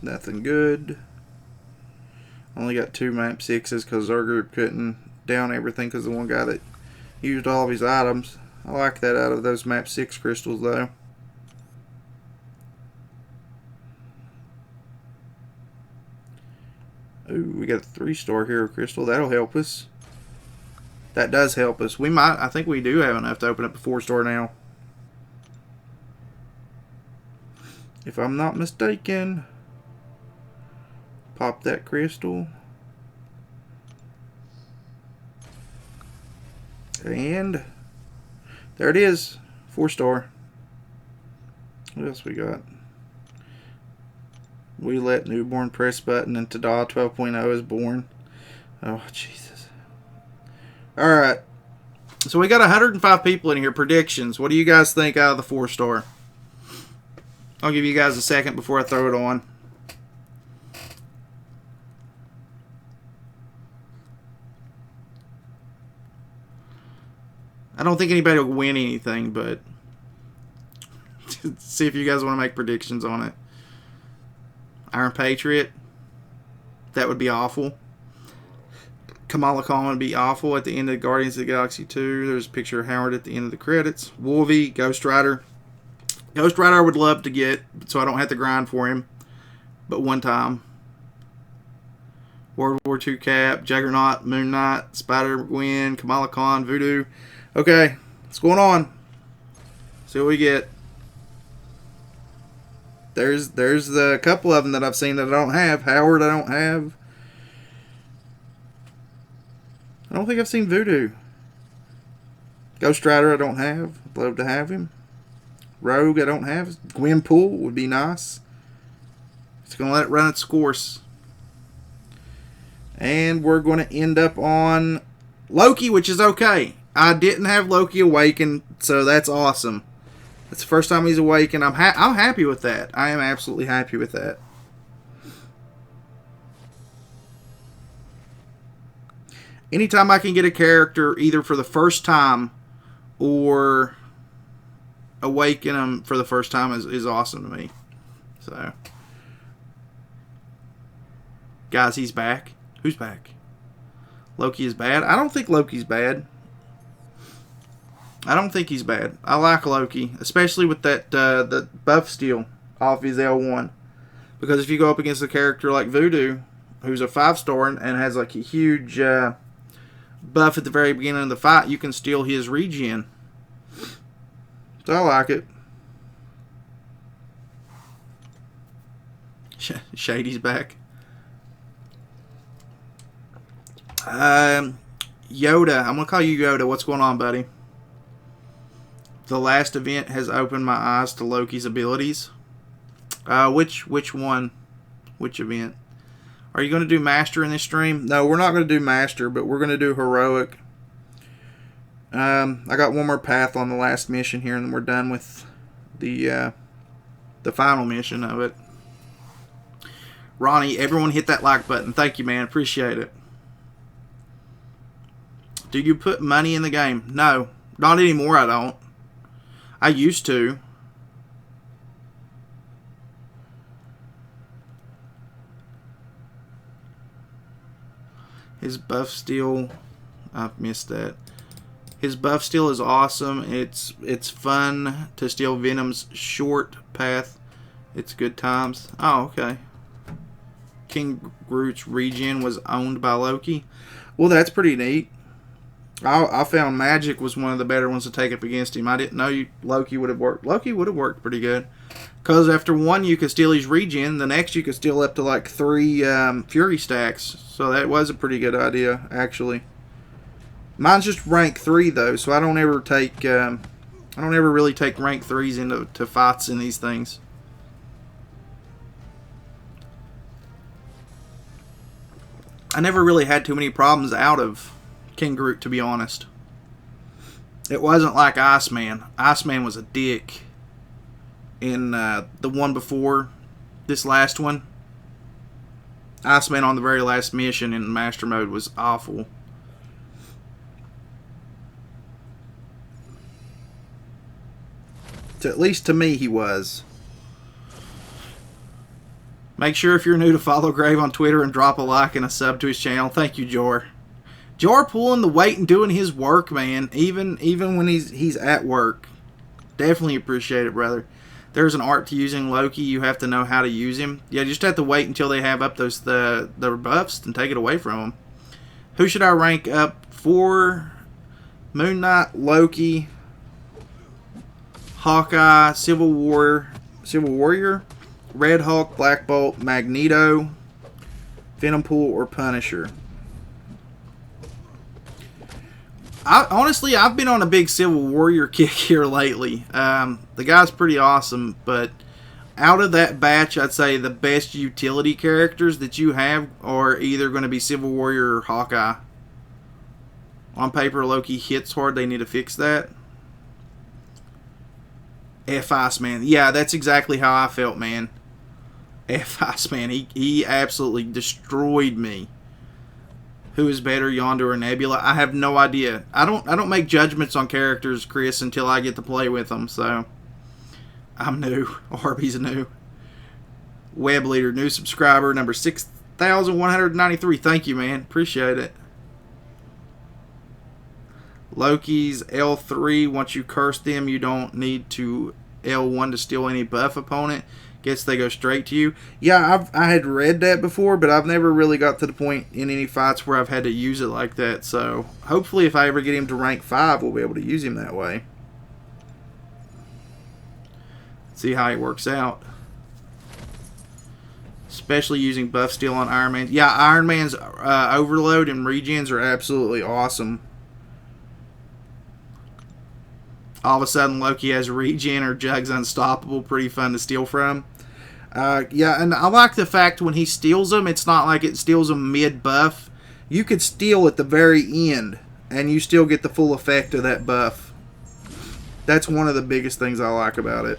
Nothing good. Only got 2 map 6s because our group couldn't down everything because the one guy that used all of his items. I like that out of those map 6 crystals though. Ooh, we got a 3-star hero crystal. That'll help us. That does help us. We might, I think we do have enough to open up a 4-star now. If I'm not mistaken. Pop that crystal. And there it is. 4-star. What else we got? We let newborn press button and Tada 12.0 is born. Oh, Jesus. Alright. So we got 105 people in here. Predictions. What do you guys think out of the 4-star? I'll give you guys a second before I throw it on. I don't think anybody will win anything, but see if you guys want to make predictions on it. Iron Patriot. That would be awful. Kamala Khan would be awful at the end of Guardians of the Galaxy 2. There's a picture of Howard at the end of the credits. Wolvie, Ghost Rider. Ghost Rider I would love to get, so I don't have to grind for him. But one time. World War II Cap, Juggernaut, Moon Knight, Spider-Gwen, Kamala Khan, Voodoo. Okay, what's going on? See what we get. There's a couple of them that I've seen that I don't have. Howard, I don't have. I don't think I've seen Voodoo. Ghost Rider, I don't have. I'd love to have him. Rogue, I don't have. Gwenpool would be nice. It's going to let it run its course. And we're going to end up on Loki, which is okay. I didn't have Loki awaken, so that's awesome. It's the first time he's awakened. I'm happy with that. I am absolutely happy with that. Anytime I can get a character either for the first time or awaken them for the first time is awesome to me. So, guys, he's back. Who's back? Loki is bad? I don't think Loki's bad. I don't think he's bad. I like Loki, especially with that the buff steal off his L1. Because if you go up against a character like Voodoo, who's a 5-star and has like a huge buff at the very beginning of the fight, you can steal his regen. So I like it. Shady's back. Yoda. I'm going to call you Yoda. What's going on, buddy? The last event has opened my eyes to Loki's abilities. Which one? Which event? Are you going to do Master in this stream? No, we're not going to do Master, but we're going to do Heroic. I got one more path on the last mission here, and then we're done with the final mission of it. Ronnie, everyone hit that like button. Thank you, man. Appreciate it. Do you put money in the game? No, not anymore. I don't. I used to. His buff steal, I've missed that. His buff steal is awesome. It's fun to steal Venom's short path. It's good times. Oh, okay. King Groot's regen was owned by Loki. Well, that's pretty neat. I found Magic was one of the better ones to take up against him. I didn't know Loki would have worked. Loki would have worked pretty good. Because after one, you could steal his regen. The next, you could steal up to like 3 Fury stacks. So that was a pretty good idea, actually. Mine's just rank 3 though, so I don't ever take. I don't ever really take rank 3s into fights in these things. I never really had too many problems out of King Groot, to be honest. It wasn't like Iceman. Iceman was a dick in the one before this last one. Iceman on the very last mission in Master Mode was awful. So at least to me he was. Make sure if you're new to follow Grave on Twitter and drop a like and a sub to his channel. Thank you, Jor. Jor pulling the weight and doing his work, man. Even when he's at work. Definitely appreciate it, brother. There's an art to using Loki. You have to know how to use him. Yeah, you just have to wait until they have up the buffs and take it away from them. Who should I rank up for? Moon Knight, Loki, Hawkeye, Civil Warrior, Red Hulk, Black Bolt, Magneto, Venompool, or Punisher. Honestly, I've been on a big Civil Warrior kick here lately. The guy's pretty awesome, but out of that batch, I'd say the best utility characters that you have are either going to be Civil Warrior or Hawkeye. On paper, Loki hits hard. They need to fix that. F-Iceman. Yeah, that's exactly how I felt, man. F-Iceman. He absolutely destroyed me. Who is better, Yondu or Nebula? I have no idea. I don't make judgments on characters, Chris, until I get to play with them. So I'm new. Arby's new. Web Leader, new subscriber, number 6,193. Thank you, man. Appreciate it. Loki's L3. Once you curse them, you don't need to L1 to steal any buff opponent. Guess they go straight to you. Yeah, I had read that before, but I've never really got to the point in any fights where I've had to use it like that. So hopefully if I ever get him to rank 5, we'll be able to use him that way. See how he works out. especially using buff steel on Iron Man. Yeah, Iron Man's overload and regens are absolutely awesome. All of a sudden, Loki has regen or Jug's unstoppable. Pretty fun to steal from. Yeah, and I like the fact when he steals them, it's not like it steals them mid-buff. You could steal at the very end, and you still get the full effect of that buff. That's one of the biggest things I like about it.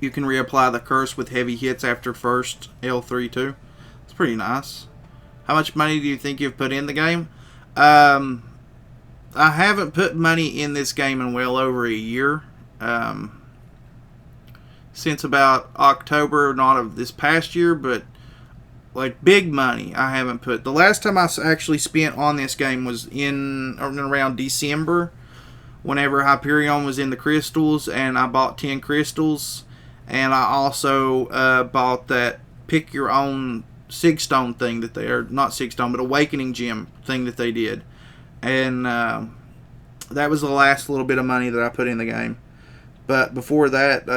You can reapply the curse with heavy hits after first L3 too. It's pretty nice. How much money do you think you've put in the game? I haven't put money in this game in well over a year. Since about October, not of this past year, but like big money I haven't put. The last time I actually spent on this game was in around December, whenever Hyperion was in the crystals, and I bought 10 crystals. And I also bought that pick your own Sigstone thing that they are, not Sigstone, but Awakening Gem thing that they did. And that was the last little bit of money that I put in the game. But before that,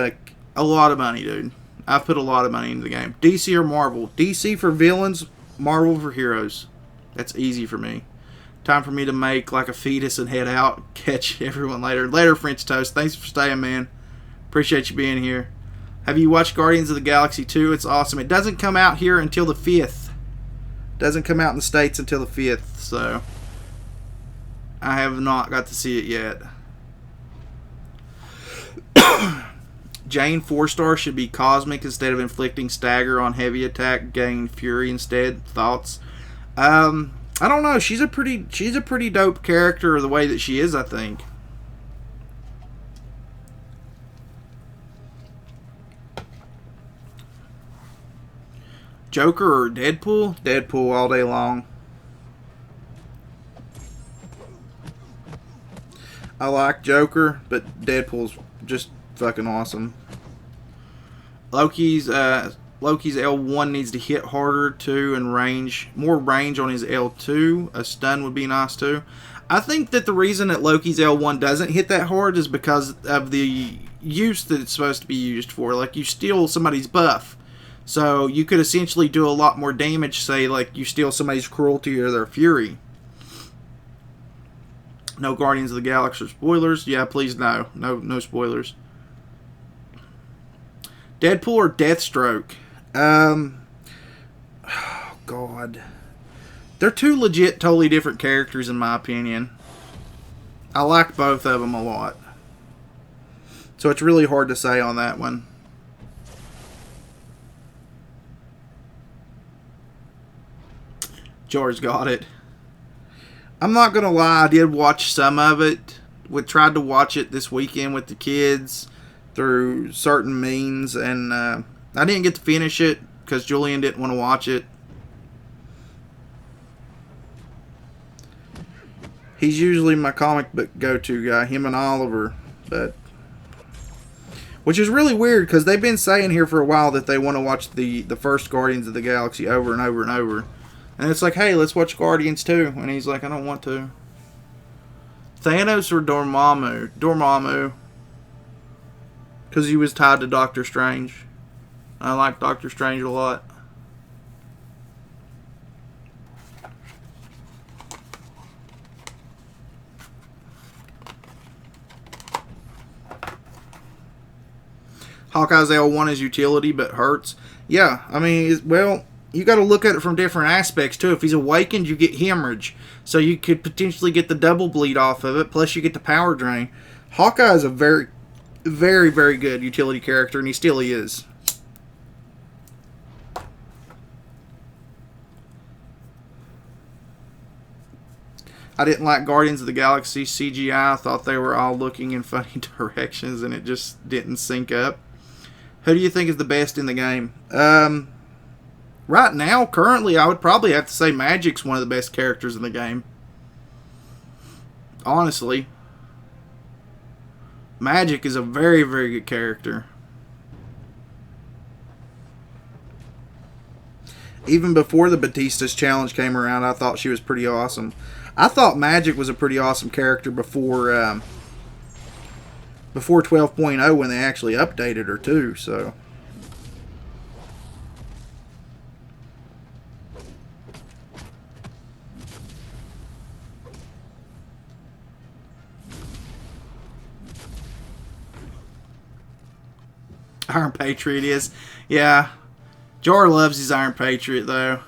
a lot of money, dude. I put a lot of money into the game. DC or Marvel? DC for villains, Marvel for heroes. That's easy for me. Time for me to make like a fetus and head out. Catch everyone later. Later, French Toast. Thanks for staying, man. Appreciate you being here. Have you watched Guardians of the Galaxy 2? It's awesome. It doesn't come out here until the 5th. Doesn't come out in the States until the 5th, so I have not got to see it yet. Jane 4-star should be cosmic instead of inflicting stagger on heavy attack, gain fury instead. Thoughts? I don't know. She's a pretty dope character the way that she is, I think. Joker or Deadpool? Deadpool all day long. I like Joker, but Deadpool's just fucking awesome. Loki's L1 needs to hit harder too, and more range on his L2. A stun would be nice too. I think that the reason that Loki's L1 doesn't hit that hard is because of the use that it's supposed to be used for. Like, you steal somebody's buff. So you could essentially do a lot more damage, say, like you steal somebody's cruelty or their fury. No Guardians of the Galaxy spoilers. Yeah, please no. No spoilers. Deadpool or Deathstroke? Oh, God. They're two legit, totally different characters in my opinion. I like both of them a lot. So it's really hard to say on that one. George got it. I'm not going to lie, I did watch some of it. We tried to watch it this weekend with the kids through certain means, and I didn't get to finish it because Julian didn't want to watch it. He's usually my comic book go-to guy, him and Oliver, but which is really weird because they've been saying here for a while that they want to watch the first Guardians of the Galaxy over and over and over. And it's like, hey, let's watch Guardians 2. And he's like, I don't want to. Thanos or Dormammu? Dormammu. Because he was tied to Doctor Strange. I like Doctor Strange a lot. Hawkeye's L1 is utility, but hurts. Yeah, I mean, well, you got to look at it from different aspects too. If he's awakened, you get hemorrhage, so you could potentially get the double bleed off of it. Plus, you get the power drain. Hawkeye is a very, very, very good utility character, and he still is. I didn't like Guardians of the Galaxy CGI. I thought they were all looking in funny directions, and it just didn't sync up. Who do you think is the best in the game? Right now, currently, I would probably have to say Magic's one of the best characters in the game. Honestly. Magic is a very, very good character. Even before the Batista's challenge came around, I thought she was pretty awesome. I thought Magic was a pretty awesome character before 12.0 when they actually updated her too. So Iron Patriot is, yeah. Jar loves his Iron Patriot though.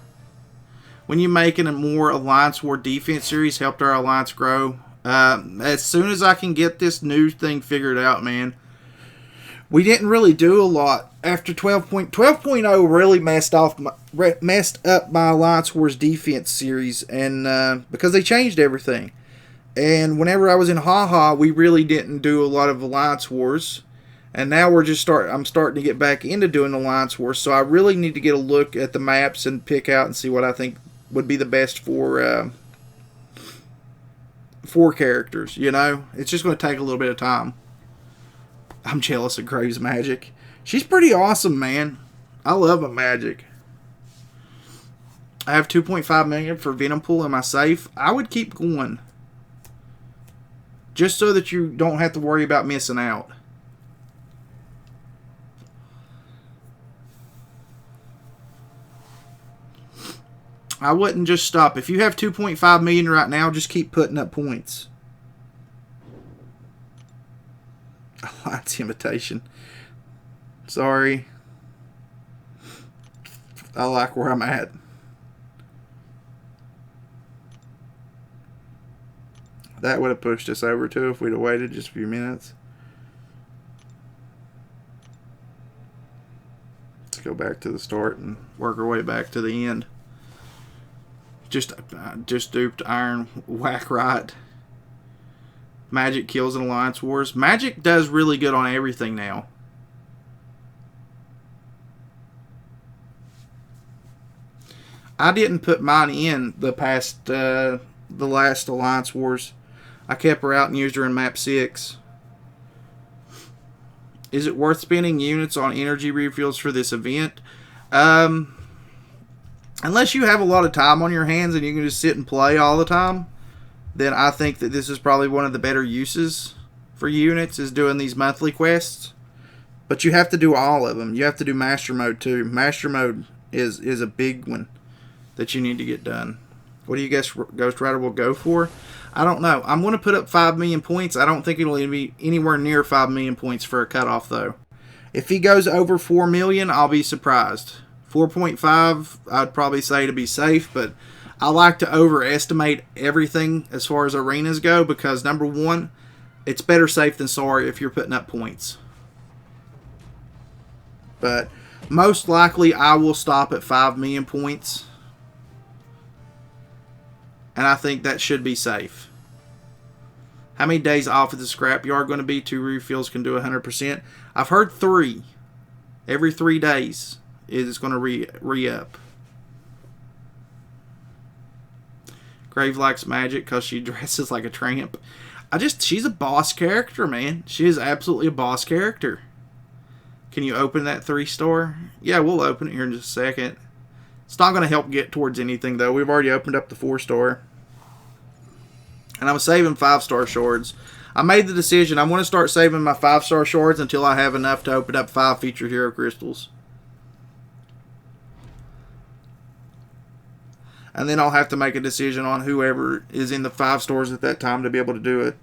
When you making a more Alliance War defense series, helped our alliance grow. As soon as I can get this new thing figured out, man. We didn't really do a lot after 12.0 really messed up my Alliance Wars defense series, and because they changed everything. And whenever I was in HaHa, we really didn't do a lot of Alliance Wars. And now I'm starting to get back into doing Alliance Wars, so I really need to get a look at the maps and pick out and see what I think would be the best for characters. You know, it's just going to take a little bit of time. I'm jealous of Graves Magic. She's pretty awesome, man. I love a Magic. I have 2.5 million for Venom Pool in my safe. I would keep going, just so that you don't have to worry about missing out. I wouldn't just stop. If you have 2.5 million right now, just keep putting up points. Alliance Invitation. Sorry. I like where I'm at. That would have pushed us over too if we'd have waited just a few minutes. Let's go back to the start and work our way back to the end. Just duped Iron Whack right. Magic kills in Alliance Wars. Magic does really good on everything now. I didn't put mine in the last Alliance Wars. I kept her out and used her in map 6. Is it worth spending units on energy refills for this event? Unless you have a lot of time on your hands and you can just sit and play all the time, then I think that this is probably one of the better uses for units, is doing these monthly quests. But you have to do all of them. You have to do Master Mode too. Master Mode is a big one that you need to get done. What do you guess Ghost Rider will go for? I don't know. I'm going to put up 5 million points. I don't think it'll be anywhere near 5 million points for a cutoff though. If he goes over 4 million, I'll be surprised. 4.5, I'd probably say to be safe, but I like to overestimate everything as far as arenas go because, number one, it's better safe than sorry if you're putting up points. But most likely I will stop at 5 million points, and I think that should be safe. How many days off at the scrapyard going to be? 2 refills can do 100%. I've heard 3. Every 3 days. Is going to re-up. Grave likes Magic because she dresses like a tramp. She's a boss character, man. She is absolutely a boss character. Can you open that 3-star? Yeah, we'll open it here in just a second. It's not going to help get towards anything, though. We've already opened up the 4-star. And I'm saving 5-star shards. I made the decision. I'm going to start saving my 5-star shards until I have enough to open up 5 featured hero crystals. And then I'll have to make a decision on whoever is in the 5 stars at that time to be able to do it.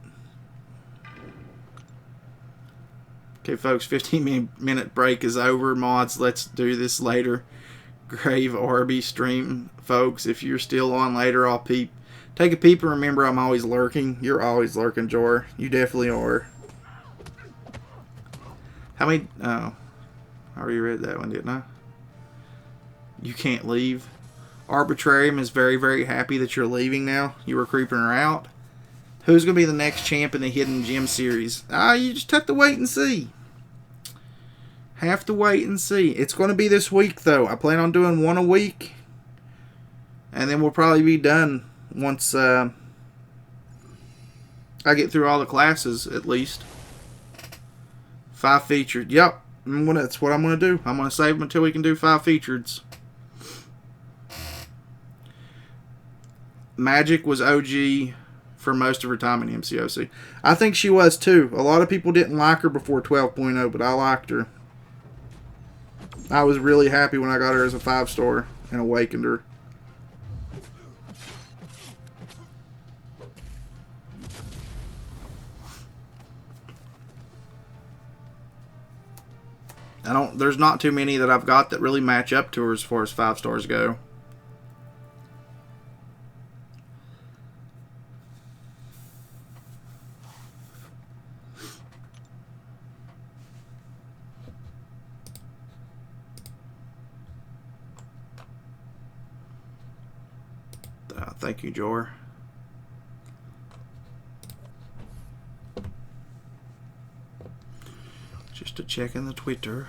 Okay, folks, 15-minute break is over. Mods, let's do this later. Grave RB stream. Folks, if you're still on later, I'll peep. Take a peep and remember I'm always lurking. You're always lurking, Jor. You definitely are. How many... Oh. I already read that one, didn't I? You can't leave. Arbitrarium is very, very happy that you're leaving now. You were creeping her out. Who's going to be the next champ in the Hidden Gem series? You just have to wait and see. Have to wait and see. It's going to be this week, though. I plan on doing 1 a week. And then we'll probably be done once I get through all the classes, at least. 5 featured. Yep. That's what I'm going to do. I'm going to save them until we can do 5 featureds. Magic was OG for most of her time in MCOC. I think she was too. A lot of people didn't like her before 12.0, but I liked her. I was really happy when I got her as a 5-star and awakened her. There's not too many that I've got that really match up to her as far as 5 stars go. Thank you, Jor. Just to check in the Twitter.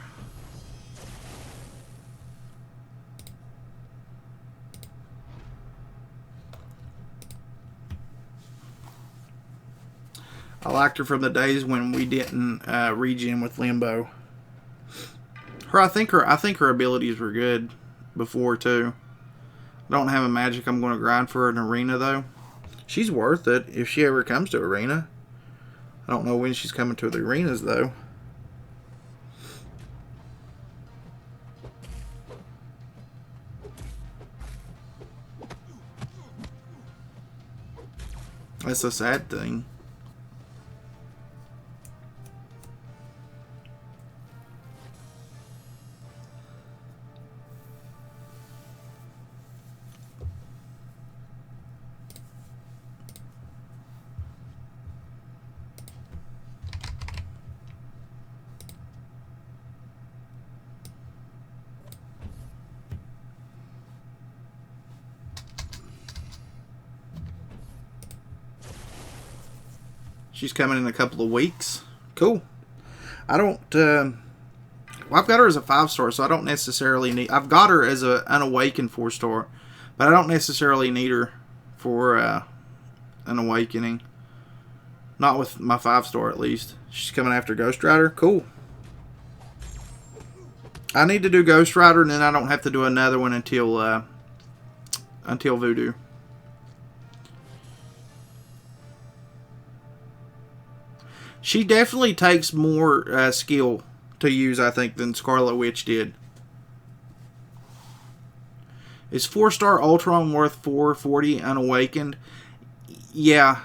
I liked her from the days when we didn't regen with Limbo. I think her abilities were good before too. I don't have a Magic I'm going to grind for an arena though. She's worth it if she ever comes to arena. I don't know when she's coming to the arenas though. That's a sad thing. She's coming in a couple of weeks. Cool. I don't... well, I've got her as a 5-star, so I don't necessarily need... I've got her as an unawakened 4-star, but I don't necessarily need her for an awakening. Not with my 5-star, at least. She's coming after Ghost Rider. Cool. I need to do Ghost Rider, and then I don't have to do another one until Voodoo. She definitely takes more skill to use, I think, than Scarlet Witch did. Is 4-star Ultron worth 440 unawakened? Yeah.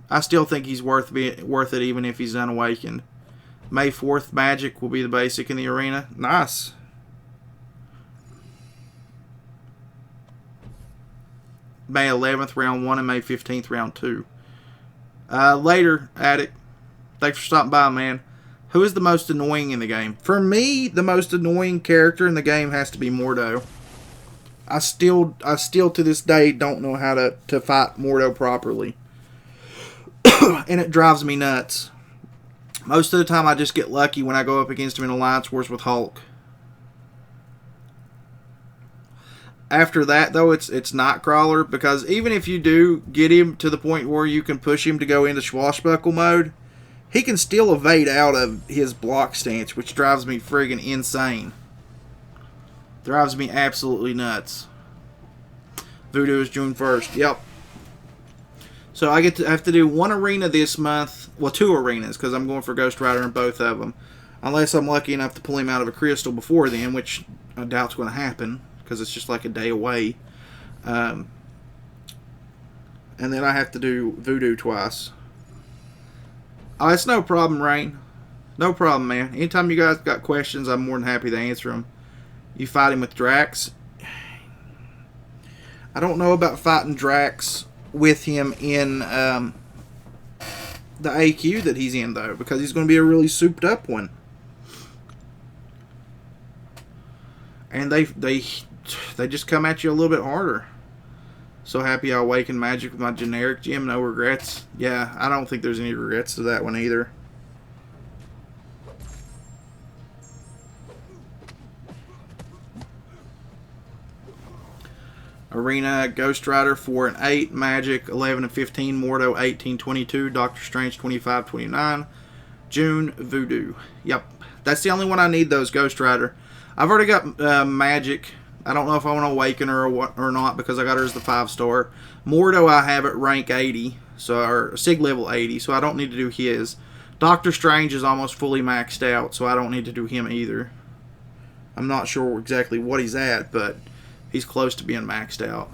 I still think he's worth it even if he's unawakened. May 4th Magic will be the basic in the arena. Nice. May 11th round 1 and May 15th round 2. Later, Addict. Thanks for stopping by, man. Who is the most annoying in the game? For me, the most annoying character in the game has to be Mordo. I still to this day don't know how to fight Mordo properly. And it drives me nuts. Most of the time I just get lucky when I go up against him in Alliance Wars with Hulk. After that, though, it's Nightcrawler, because even if you do get him to the point where you can push him to go into Swashbuckle mode, he can still evade out of his block stance, which drives me friggin' insane. Drives me absolutely nuts. Voodoo is June 1st. Yep. So I have to do one arena this month. Well, 2 arenas, because I'm going for Ghost Rider in both of them. Unless I'm lucky enough to pull him out of a crystal before then, which I doubt's going to happen, because it's just like a day away. And then I have to do Voodoo twice. Oh, it's no problem, Rain. No problem, man. Anytime you guys got questions, I'm more than happy to answer them. You fight him with Drax. I don't know about fighting Drax with him in the AQ that he's in, though, because he's going to be a really souped up one. And they just come at you a little bit harder. So happy I awakened Magic with my generic gem. No regrets. Yeah, I don't think there's any regrets to that one either. Arena, Ghost Rider 4 and 8, Magic 11 and 15, Mordo 18, 22, Doctor Strange 25, 29, June, Voodoo. Yep, that's the only one I need, those Ghost Rider. I've already got Magic I don't know if I want to awaken her or not because I got her as the 5-star. Mordo I have at rank 80, or Sig level 80, so I don't need to do his. Doctor Strange is almost fully maxed out, so I don't need to do him either. I'm not sure exactly what he's at, but he's close to being maxed out.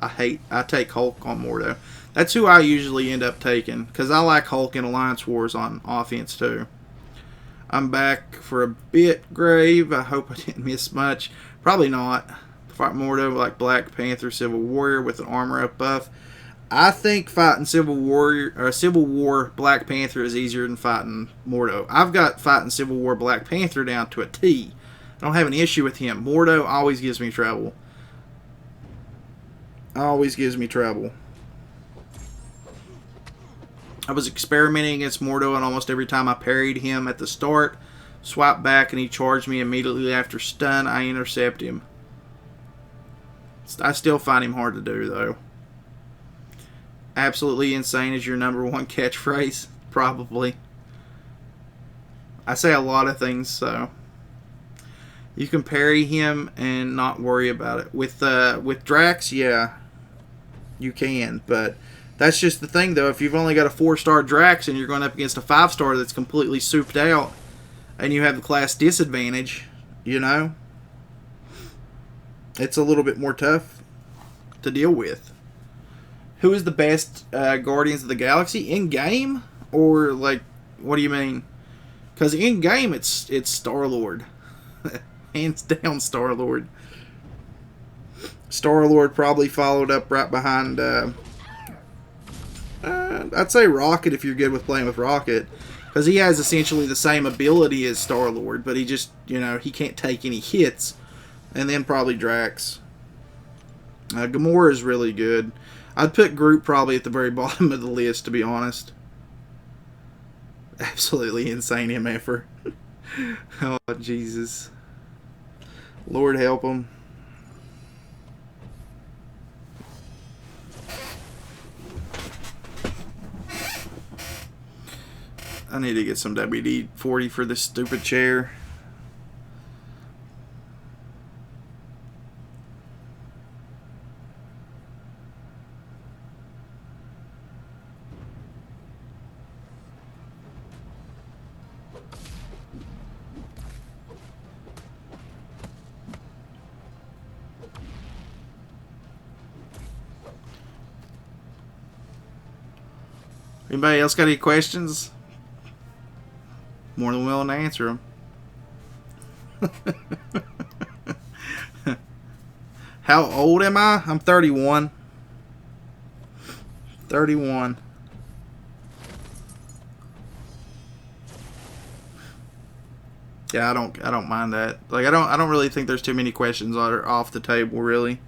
I take Hulk on Mordo. That's who I usually end up taking, because I like Hulk in Alliance Wars on offense too. I'm back for a bit, Grave. I hope I didn't miss much. Probably not. Fight Mordo like Black Panther Civil Warrior with an armor up buff. I think fighting Civil War Black Panther is easier than fighting Mordo. I've got fighting Civil War Black Panther down to a T. I don't have an issue with him. Mordo always gives me trouble. Always gives me trouble. I was experimenting against Mordo, and almost every time I parried him at the start, swiped back, and he charged me immediately after stun, I intercept him. I still find him hard to do, though. Absolutely insane is your #1 catchphrase? Probably. I say a lot of things, so you can parry him and not worry about it. With Drax, yeah, you can, but that's just the thing, though. If you've only got a 4-star Drax and you're going up against a 5-star that's completely souped out, and you have the class disadvantage, you know, it's a little bit more tough to deal with. Who is the best Guardians of the Galaxy in game, or like, what do you mean? Because in game, it's Star-Lord, hands down Star-Lord. Star-Lord probably followed up right behind. I'd say Rocket if you're good with playing with Rocket, because he has essentially the same ability as Star-Lord, but he just, he can't take any hits. And then probably Drax. Gamora is really good. I'd put Groot probably at the very bottom of the list, to be honest. Absolutely insane MFer. Oh, Jesus. Lord help him. I need to get some WD-40 for this stupid chair. Anybody else got any questions? More than willing to answer them. How old am I? I'm 31. 31. Yeah, I don't mind that. Like, I don't really think there's too many questions that are off the table, really.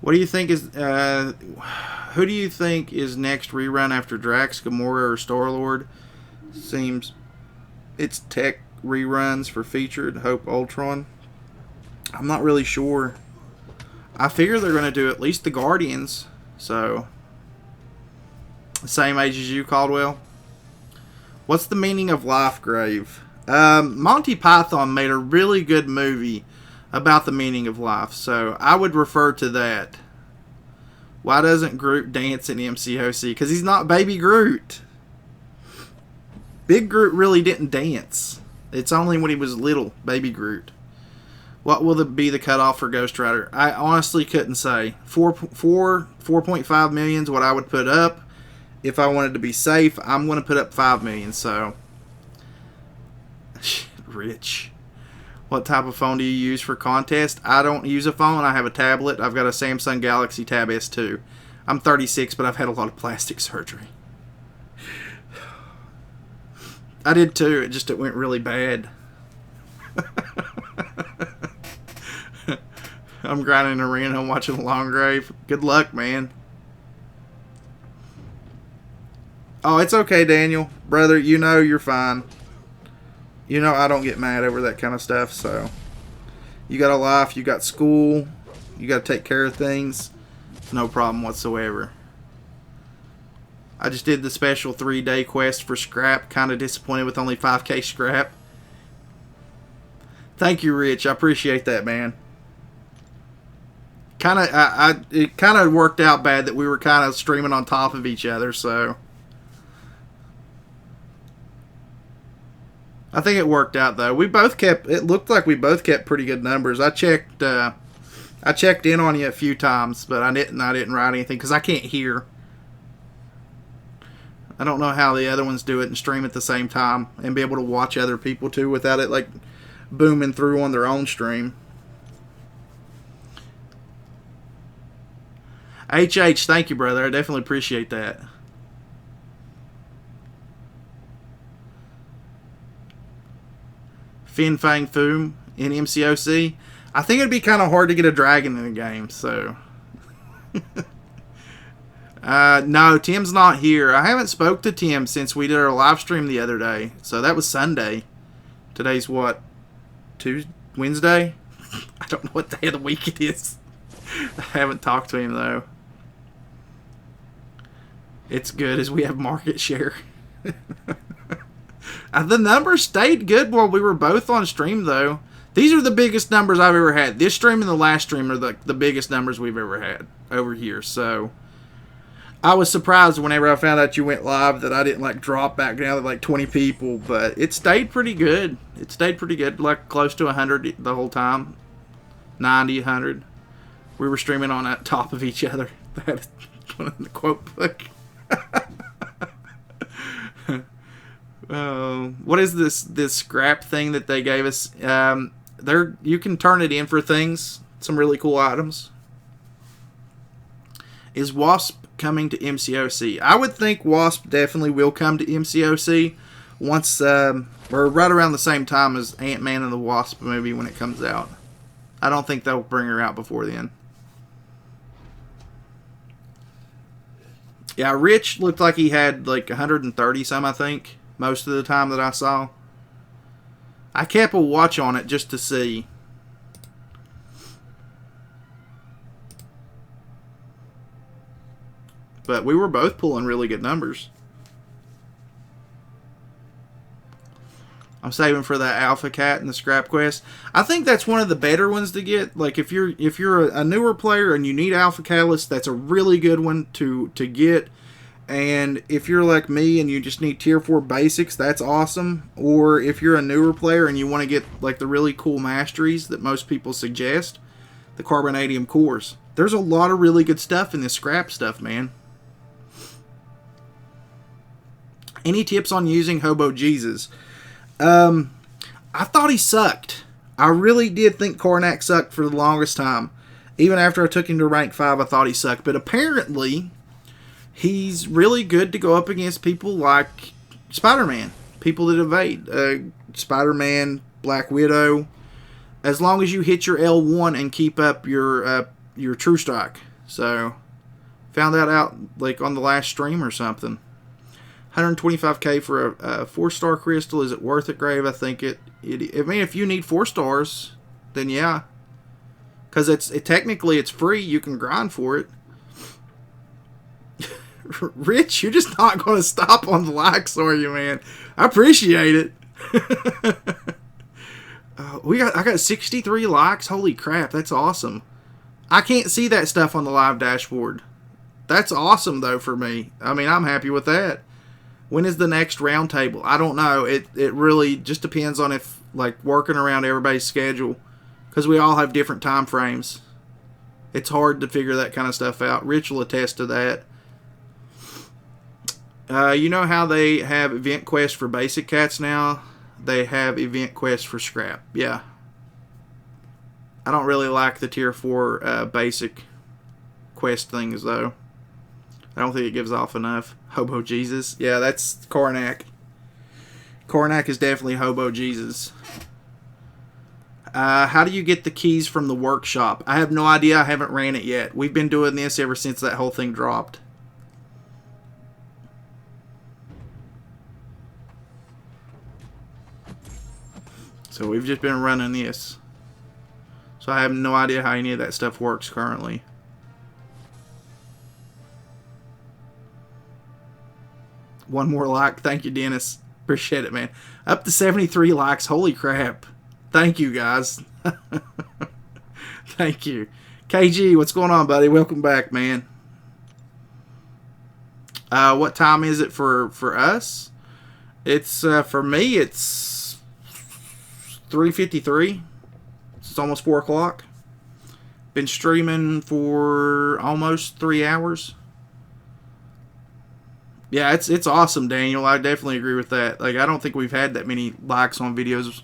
What do you think is who do you think is next rerun after Drax, Gamora, or Star-Lord? Seems it's tech reruns for Featured, Hope, Ultron. I'm not really sure. I figure they're going to do at least the Guardians. So, same age as you, Caldwell. What's the meaning of life, Grave? Monty Python made a really good movie about the meaning of life, so I would refer to that. Why doesn't Groot dance in MCOC? Because he's not Baby Groot. Big Groot really didn't dance. It's only when he was little, Baby Groot. What will be the cutoff for Ghost Rider? I honestly couldn't say. 4.5 million is what I would put up. If I wanted to be safe, I'm going to put up 5 million, so. Rich. What type of phone do you use for contest? I don't use a phone. I have a tablet. I've got a Samsung Galaxy Tab S2. I'm 36, but I've had a lot of plastic surgery. I did too. It went really bad. I'm grinding arena and watching Long Grave. Good luck, man. Oh, it's okay, Daniel. Brother, you're fine. I don't get mad over that kind of stuff, so. You got a life, you got school, you got to take care of things. No problem whatsoever. I just did the special 3-day quest for scrap. Kind of disappointed with only 5k scrap. Thank you, Rich. I appreciate that, man. It kind of worked out bad that we were kind of streaming on top of each other, so I think it worked out though. It looked like we both kept pretty good numbers. I checked in on you a few times, but I didn't write anything because I can't hear. I don't know how the other ones do it and stream at the same time and be able to watch other people too without it like booming through on their own stream. HH, thank you, brother. I definitely appreciate that. Fin Fang Foom in MCOC. I think it'd be kind of hard to get a dragon in the game, so. No, Tim's not here. I haven't spoke to Tim since we did our live stream the other day. So that was Sunday. Today's what? Wednesday? I don't know what day of the week it is. I haven't talked to him, though. It's good as we have market share. The numbers stayed good while we were both on stream, though. These are the biggest numbers I've ever had. This stream and the last stream are the biggest numbers we've ever had over here. So I was surprised whenever I found out you went live that I didn't like drop back down to like 20 people, but it stayed pretty good. It stayed pretty good, like close to 100 the whole time. 90, 100. We were streaming on top of each other. That's one in the quote book. What is this scrap thing that they gave us? You can turn it in for things. Some really cool items. Is Wasp coming to MCOC? I would think Wasp definitely will come to MCOC once, or right around the same time as Ant-Man and the Wasp movie when it comes out. I don't think they'll bring her out before then. Yeah, Rich looked like he had like 130 some, I think, most of the time that I saw. I kept a watch on it just to see. But we were both pulling really good numbers. I'm saving for that Alpha Cat and the Scrap Quest. I think that's one of the better ones to get. Like if you're a newer player and you need Alpha Catalyst, that's a really good one to get. And if you're like me and you just need tier 4 basics, that's awesome. Or if you're a newer player and you want to get like the really cool masteries that most people suggest, the Carbonadium cores. There's a lot of really good stuff in this scrap stuff, man. Any tips on using Hobo Jesus? I thought he sucked. I really did think Karnak sucked for the longest time. Even after I took him to rank 5, I thought he sucked. But apparently, he's really good to go up against people like Spider-Man. People that evade. Spider-Man, Black Widow. As long as you hit your L1 and keep up your True Strike. So, found that out like on the last stream or something. 125k for a 4-star crystal. Is it worth it, Grave? I think I mean, if you need 4 stars, then yeah. Because technically it's free. You can grind for it. Rich, you're just not going to stop on the likes, are you, man? I appreciate it. I got 63 likes. Holy crap, that's awesome. I can't see that stuff on the live dashboard. That's awesome, though, for me. I mean, I'm happy with that. When is the next round table? I don't know. It really just depends on if, like, working around everybody's schedule. Because we all have different time frames. It's hard to figure that kind of stuff out. Rich will attest to that. You know how they have event quests for basic cats now? They have event quests for scrap. Yeah. I don't really like the tier 4 basic quest things, though. I don't think it gives off enough. Hobo Jesus. Yeah, that's Karnak. Karnak is definitely Hobo Jesus. How do you get the keys from the workshop? I have no idea. I haven't ran it yet. We've been doing this ever since that whole thing dropped. So we've just been running this. So I have no idea how any of that stuff works currently. One more like. Thank you, Dennis. Appreciate it, man. Up to 73 likes. Holy crap. Thank you, guys. Thank you. KG, what's going on, buddy? Welcome back, man. What time is it for us? It's for me. It's 3:53. It's almost 4 o'clock. Been streaming for almost 3 hours. Yeah, it's awesome, Daniel. I definitely agree with that. Like, I don't think we've had that many likes on videos,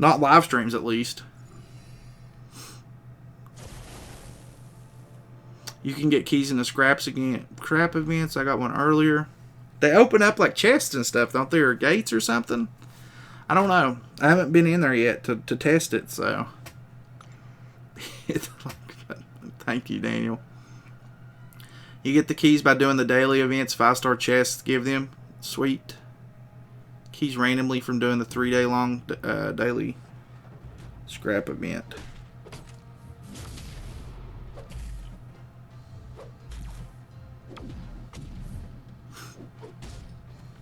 not live streams at least. You can get keys in the scrap events. I got one earlier. They open up like chests and stuff, don't they, or gates or something? I don't know. I haven't been in there yet to test it, so. Thank you, Daniel. You get the keys by doing the daily events, 5-star chests, give them. Sweet. Keys randomly from doing the 3-day long daily scrap event.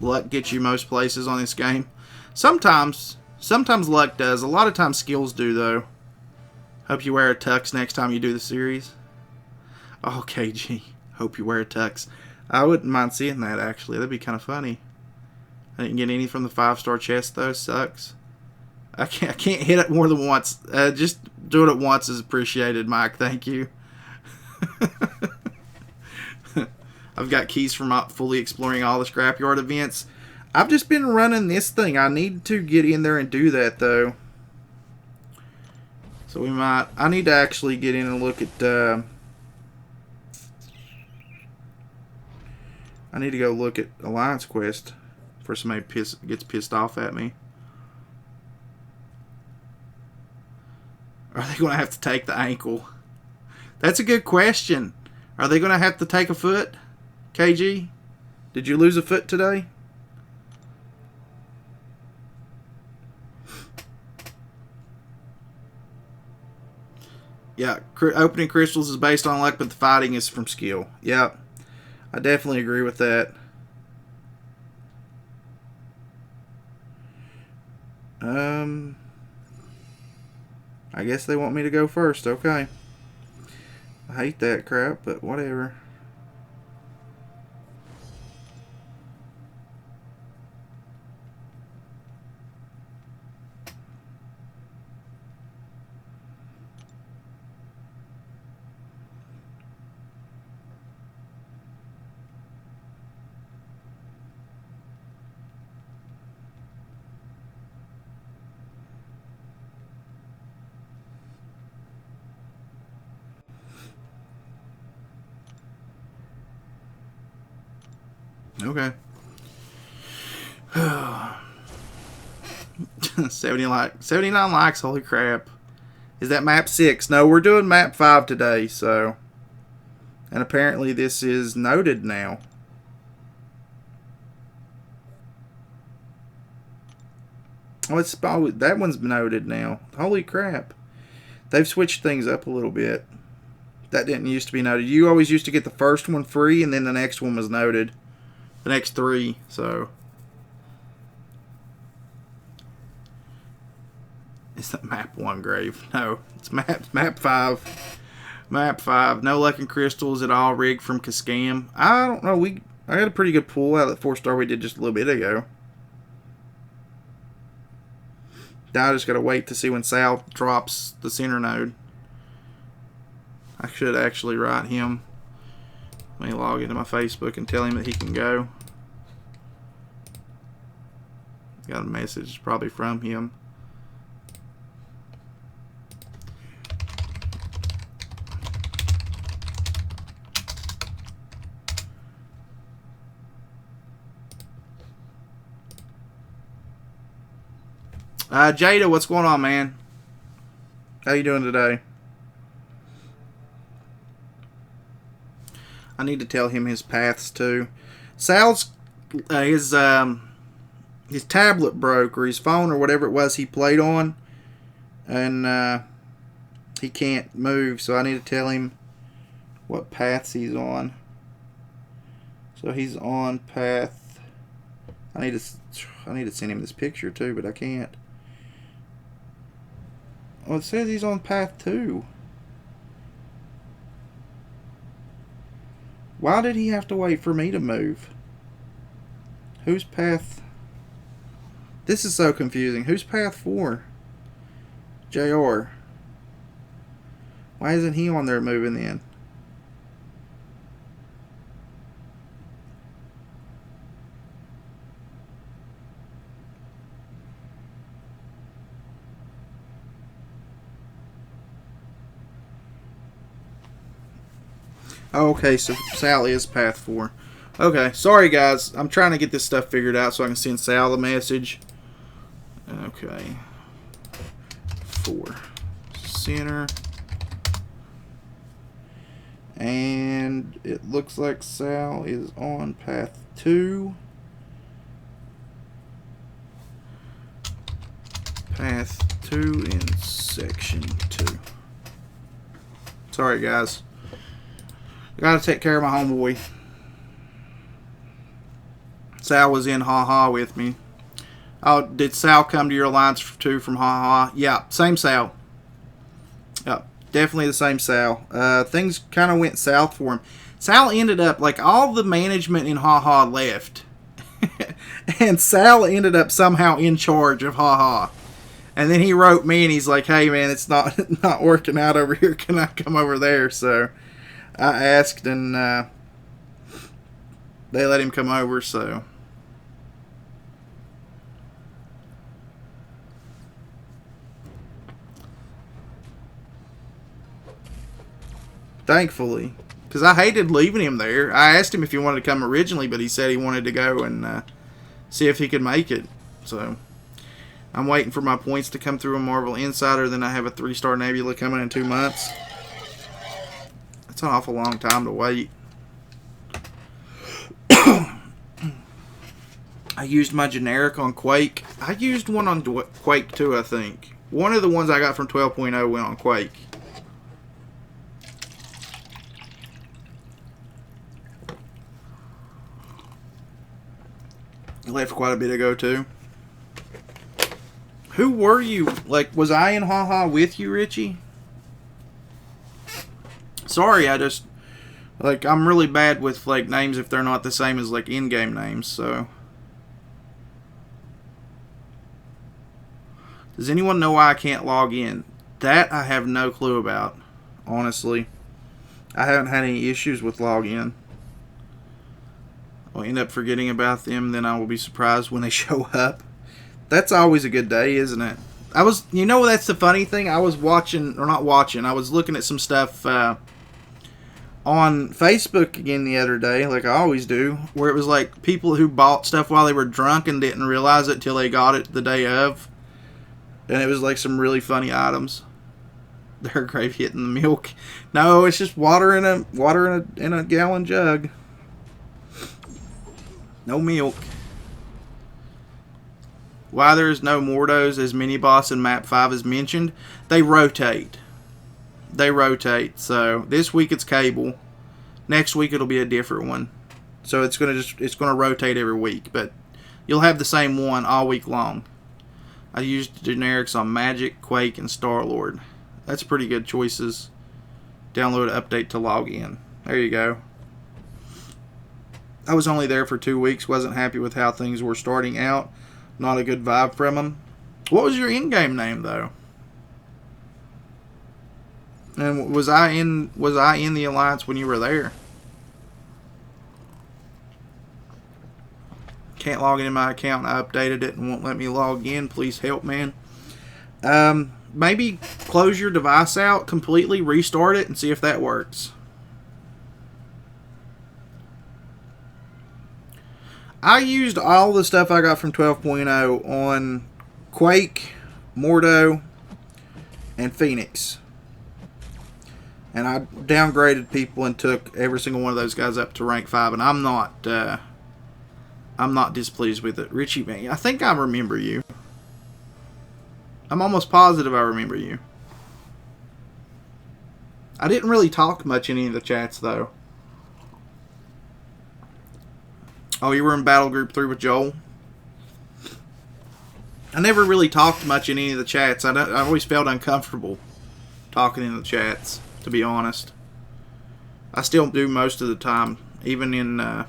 Luck gets you most places on this game. Sometimes luck does. A lot of times skills do, though. Hope you wear a tux next time you do the series. Oh, KG. Hope you wear a tux. I wouldn't mind seeing that, actually. That'd be kind of funny. I didn't get any from the 5-star chest, though. Sucks. I can't hit it more than once. Just doing it once is appreciated, Mike. Thank you. I've got keys from fully exploring all the scrapyard events. I've just been running this thing. I need to get in there and do that, though. So I need to actually get in and look at, I need to go look at Alliance Quest before somebody gets pissed off at me. Are they going to have to take the ankle? That's a good question. Are they going to have to take a foot? KG, did you lose a foot today? Yeah, opening crystals is based on luck, but the fighting is from skill. Yeah, I definitely agree with that. I guess they want me to go first. Okay. I hate that crap, but whatever. Okay. 79 likes, holy crap. Is that map 6? No, we're doing map 5 today, so. And apparently this is noted now. Oh, that one's noted now. Holy crap. They've switched things up a little bit. That didn't used to be noted. You always used to get the first one free, and then the next one was noted. The next 3, so. Is that map 1 grave? No, it's map 5. Map 5. No luck in crystals at all. Rigged from Kaskam. I don't know. I got a pretty good pull out of that 4-star we did just a little bit ago. Now I just got to wait to see when Sal drops the center node. I should actually write him. Let me log into my Facebook and tell him that he can go. Got a message probably from him. Jada, what's going on, man? How you doing today? I need to tell him his paths too. Sal's his tablet broke, or his phone, or whatever it was he played on, and he can't move. So I need to tell him what paths he's on. So he's on path. I need to send him this picture too, but I can't. Well, it says he's on path 2. Why did he have to wait for me to move? Who's path? This is so confusing. Who's path 4? JR. Why isn't he on there moving in? Oh, okay, so Sal is path 4. Okay, sorry guys. I'm trying to get this stuff figured out so I can send Sal the message. Okay. 4. Center. And it looks like Sal is on path 2. Path 2 in section 2. Sorry guys. I gotta take care of my homeboy. Sal was in Ha Ha with me. Oh, did Sal come to your alliance too from Ha Ha? Yeah, same Sal. Yep, definitely the same Sal. Things kind of went south for him. Sal ended up, like, all the management in Ha Ha left. And Sal ended up somehow in charge of Ha Ha. And then he wrote me and he's like, hey man, it's not working out over here. Can I come over there? So I asked and they let him come over, so. Thankfully. Because I hated leaving him there. I asked him if he wanted to come originally, but he said he wanted to go and see if he could make it. So I'm waiting for my points to come through a Marvel Insider. Then I have a 3-star Nebula coming in 2 months. That's an awful long time to wait. I used my generic on Quake. I used one on Quake too, I think. One of the ones I got from 12.0 went on Quake. Left quite a bit ago too. Who were you? Like, was I in Ha Ha with you, Richie? Sorry, I just, like, I'm really bad with, like, names if they're not the same as, like, in-game names, so. Does anyone know why I can't log in? That I have no clue about, honestly. I haven't had any issues with login. I'll end up forgetting about them, then I will be surprised when they show up. That's always a good day, isn't it? You know, that's the funny thing. I was watching, or not watching, I was looking at some stuff on Facebook again the other day, like I always do, where it was like people who bought stuff while they were drunk and didn't realize it till they got it the day of. And it was like some really funny items. Their grave hitting the milk. No, it's just water in a gallon jug. No milk. Why there's no Mordos as mini-boss in Map 5 is mentioned. They rotate. So this week it's Cable. Next week it'll be a different one. So it's gonna rotate every week, but you'll have the same one all week long. I used generics on Magic, Quake, and Star-Lord. That's pretty good choices. Download update to log in. There you go. I was only there for 2 weeks. Wasn't happy with how things were starting out. Not a good vibe from them. What was your in-game name though? And was I in the Alliance when you were there? Can't log into my account. I updated it and won't let me log in. Please help, man. Maybe close your device out completely, restart it, and see if that works. I used all the stuff I got from 12.0 on Quake, Mordo, and Phoenix. And I downgraded people and took every single one of those guys up to rank 5, and I'm not displeased with it. Richie, man, I think I remember you. I'm almost positive I remember you. I didn't really talk much in any of the chats, though. Oh, you were in Battle Group 3 with Joel? I never really talked much in any of the chats. I always felt uncomfortable talking in the chats, to be honest. I still do most of the time, even in the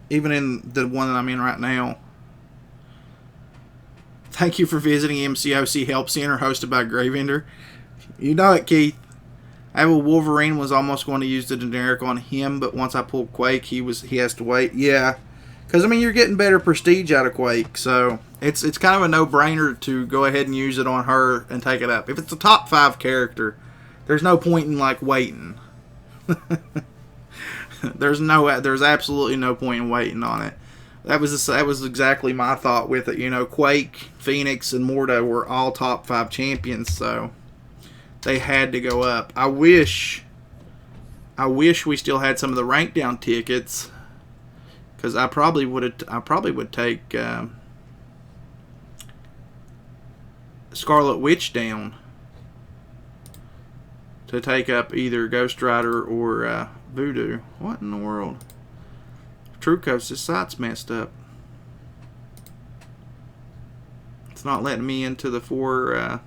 one that I'm in right now. Thank you for visiting MCOC Help Center, hosted by Gravender. You know it, Keith. I have a Wolverine, was almost going to use the generic on him, but once I pulled Quake, he has to wait. Yeah, because I mean you're getting better prestige out of Quake, so it's kind of a no-brainer to go ahead and use it on her and take it up. If it's a top 5 character, there's no point in like waiting. There's absolutely no point in waiting on it. That was exactly my thought with it. You know, Quake, Phoenix, and Mordo were all top 5 champions, so they had to go up. I wish we still had some of the rank down tickets, because I probably would take Scarlet Witch down to take up either Ghost Rider or Voodoo. What in the world? True Coast, this site's messed up. It's not letting me into the 4-star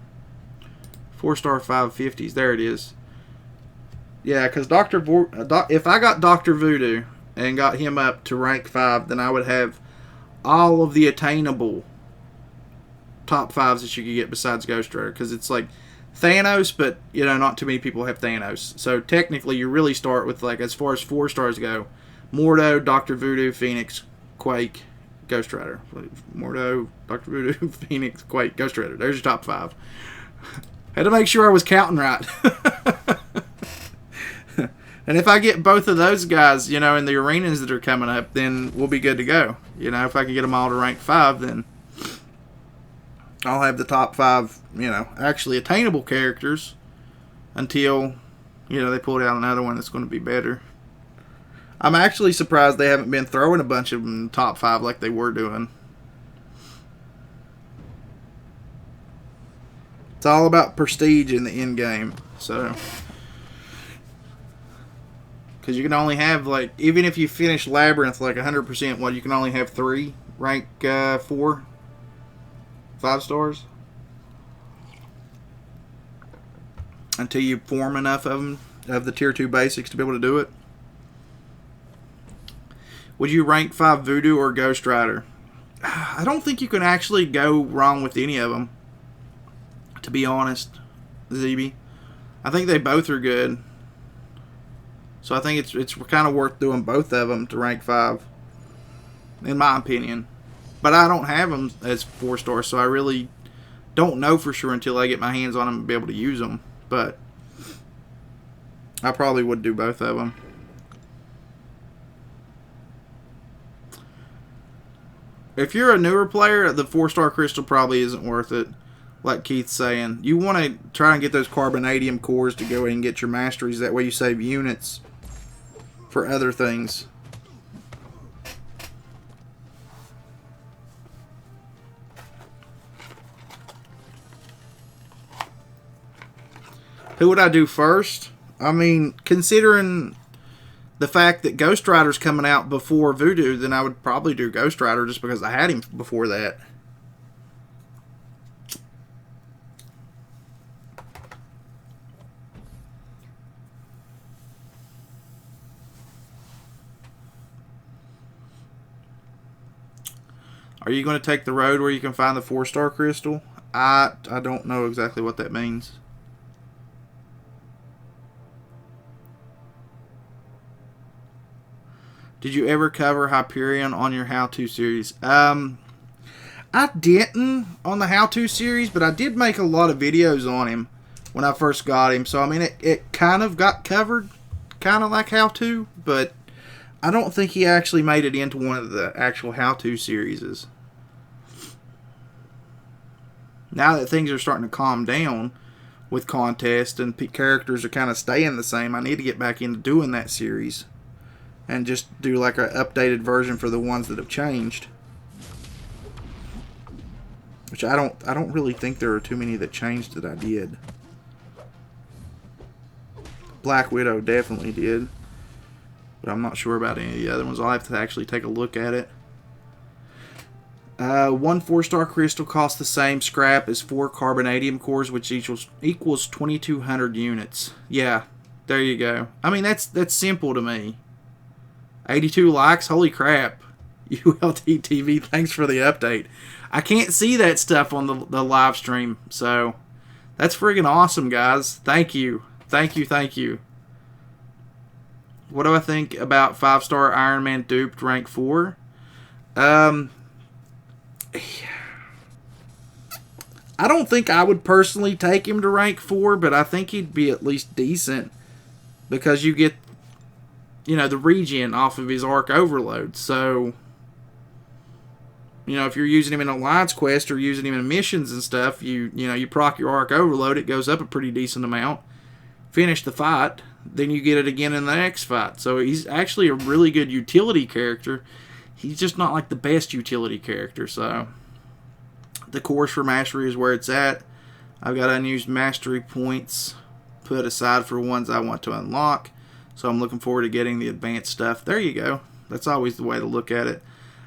550s. There it is. Yeah, because if I got Dr. Voodoo and got him up to rank 5, then I would have all of the attainable top 5s that you could get besides Ghost Rider. Because it's like Thanos, but you know, not too many people have Thanos. So technically, you really start with, like, as far as 4 stars go, Mordo, Dr. Voodoo, Phoenix, Quake, Ghost Rider. Mordo, Dr. Voodoo, Phoenix, Quake, Ghost Rider. There's your top 5. Had to make sure I was counting right. And if I get both of those guys, you know, in the arenas that are coming up, then we'll be good to go. You know, if I can get them all to rank 5, then I'll have the top 5, you know, actually attainable characters until, you know, they pull out another one that's going to be better. I'm actually surprised they haven't been throwing a bunch of them in the top 5 like they were doing. It's all about prestige in the end game. So, because you can only have, like, even if you finish Labyrinth like 100%, well, you can only have 3 rank 4 5 stars until you form enough of them, of the tier 2 basics, to be able to do it. Would you rank 5 Voodoo or Ghost Rider? I don't think you can actually go wrong with any of them, to be honest, ZB. I think they both are good. So I think it's kind of worth doing both of them to rank 5, in my opinion. But I don't have them as 4 stars, so I really don't know for sure until I get my hands on them and be able to use them. But I probably would do both of them. If you're a newer player, the 4-star crystal probably isn't worth it, like Keith's saying. You want to try and get those carbonadium cores to go ahead and get your masteries. That way you save units for other things. Who would I do first? I mean, considering the fact that Ghost Rider's coming out before Voodoo, then I would probably do Ghost Rider just because I had him before that. Are you going to take the road where you can find the 4-star crystal? I don't know exactly what that means. Did you ever cover Hyperion on your how-to series? I didn't on the how-to series, but I did make a lot of videos on him when I first got him. So, I mean, it kind of got covered, kind of like how-to, but I don't think he actually made it into one of the actual how-to series. Now that things are starting to calm down with contests and characters are kind of staying the same, I need to get back into doing that series and just do like an updated version for the ones that have changed. Which I don't really think there are too many that changed that I did. Black Widow definitely did, but I'm not sure about any of the other ones. I'll have to actually take a look at it. One 4-star crystal costs the same scrap as 4 carbonadium cores, which equals 2,200 units. Yeah, there you go. I mean, that's simple to me. 82 likes, holy crap. ULT TV, thanks for the update. I can't see that stuff on the live stream, so that's friggin' awesome, guys. Thank you. Thank you, thank you. What do I think about 5-star Iron Man duped rank 4? I don't think I would personally take him to rank 4, but I think he'd be at least decent because you get, the regen off of his arc overload. So, if you're using him in Alliance quest or using him in missions and stuff, you proc your arc overload, it goes up a pretty decent amount. Finish the fight, then you get it again in the next fight. So he's actually a really good utility character. He's just not like the best utility character, so the course for mastery is where it's at. I've got unused mastery points put aside for ones I want to unlock, so I'm looking forward to getting the advanced stuff. There you go. That's always the way to look at it.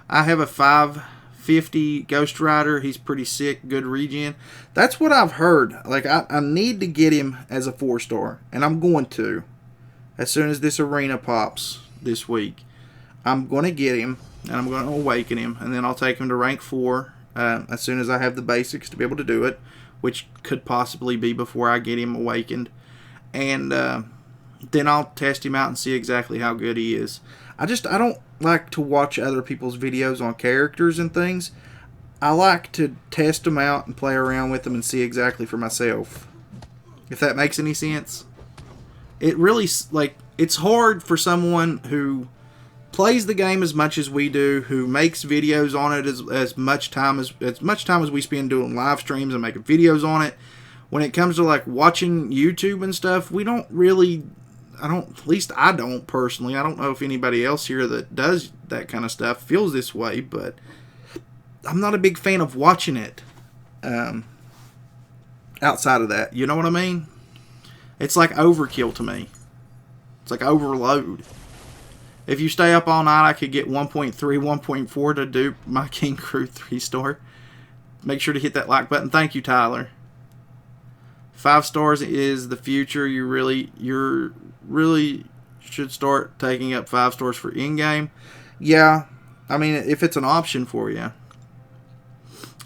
I have a 550 Ghost Rider. He's pretty sick, good regen. That's what I've heard. Like, I need to get him as a 4-star, and I'm going to. As soon as this arena pops this week, I'm going to get him, and I'm going to awaken him, and then I'll take him to rank 4 as soon as I have the basics to be able to do it, which could possibly be before I get him awakened. And then I'll test him out and see exactly how good he is. I don't like to watch other people's videos on characters and things. I like to test them out and play around with them and see exactly for myself. If that makes any sense. It really, it's hard for someone who plays the game as much as we do, who makes videos on it as much time as we spend doing live streams and making videos on it. When it comes to watching YouTube and stuff, we don't really, at least I don't personally. I don't know if anybody else here that does that kind of stuff feels this way, but I'm not a big fan of watching it. Outside of that, you know what I mean? It's like overkill to me. It's like overload. If you stay up all night, I could get 1.3, 1.4 to dupe my King Crew 3-star. Make sure to hit that like button. Thank you, Tyler. 5 stars is the future. You really should start taking up 5 stars for in-game. Yeah, I mean, if it's an option for you.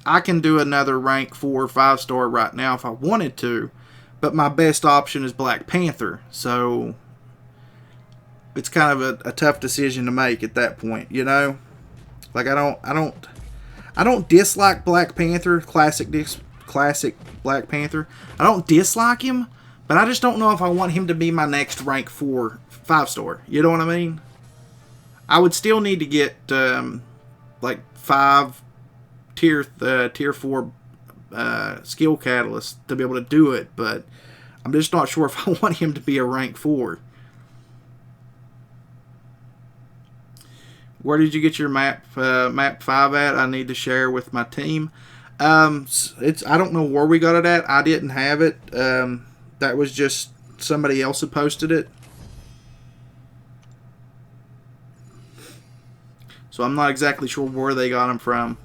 I can do another rank 4 or 5-star right now if I wanted to, but my best option is Black Panther. So it's kind of a tough decision to make at that point, Like I don't dislike Black Panther, classic Black Panther. I don't dislike him, but I just don't know if I want him to be my next rank 4 5-star. You know what I mean? I would still need to get 5 tier 4 skill catalysts to be able to do it, but I'm just not sure if I want him to be a rank 4. Where did you get your map 5 at? I need to share with my team. I don't know where we got it at. I didn't have it. That was just somebody else had posted it. So I'm not exactly sure where they got them from.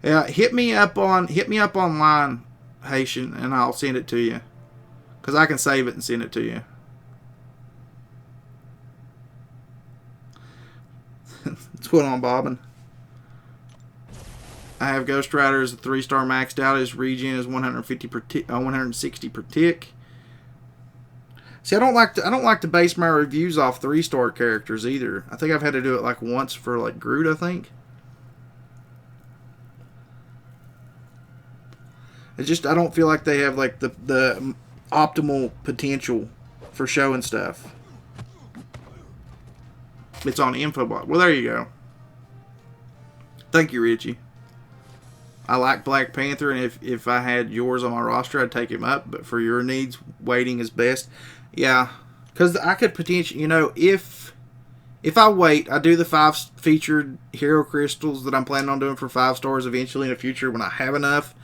Yeah, hit me up online, Haitian, and I'll send it to you. Because I can save it and send it to you. What's going on, Bobbin? I have Ghost Rider as a 3-star maxed out. His regen is 160 per tick. See, I don't like to base my reviews off 3-star characters either. I think I've had to do it once for Groot, I think. It's just I don't feel like they have the optimal potential for showing stuff. It's on Infobot. Well, there you go. Thank you, Richie. I like Black Panther, and if I had yours on my roster, I'd take him up. But for your needs, waiting is best. Yeah, because I could potentially, if I wait, I do the 5 featured hero crystals that I'm planning on doing for 5 stars eventually in the future when I have enough.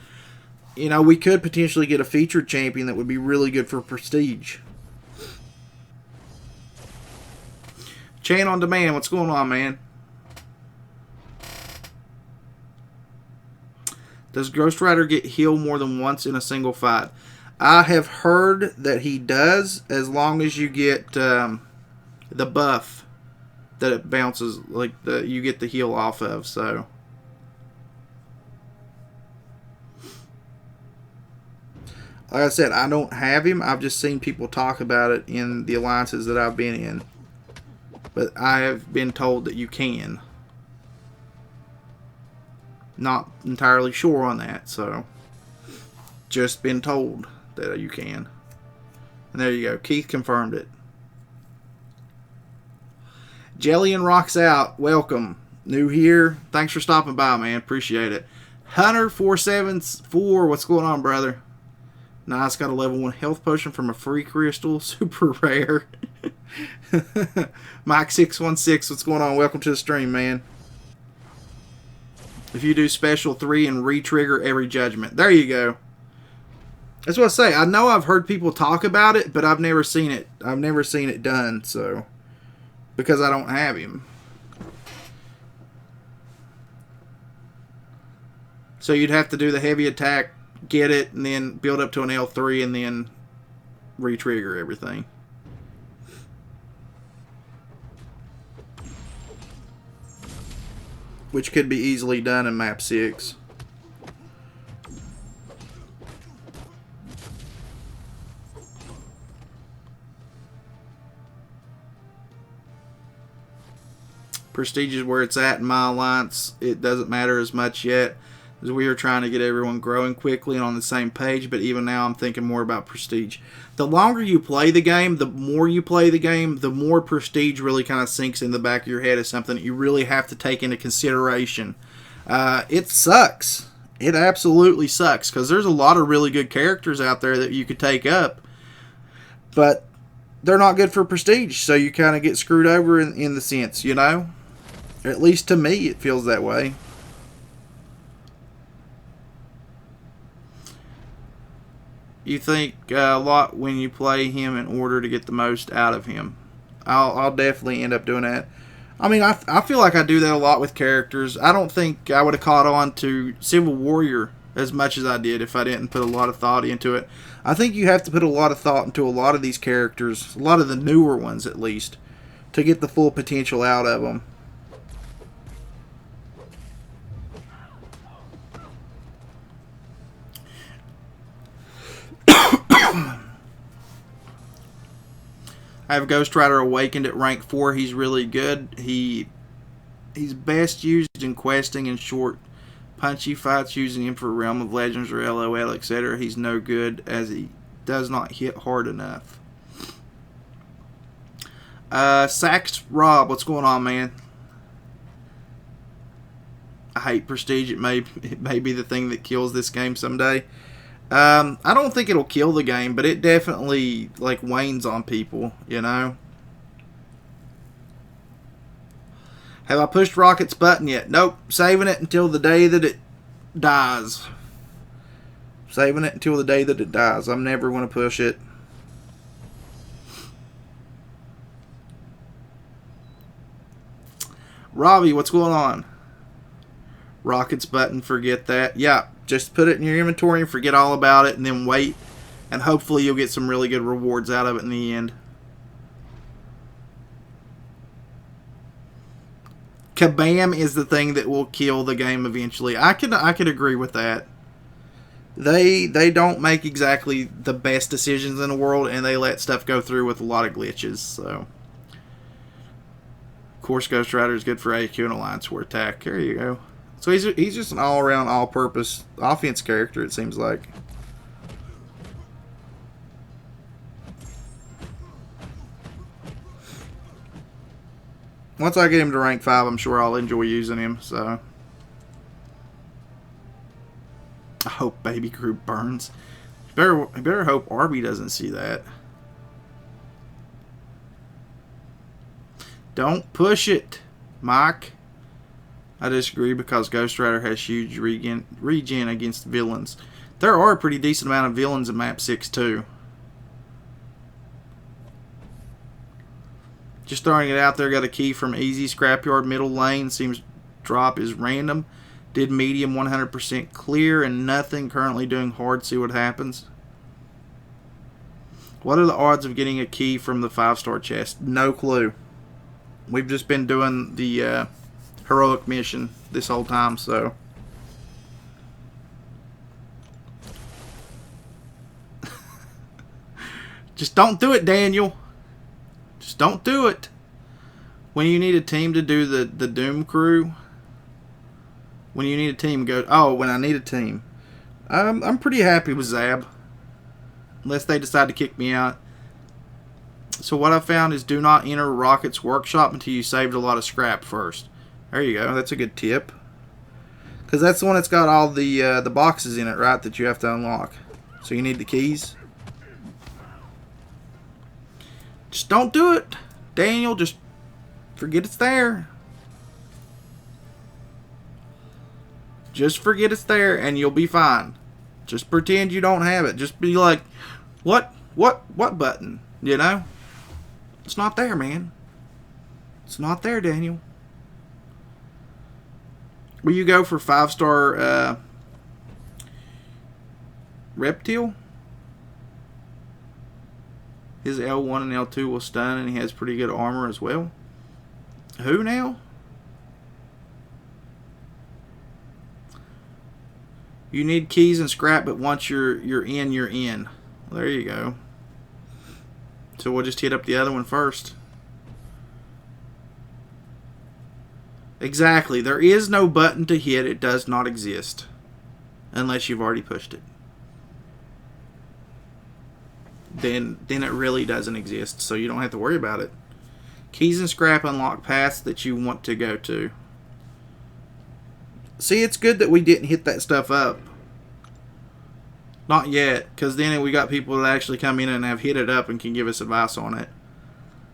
We could potentially get a featured champion that would be really good for prestige. Chain on Demand, what's going on, man? Does Ghost Rider get healed more than once in a single fight? I have heard that he does, as long as you get the buff that it bounces, like you get the heal off of. So, like I said, I don't have him. I've just seen people talk about it in the alliances that I've been in. But I have been told that you can. Not entirely sure on that, so just been told that you can. And there you go. Keith confirmed it. Jellian rocks out. Welcome. New here. Thanks for stopping by, man. Appreciate it. Hunter474. What's going on, brother? Nice. Got a level 1 health potion from a free crystal. Super rare. Mike616. What's going on? Welcome to the stream, man. If you do special 3 and re-trigger every judgment. There you go. That's what I say. I know I've heard people talk about it, but I've never seen it. I've never seen it done, so. Because I don't have him. So you'd have to do the heavy attack, get it, and then build up to an L3, and then re-trigger everything. Which could be easily done in map 6. Prestige is where it's at in my alliance. It doesn't matter as much yet, as we are trying to get everyone growing quickly and on the same page, but even now I'm thinking more about prestige. The longer you play the game, the more you play the game, the more prestige really kind of sinks in the back of your head as something that you really have to take into consideration. It sucks. It absolutely sucks, because there's a lot of really good characters out there that you could take up, but they're not good for prestige, so you kind of get screwed over in the sense, you know? At least to me, it feels that way. You think a lot when you play him in order to get the most out of him. I'll definitely end up doing that. I mean, I feel like I do that a lot with characters. I don't think I would have caught on to Civil Warrior as much as I did if I didn't put a lot of thought into it. I think you have to put a lot of thought into a lot of these characters, a lot of the newer ones at least, to get the full potential out of them. I have Ghost Rider Awakened at rank 4. He's really good. He's best used in questing and short, punchy fights, using him for Realm of Legends or LOL, etc. He's no good as he does not hit hard enough. Sax Rob, what's going on, man? I hate Prestige. It may be the thing that kills this game someday. I don't think it'll kill the game, but it definitely like wanes on people, you know. Have I pushed Rocket's button yet? Nope. Saving it until the day that it dies. Saving it until the day that it dies. I'm never going to push it. Robbie, what's going on? Rocket's button, forget that. Yeah, just put it in your inventory and forget all about it, and then wait, and hopefully you'll get some really good rewards out of it in the end. Kabam is the thing that will kill the game eventually. I could agree with that. They don't make exactly the best decisions in the world, and they let stuff go through with a lot of glitches. So, of course, Ghost Rider is good for AQ and Alliance War attack. There you go. So he's just an all-around, all-purpose offense character, it seems like. Once I get him to rank 5, I'm sure I'll enjoy using him, so. I hope Baby Groot burns. Better hope Arby doesn't see that. Don't push it, Mike. I disagree because Ghost Rider has huge regen against villains. There are a pretty decent amount of villains in map 6 too. Just throwing it out there, got a key from Easy Scrapyard middle lane. Seems drop is random. Did medium 100% clear and nothing. Currently doing hard. See what happens. What are the odds of getting a key from the 5-star chest? No clue. We've just been doing the heroic mission this whole time, so. Just don't do it, Daniel. Just don't do it. When you need a team to do the Doom crew. When you need a team, go. Oh, when I need a team. I'm pretty happy with Zab. Unless they decide to kick me out. So what I found is do not enter Rocket's workshop until you saved a lot of scrap first. There you go. That's a good tip. Because that's the one that's got all the boxes in it, right? That you have to unlock. So you need the keys. Just don't do it, Daniel. Just forget it's there. Just forget it's there and you'll be fine. Just pretend you don't have it. Just be like, what button? You know? It's not there, man. It's not there, Daniel. Will you go for 5-star Reptile? His L1 and L2 will stun, and he has pretty good armor as well. Who now? You need keys and scrap, but once you're in, you're in. Well, there you go. So we'll just hit up the other one first. Exactly. There is no button to hit. It does not exist. Unless you've already pushed it. Then it really doesn't exist, so you don't have to worry about it. Keys and scrap unlock paths that you want to go to. See, it's good that we didn't hit that stuff up. Not yet, because then we got people that actually come in and have hit it up and can give us advice on it.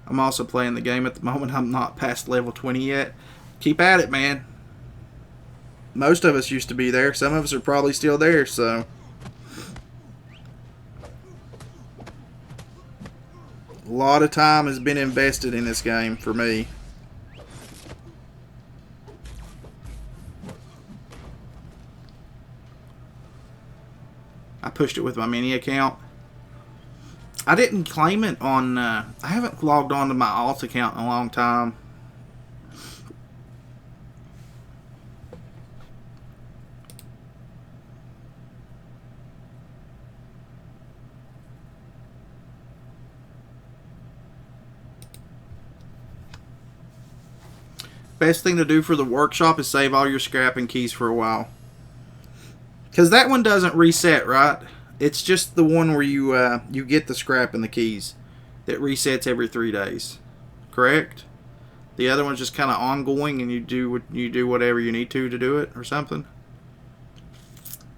I'm also playing the game at the moment. I'm not past level 20 yet. Keep at it, man. Most of us used to be there. Some of us are probably still there, so. A lot of time has been invested in this game for me. I pushed it with my mini account. I didn't claim it on... I haven't logged on to my alt account in a long time. Best thing to do for the workshop is save all your scrap and keys for a while. Because that one doesn't reset, right? It's just the one where you get the scrap and the keys. That resets every 3 days. Correct? The other one's just kind of ongoing and you do whatever you need to do it or something.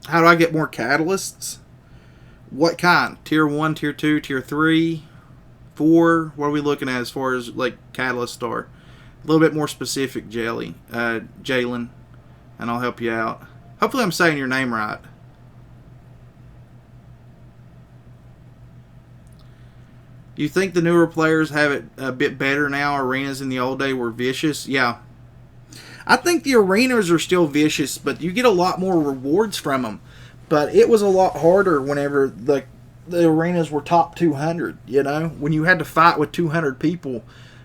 How do I get more catalysts? What kind? Tier 1, Tier 2, Tier 3, 4? What are we looking at as far as like catalyst start? A little bit more specific, Jalen, and I'll help you out. Hopefully I'm saying your name right. You think the newer players have it a bit better now? Arenas in the old day were vicious. Yeah. I think the arenas are still vicious, but you get a lot more rewards from them. But it was a lot harder whenever the arenas were top 200, you know? When you had to fight with 200 people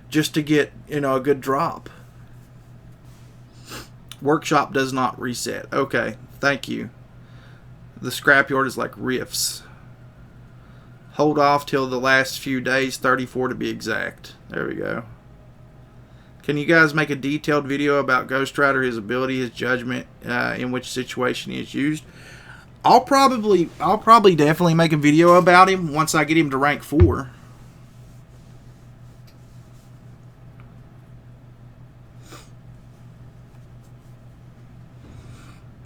just to get, you know, a good drop. Workshop does not reset. Okay, thank you. The scrapyard is like Rifts. Hold off till the last few days, 34 to be exact. There we go. Can you guys make a detailed video about Ghost Rider, his ability, his judgment, in which situation he is used? I'll probably definitely make a video about him once I get him to rank 4.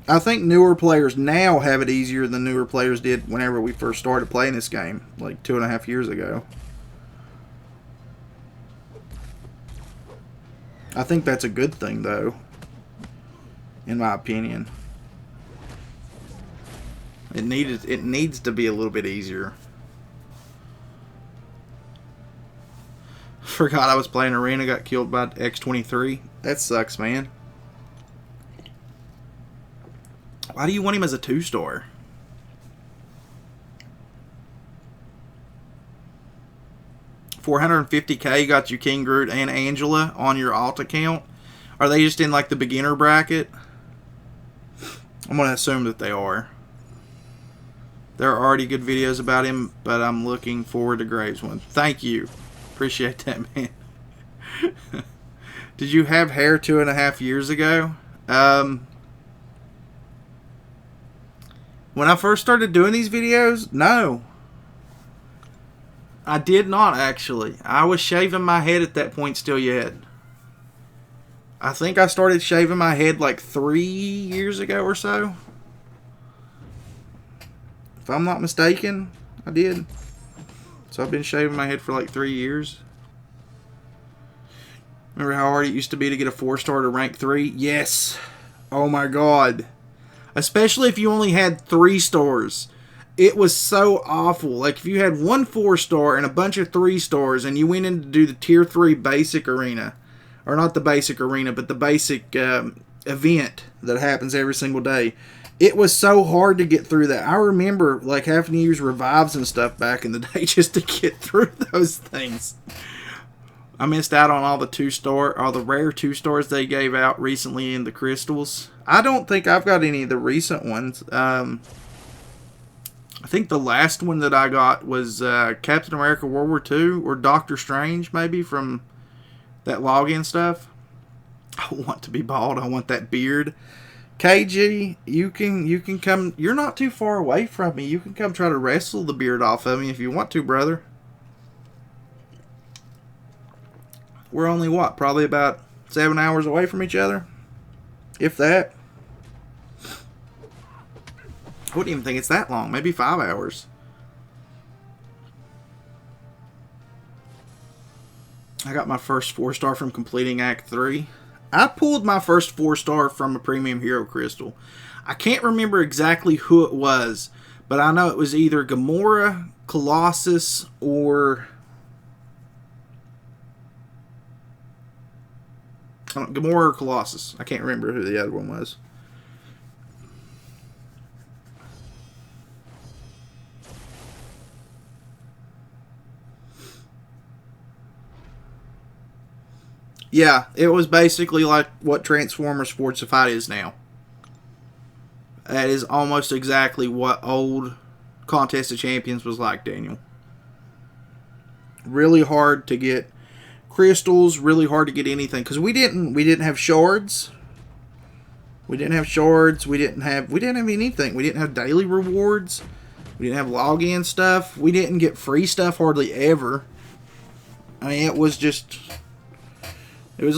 I think newer players now have it easier than newer players did whenever we first started playing this game, like 2.5 years ago. I think that's a good thing, though, in my opinion. It needs to be a little bit easier. Forgot I was playing Arena, got killed by X-23. That sucks, man. Why do you want him as a 2-star? $450K, you got your King Groot and Angela on your alt account. Are they just in like the beginner bracket? I'm going to assume that they are. There are already good videos about him, but I'm looking forward to Graves one. Thank you. Appreciate that, man. Did you have hair 2.5 years ago? When I first started doing these videos, no. I did not, actually. I was shaving my head at that point still yet. I think I started shaving my head like 3 years ago or so. If I'm not mistaken, I did. So I've been shaving my head for like 3 years. Remember how hard it used to be to get a 4-star to rank 3? Yes. Oh my god. Especially if you only had 3 stars. It was so awful. Like if you had one 4-star and a bunch of 3-stars and you went in to do the tier 3 basic arena. Or not the basic arena, but the basic event that happens every single day. It was so hard to get through that. I remember like having to use revives and stuff back in the day just to get through those things. I missed out on all the 2-star, all the rare 2-stars they gave out recently in the crystals. I don't think I've got any of the recent ones. I think the last one that I got was Captain America World War II or Doctor Strange, maybe, from that login stuff. I want to be bald. I want that beard. KG, you can come. You're not too far away from me. You can come try to wrestle the beard off of me if you want to, brother. We're only, what, probably about 7 hours away from each other? If that. I wouldn't even think it's that long. Maybe 5 hours. I got my first 4-star from completing Act 3. I pulled my first 4-star from a Premium Hero Crystal. I can't remember exactly who it was, but I know it was either Gamora, Colossus, or... Gamora or Colossus. I can't remember who the other one was. Yeah, it was basically like what Transformers Sportsified is now. That is almost exactly what old Contest of Champions was like, Daniel. Really hard to get crystals, really hard to get anything, because we didn't have shards. We didn't have shards. We didn't have anything. We didn't have daily rewards. We didn't have login stuff. We didn't get free stuff hardly ever. I mean, it was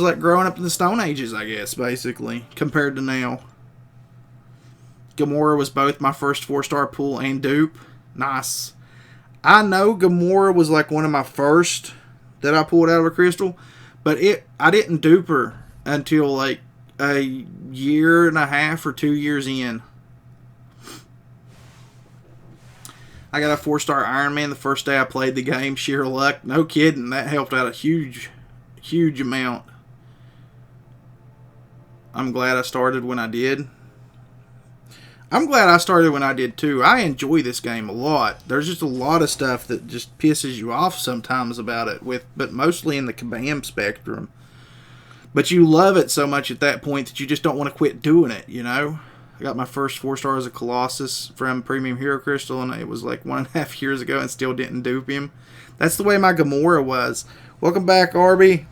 like growing up in the Stone Ages, I guess, basically, compared to now. Gamora was both my first 4-star pull and dupe. Nice. I know Gamora was like one of my first that I pulled out of a crystal, but I didn't dupe her until like a 1.5 or 2 years in. I got a 4-star Iron Man the first day I played the game. Sheer luck. No kidding. That helped out a huge amount. I'm glad I started when I did. I'm glad I started when I did too. I enjoy this game a lot. There's just a lot of stuff that just pisses you off sometimes about it, but mostly in the Kabam spectrum. But you love it so much at that point that you just don't want to quit doing it, you know? I got my first 4-star as a Colossus from Premium Hero Crystal, and it was like 1.5 years ago and still didn't dupe him. That's the way my Gamora was. Welcome back, Arby.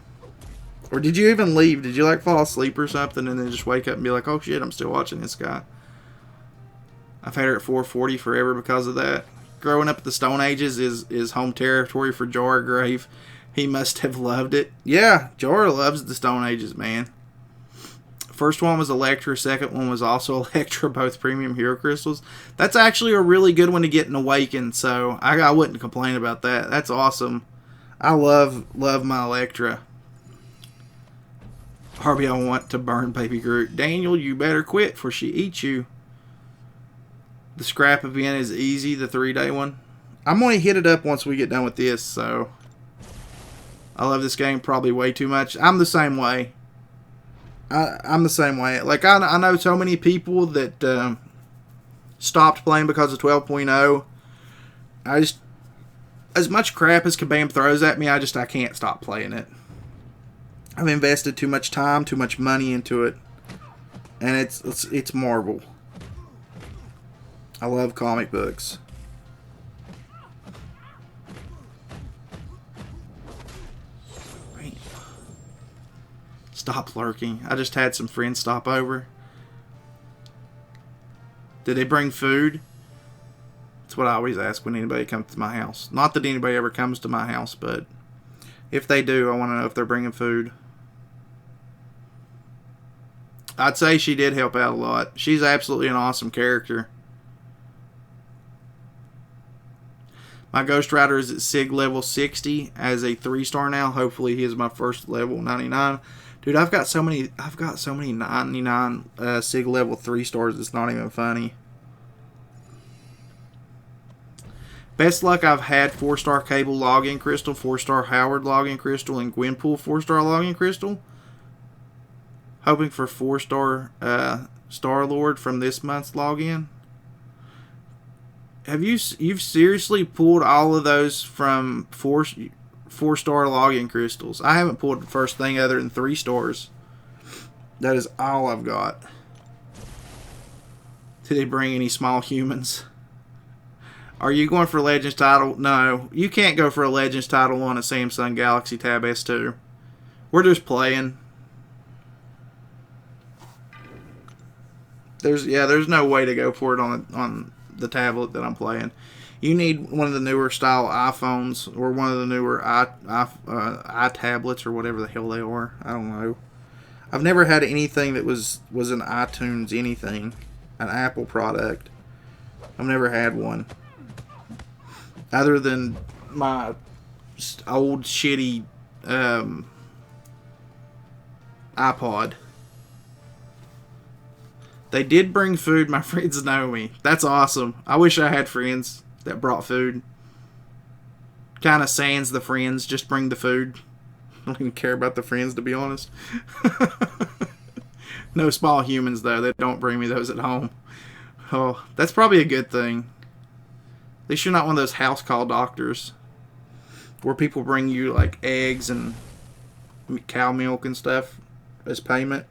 Or did you even leave? Did you like fall asleep or something and then just wake up and be like, oh shit, I'm still watching this guy? I've had her at 440 forever because of that. Growing up at the Stone Ages is home territory for Jar Grave. He must have loved it. Yeah, Jar loves the Stone Ages, man. First one was Elektra. Second one was also Elektra, both Premium Hero Crystals. That's actually a really good one to get in Awakened, so I wouldn't complain about that. That's awesome. I love my Elektra. Harvey, I want to burn Baby Groot. Daniel, you better quit for she eats you. The scrap event is easy, the 3-day one. I'm going to hit it up once we get done with this, so... I love this game probably way too much. I'm the same way. I'm the same way. Like, I know so many people that stopped playing because of 12.0. I just, as much crap as Kabam throws at me, I can't stop playing it. I've invested too much time, too much money into it, and it's Marvel. I love comic books. Stop lurking. I just had some friends stop over. Did they bring food? That's what I always ask when anybody comes to my house. Not that anybody ever comes to my house, but if they do, I want to know if they're bringing food. I'd say she did help out a lot. She's absolutely an awesome character. My Ghost Rider is at SIG level 60 as a 3-star now. Hopefully he is my first level 99. Dude, I've got so many 99 SIG level 3 stars, it's not even funny. Best luck I've had: 4-star Cable login crystal, 4-star Howard login crystal, and Gwenpool 4-star login crystal. Hoping for 4-star Star-Lord from this month's login. You've seriously pulled all of those from 4-star login crystals? I haven't pulled the first thing other than 3 stars. That is all I've got. Did they bring any small humans? Are you going for Legends title? No, you can't go for a Legends title on a Samsung Galaxy Tab S2. We're just playing. There's no way to go for it on the tablet that I'm playing. You need one of the newer style iPhones or one of the newer iTablets or whatever the hell they are. I don't know. I've never had anything that was an iTunes anything, an Apple product. I've never had one. Other than my old shitty iPod. They did bring food. My friends know me. That's awesome. I wish I had friends that brought food. Kind of sans the friends. Just bring the food. I don't even care about the friends, to be honest. No small humans, though. They don't bring me those at home. Oh, that's probably a good thing. At least you're not one of those house call doctors where people bring you like eggs and cow milk and stuff as payment.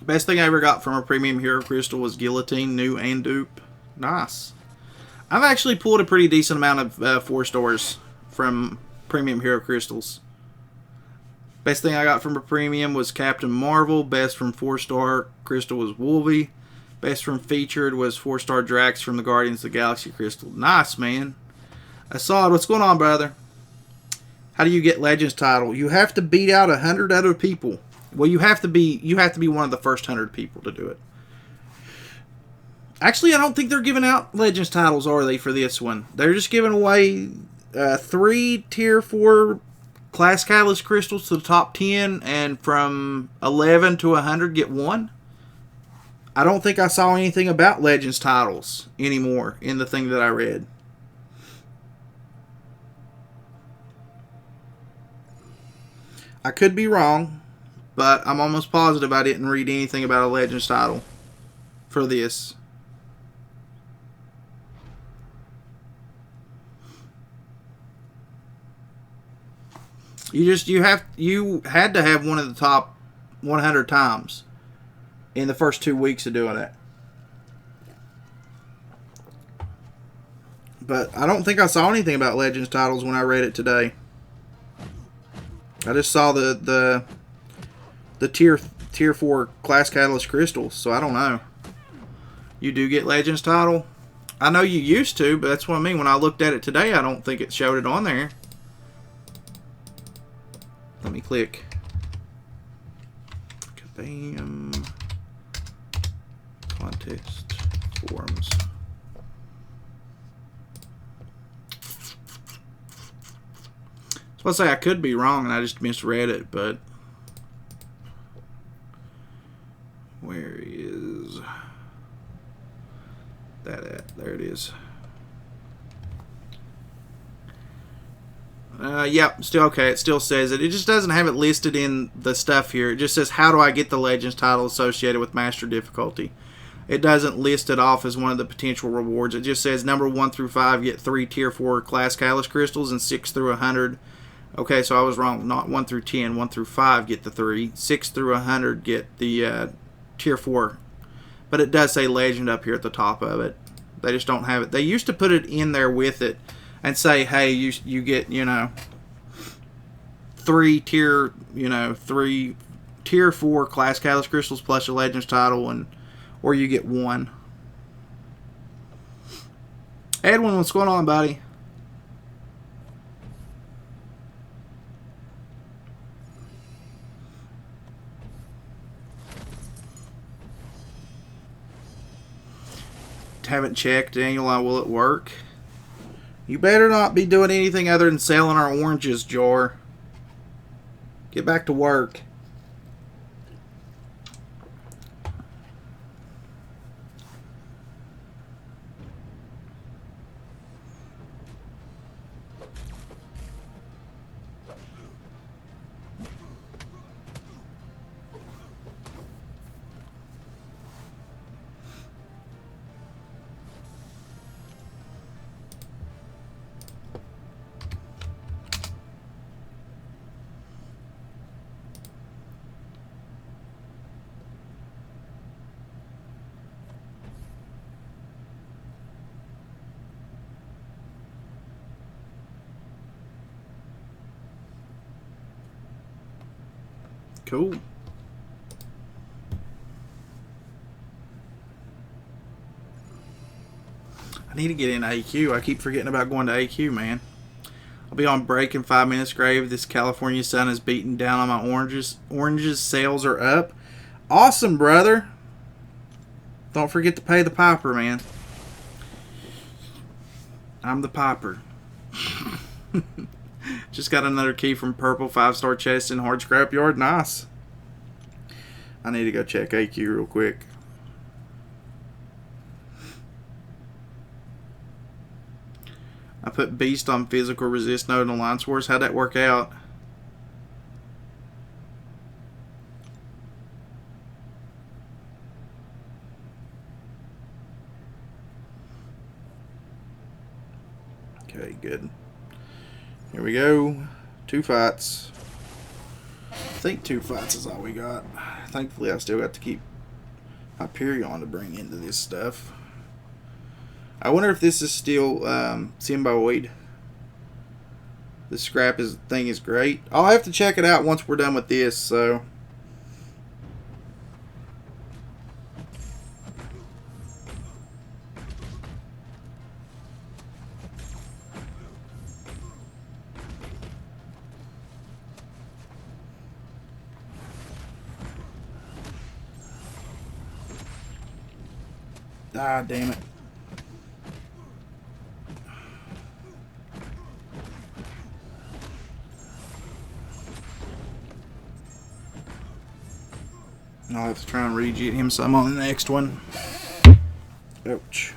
Best thing I ever got from a premium hero crystal was Guillotine, new and dupe. Nice. I've actually pulled a pretty decent amount of 4 stars from premium hero crystals. Best thing I got from a premium was Captain Marvel. Best from 4-star crystal was Wolvie. Best from featured was 4-star Drax from the Guardians of the Galaxy crystal. Nice, man. Assad, what's going on, brother? How do you get Legends title? You have to beat out 100 other people. Well, you have to be one of the first 100 people to do it. Actually, I don't think they're giving out Legends titles, are they, for this one? They're just giving away 3 Tier 4 Class Catalyst crystals to the top 10, and from 11 to 100 get 1. I don't think I saw anything about Legends titles anymore in the thing that I read. I could be wrong, but I'm almost positive I didn't read anything about a Legends title for this. You had to have one of the top 100 times in the first 2 weeks of doing it. But I don't think I saw anything about Legends titles when I read it today. I just saw the tier 4 Class Catalyst crystals, so I don't know. You do get Legends title? I know you used to, but that's what I mean. When I looked at it today, I don't think it showed it on there. Let me click. Kabam. Contest forums. Let's say I could be wrong and I just misread it, but where is that at? There it is. Yep, still okay. It still says it. It just doesn't have it listed in the stuff here. It just says, how do I get the Legends title associated with Master Difficulty? It doesn't list it off as one of the potential rewards. It just says number 1 through 5 get 3 Tier 4 Class Catalyst Crystals, and 6 through 100. Okay, so I was wrong. Not 1 through 10. 1 through 5 get the 3. 6 through 100 get the Tier 4. But it does say Legend up here at the top of it. They just don't have it. They used to put it in there with it and say, hey, you get, 3 Tier 4 Class Catalyst Crystals plus a Legends title, or you get 1. Edwin, what's going on, buddy? Haven't checked, Daniel. Will it work? You better not be doing anything other than selling our oranges, Jar. Get back to work. Cool. I need to get in AQ. I keep forgetting about going to AQ, man. I'll be on break in 5 minutes, Grave. This California sun is beating down on my oranges. Oranges sales are up. Awesome, brother. Don't forget to pay the piper, man. I'm the piper. Just got another key from Purple 5-star chest in Hard Scrapyard. Nice. I need to go check AQ real quick. I put Beast on physical resist node in Alliance Wars. How'd that work out? Okay, good. Here we go. 2 fights. I think 2 fights is all we got. Thankfully, I still got to keep Hyperion to bring into this stuff. I wonder if this is still Symboid. The scrap thing is great. I'll have to check it out once we're done with this, so... Ah, damn it. I'll have to try and rejit him some on the next one. Ouch.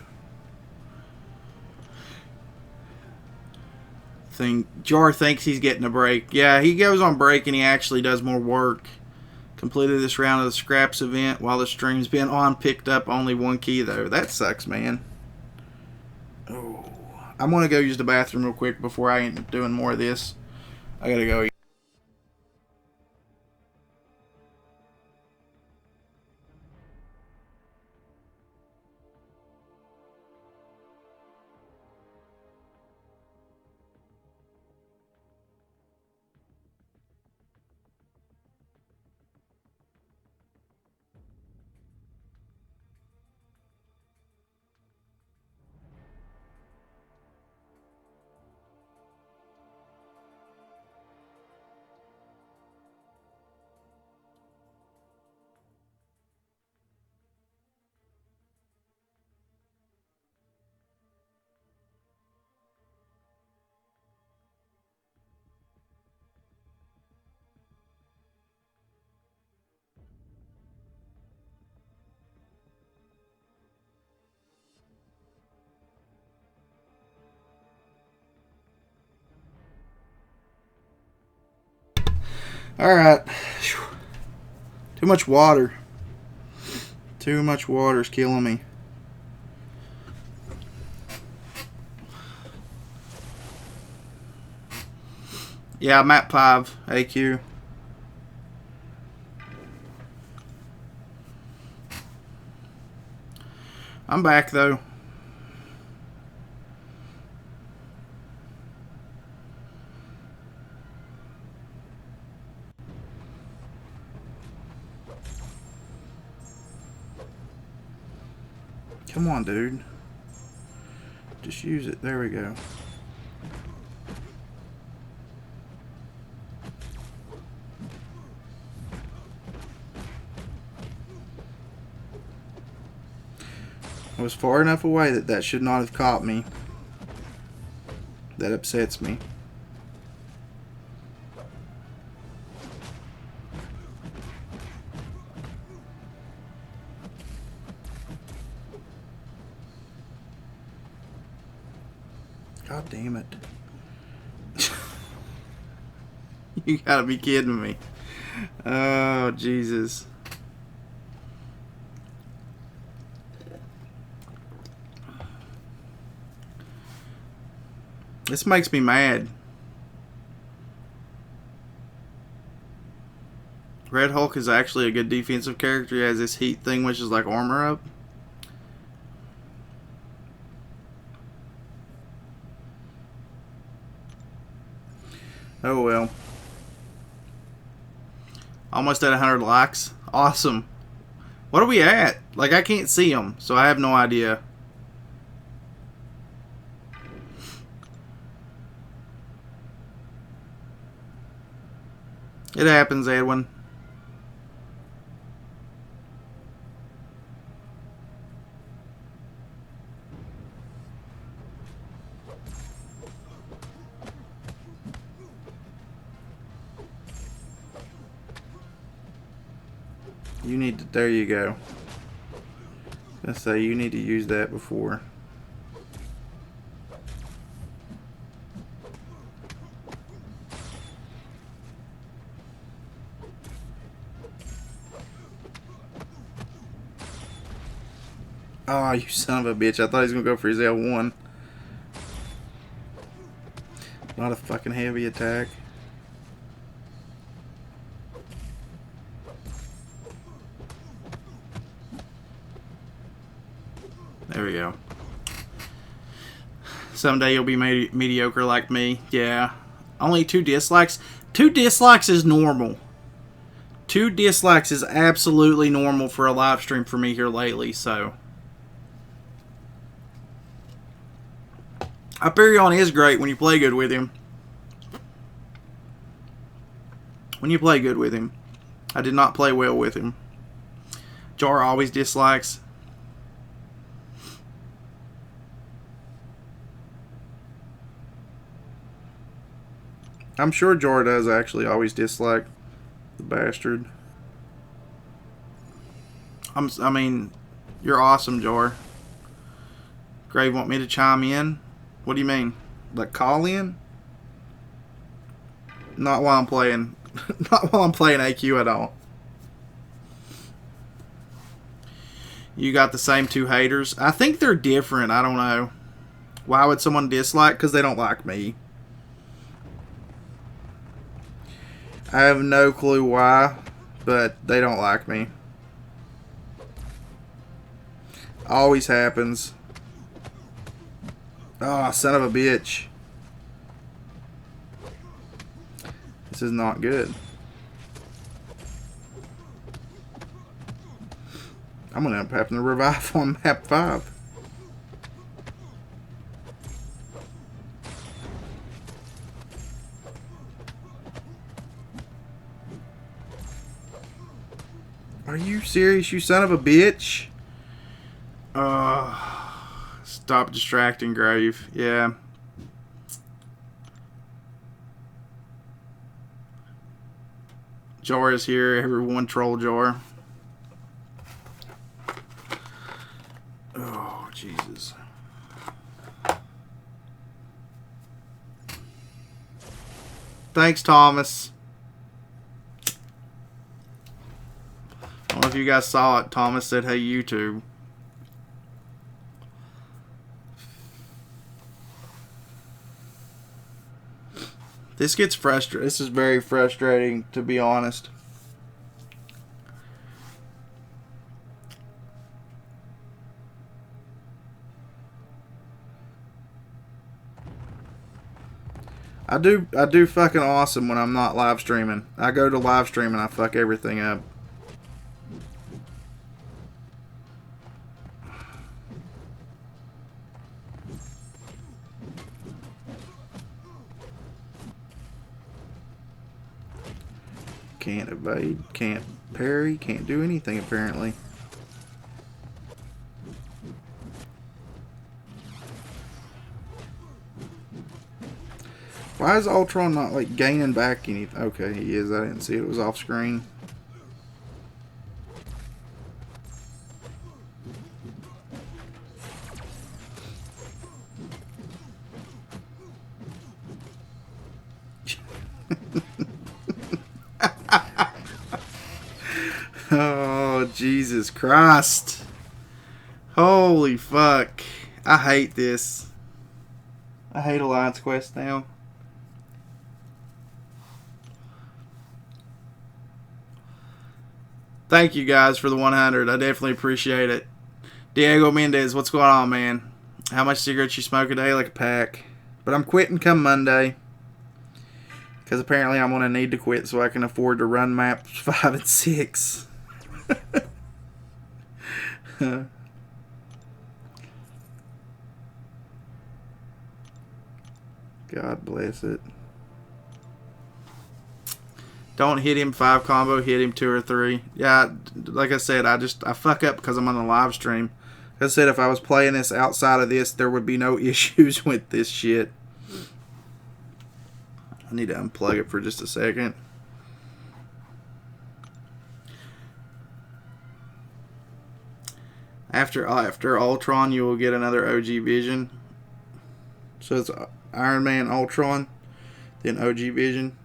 Jar thinks he's getting a break. Yeah, he goes on break and he actually does more work. Completed this round of the Scraps event while the stream's been on. Picked up only 1 key, though. That sucks, man. Oh, I'm going to go use the bathroom real quick before I end up doing more of this. I got to go. Alright. Too much water. Too much water's killing me. Yeah, I'm at 5 AQ. I'm back though. Come on, dude. Just use it. There we go. I was far enough away that that should not have caught me. That upsets me. God damn it. You gotta be kidding me. Oh, Jesus. This makes me mad. Red Hulk is actually a good defensive character. He has this heat thing, which is like armor up. Oh well. Almost at 100 likes. Awesome. What are we at? Like, I can't see them, so I have no idea. It happens, Edwin. You need to, there you go. Let's say you need to use that before. Oh, you son of a bitch. I thought he was going to go for his L1. Not a fucking heavy attack. There we go. Someday you'll be mediocre like me. Yeah. Only 2 dislikes. 2 dislikes is normal. 2 dislikes is absolutely normal for a live stream for me here lately, so. Hyperion is great when you play good with him. When you play good with him. I did not play well with him. Jar always dislikes. I'm sure Jar does actually always dislike the bastard. I mean, you're awesome, Jar. Grave want me to chime in? What do you mean? Like call in? Not while I'm playing. Not while I'm playing AQ at all. You got the same 2 haters. I think they're different. I don't know. Why would someone dislike? Because they don't like me. I have no clue why, but they don't like me. Always happens. Oh, son of a bitch. This is not good. I'm going to end up having to revive on map 5. Are you serious, you son of a bitch? Stop distracting, Grave. Yeah. Jar is here. Everyone troll Jar. Oh, Jesus. Thanks, Thomas. if you guys saw it, Thomas said, "Hey, YouTube." This gets frustrating. This is very frustrating, to be honest. I do fucking awesome when I'm not live streaming. I go to live stream and I fuck everything up. Can't evade, can't parry, can't do anything apparently. Why is Ultron not like gaining back anything? Okay, he is. I didn't see it. It was off screen. Oh, Jesus Christ. Holy fuck. I hate this. I hate Alliance Quest now. Thank you guys for the 100. I definitely appreciate it. Diego Mendez, what's going on, man? How much cigarettes you smoke a day? Like a pack. But I'm quitting come Monday. Because apparently I'm going to need to quit so I can afford to run maps 5 and 6. God bless it. Don't hit him 5 combo, hit him 2 or 3. Yeah, like I said, I fuck up because I'm on the live stream. Like I said, if I was playing this outside of this, there would be no issues with this shit. I need to unplug it for just a second. After Ultron, you will get another OG Vision. So it's Iron Man, Ultron, then OG Vision.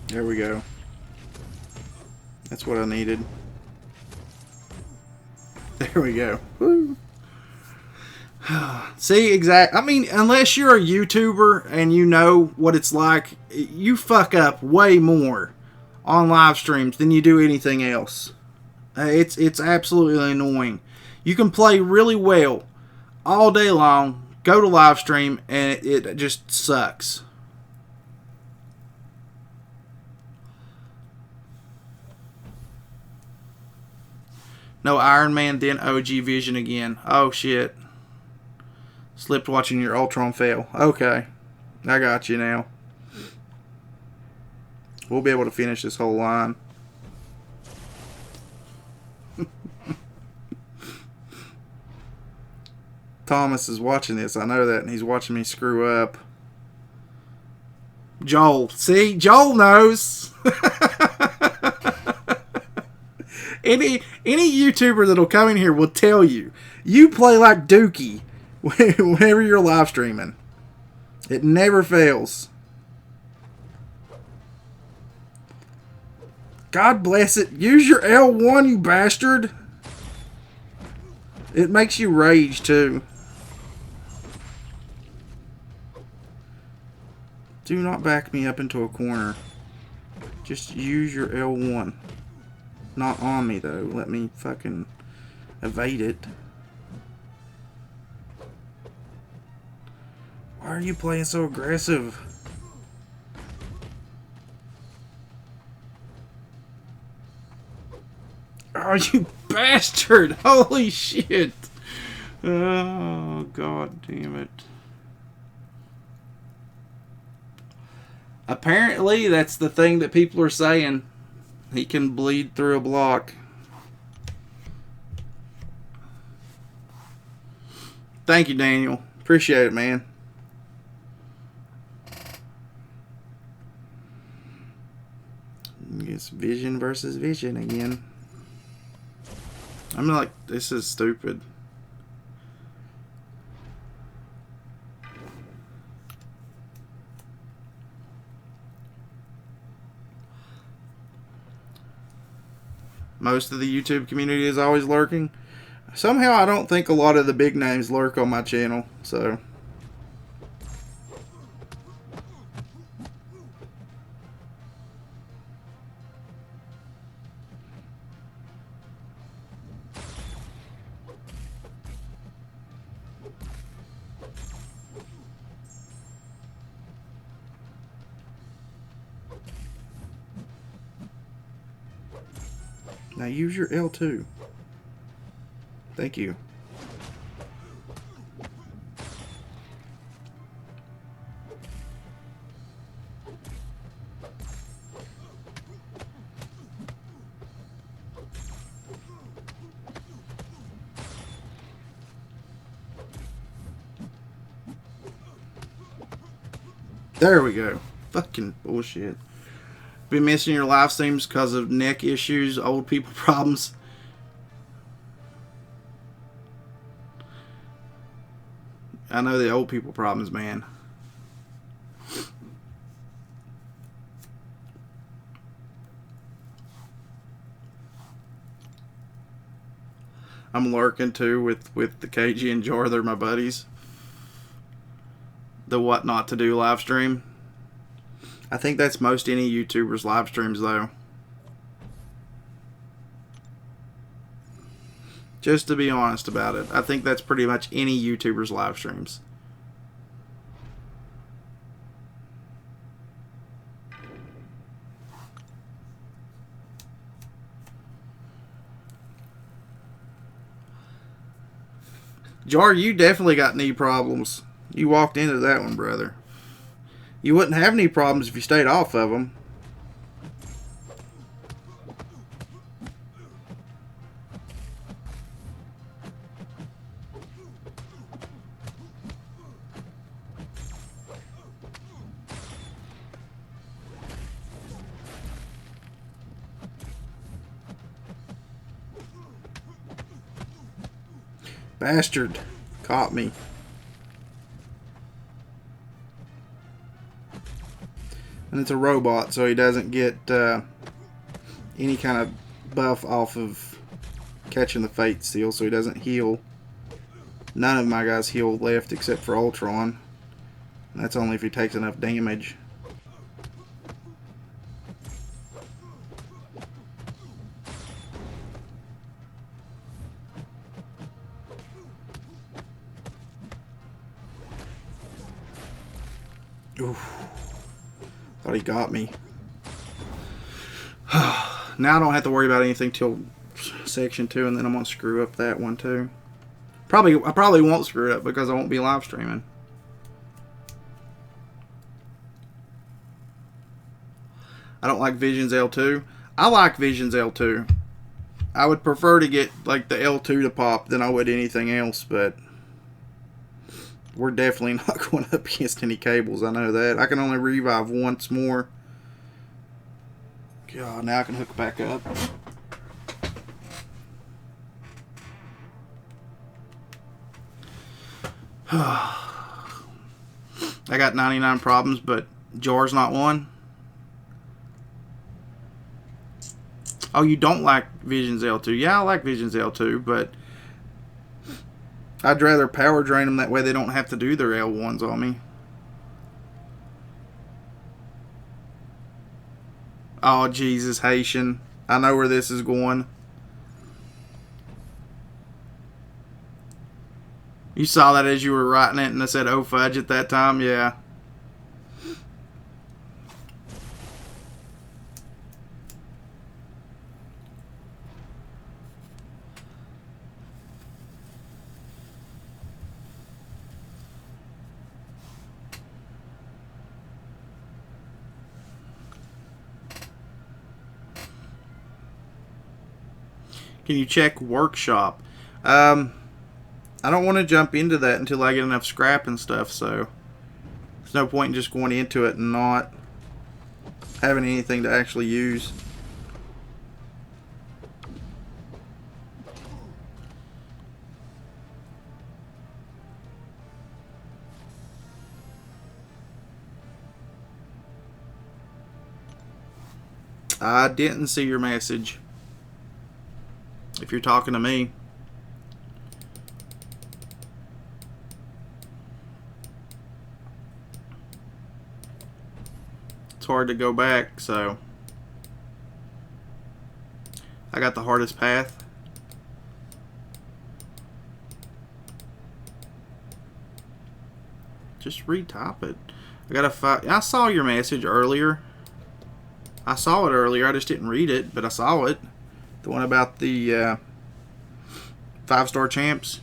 There we go. That's what I needed. There we go. Woo. See, I mean, unless you're a YouTuber and you know what it's like, you fuck up way more on live streams than you do anything else. It's absolutely annoying. You can play really well all day long, go to live stream, and it just sucks. No Iron Man, then OG Vision again. Oh, shit. Slipped watching your Ultron fail. Okay. I got you now. We'll be able to finish this whole line. Thomas is watching this. I know that, and he's watching me screw up. Joel. See? Joel knows. Any YouTuber that'll come in here will tell you, you play like Dookie whenever you're live streaming. It never fails. God bless it. Use your L1, you bastard. It makes you rage, too. Do not back me up into a corner. Just use your L1. Not on me, though. Let me fucking evade it. Why are you playing so aggressive? Oh, you bastard! Holy shit! Oh, god damn it. Apparently, that's the thing that people are saying. He can bleed through a block. Thank you, Daniel. Appreciate it, man. It's Vision versus Vision again. I'm like, this is stupid. Most of the YouTube community is always lurking. Somehow I don't think a lot of the big names lurk on my channel, so... Now use your L2. Thank you. There we go. Fucking bullshit. Been missing your live streams because of neck issues, old people problems. I know the old people problems, man. I'm lurking too with the KG and Jar. They're my buddies. The What Not to Do live stream. I think that's most any YouTuber's live streams, though. Just to be honest about it, I think that's pretty much any YouTuber's live streams. Jar, you definitely got knee problems. You walked into that one, brother. You wouldn't have any problems if you stayed off of them. Bastard. Caught me. And it's a robot, so he doesn't get any kind of buff off of catching the Fate Seal, so he doesn't heal. None of my guys heal left except for Ultron. And that's only if he takes enough damage. Oof. Thought he got me. Now I don't have to worry about anything till section 2, and then I'm gonna screw up that one too. I probably won't screw it up because I won't be live streaming. I don't like Vision's L2. I like Vision's L2. I would prefer to get like the L2 to pop than I would anything else, but we're definitely not going up against any cables. I know that. I can only revive once more. God, now I can hook back up. I got 99 problems, but Jar's not one. Oh, you don't like Vision's L2? Yeah, I like Vision's L2, but I'd rather power drain them, that way they don't have to do their L1s on me. Oh, Jesus, Haitian. I know where this is going. You saw that as you were writing it and I said, oh, fudge at that time? Yeah. Can you check workshop? I don't want to jump into that until I get enough scrap and stuff, so there's no point in just going into it and not having anything to actually use. I didn't see your message. If you're talking to me. It's hard to go back, so I got the hardest path. Just retype it. I saw your message earlier. I saw it earlier. I just didn't read it, but I saw it. The one about the 5-star champs.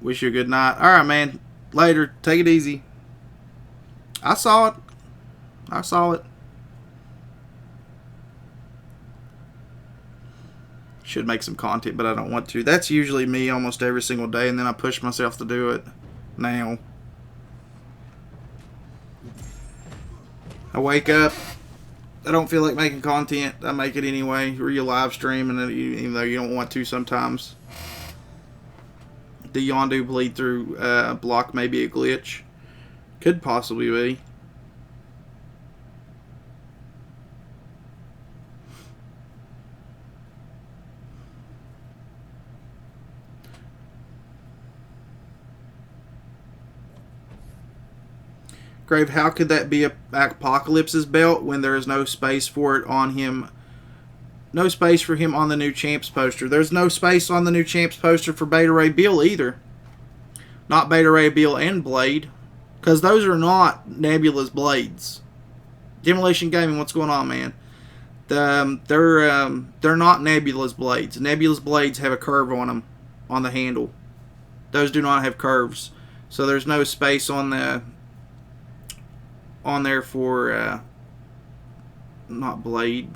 Wish you a good night. Alright, man. Later. Take it easy. I saw it. I saw it. Should make some content, but I don't want to. That's usually me almost every single day, and then I push myself to do it now. I wake up. I don't feel like making content. I make it anyway. Or you live stream, and even though you don't want to sometimes. The Yondu bleed through block may be a glitch. Could possibly be. Grave, how could that be a Apocalypse's belt when there is no space for it on him? No space for him on the new Champs poster. There's no space on the new Champs poster for Beta Ray Bill either. Not Beta Ray Bill and Blade. Because those are not Nebula's blades. Demolition Gaming, what's going on, man? They're not Nebula's blades. Nebula's blades have a curve on them, on the handle. Those do not have curves. So there's no space on there for not Blade,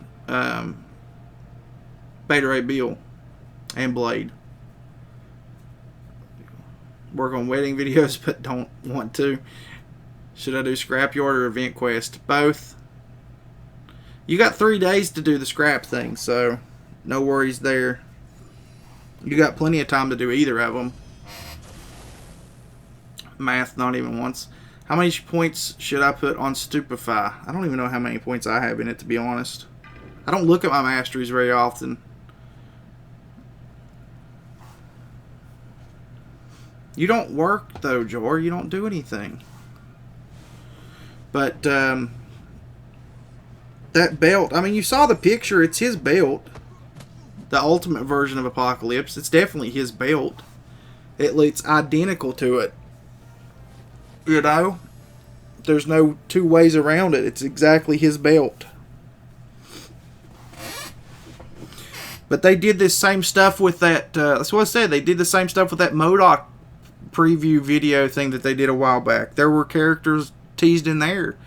Beta Ray Bill and Blade. Work on wedding videos, but don't want to. Should I do Scrapyard or Event Quest? Both. You got 3 days to do the scrap thing, so no worries there. You got plenty of time to do either of them. Math, not even once. How many points should I put on Stupefy? I don't even know how many points I have in it, to be honest. I don't look at my masteries very often. You don't work, though, Jor. You don't do anything. But, that belt, I mean, you saw the picture. It's his belt. The ultimate version of Apocalypse. It's definitely his belt. It looks identical to it. You know? There's no two ways around it. It's exactly his belt. But they did this same stuff with that, that's what I said. They did the same stuff with that MODOK preview video thing that they did a while back. There were characters teased in there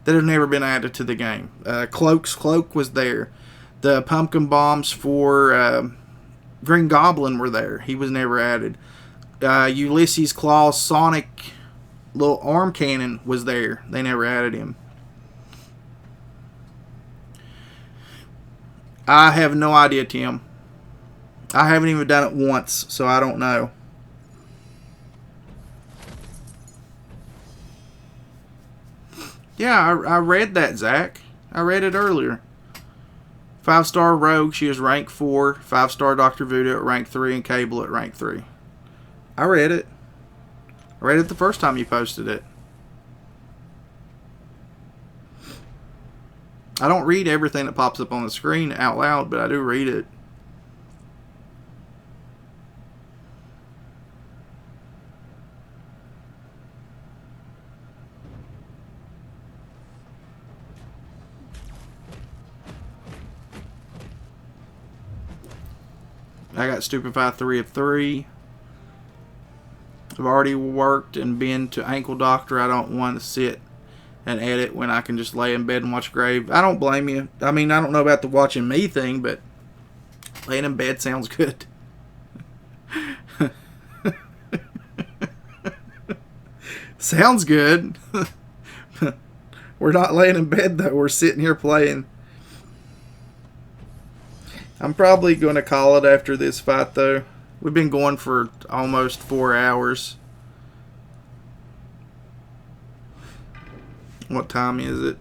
that have never been added to the game. Cloak's Cloak was there. The pumpkin bombs for Green Goblin were there. He was never added. Ulysses Claw's Sonic little arm cannon was there. They never added him. I have no idea, Tim. I haven't even done it once, so I don't know. Yeah, I read that, Zach. I read it earlier. 5-star Rogue, she is rank 4. 5-star Dr. Voodoo at rank 3 and Cable at rank 3. I read it. I read it the first time you posted it. I don't read everything that pops up on the screen out loud, but I do read it. I got Stupefy 3 of 3. I've already worked and been to Ankle Doctor. I don't want to sit and edit when I can just lay in bed and watch Grave. I don't blame you. I mean, I don't know about the watching me thing, but laying in bed sounds good. Sounds good. We're not laying in bed, though. We're sitting here playing. I'm probably going to call it after this fight, though. We've been going for almost 4 hours. What time is it?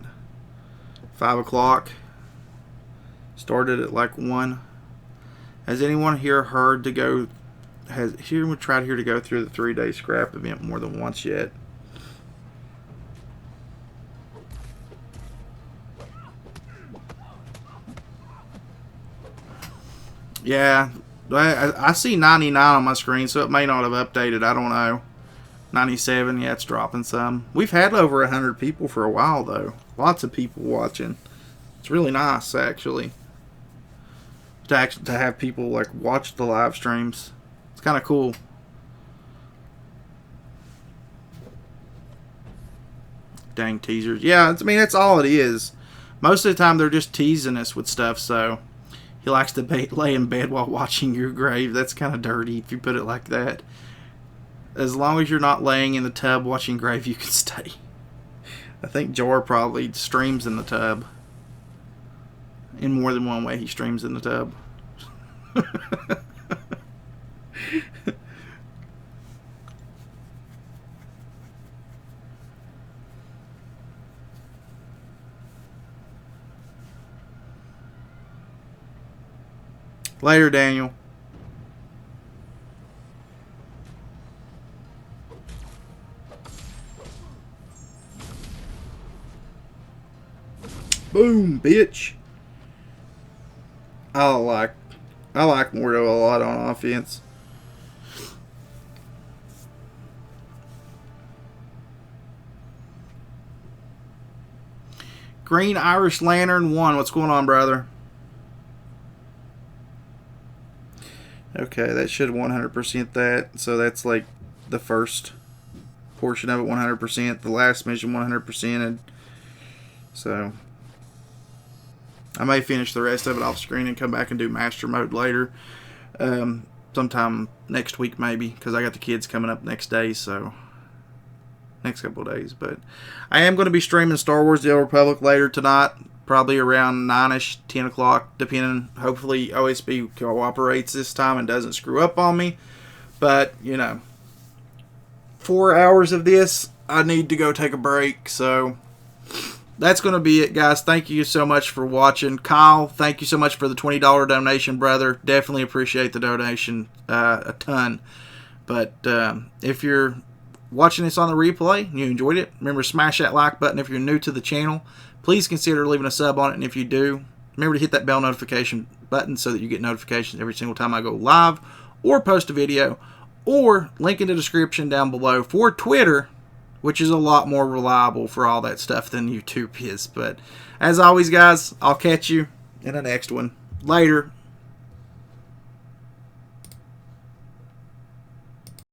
5 o'clock. Started at like 1. Has anyone here heard to go... Has anyone tried here to go through the 3-day scrap event more than once yet? Yeah, I see 99 on my screen, so it may not have updated. I don't know. 97, yeah, it's dropping some. We've had over 100 people for a while, though. Lots of people watching. It's really nice, actually, to have people like watch the live streams. It's kind of cool. Dang teasers. Yeah, I mean, that's all it is. Most of the time, they're just teasing us with stuff, so... He likes to lay in bed while watching your grave. That's kind of dirty if you put it like that. As long as you're not laying in the tub watching grave, you can stay. I think Jor probably streams in the tub. In more than one way he streams in the tub. Later, Daniel. Boom, bitch. I like Mordo a lot on offense. Green Irish Lantern 1. What's going on, brother? Okay, that should 100% that. So that's like the first portion of it 100%. The last mission 100%. So I may finish the rest of it off screen and come back and do master mode later. Sometime next week maybe, because I got the kids coming up next day, so next couple of days. But I am going to be streaming Star Wars The Old Republic later tonight. Probably around 9ish, 10 o'clock, depending. Hopefully OSB cooperates this time and doesn't screw up on me. But, 4 hours of this, I need to go take a break. So, that's going to be it, guys. Thank you so much for watching. Kyle, thank you so much for the $20 donation, brother. Definitely appreciate the donation a ton. But if you're watching this on the replay and you enjoyed it, remember to smash that like button if you're new to the channel. Please consider leaving a sub on it, and if you do, remember to hit that bell notification button so that you get notifications every single time I go live or post a video, or link in the description down below for Twitter, which is a lot more reliable for all that stuff than YouTube is. But as always, guys, I'll catch you in the next one. Later.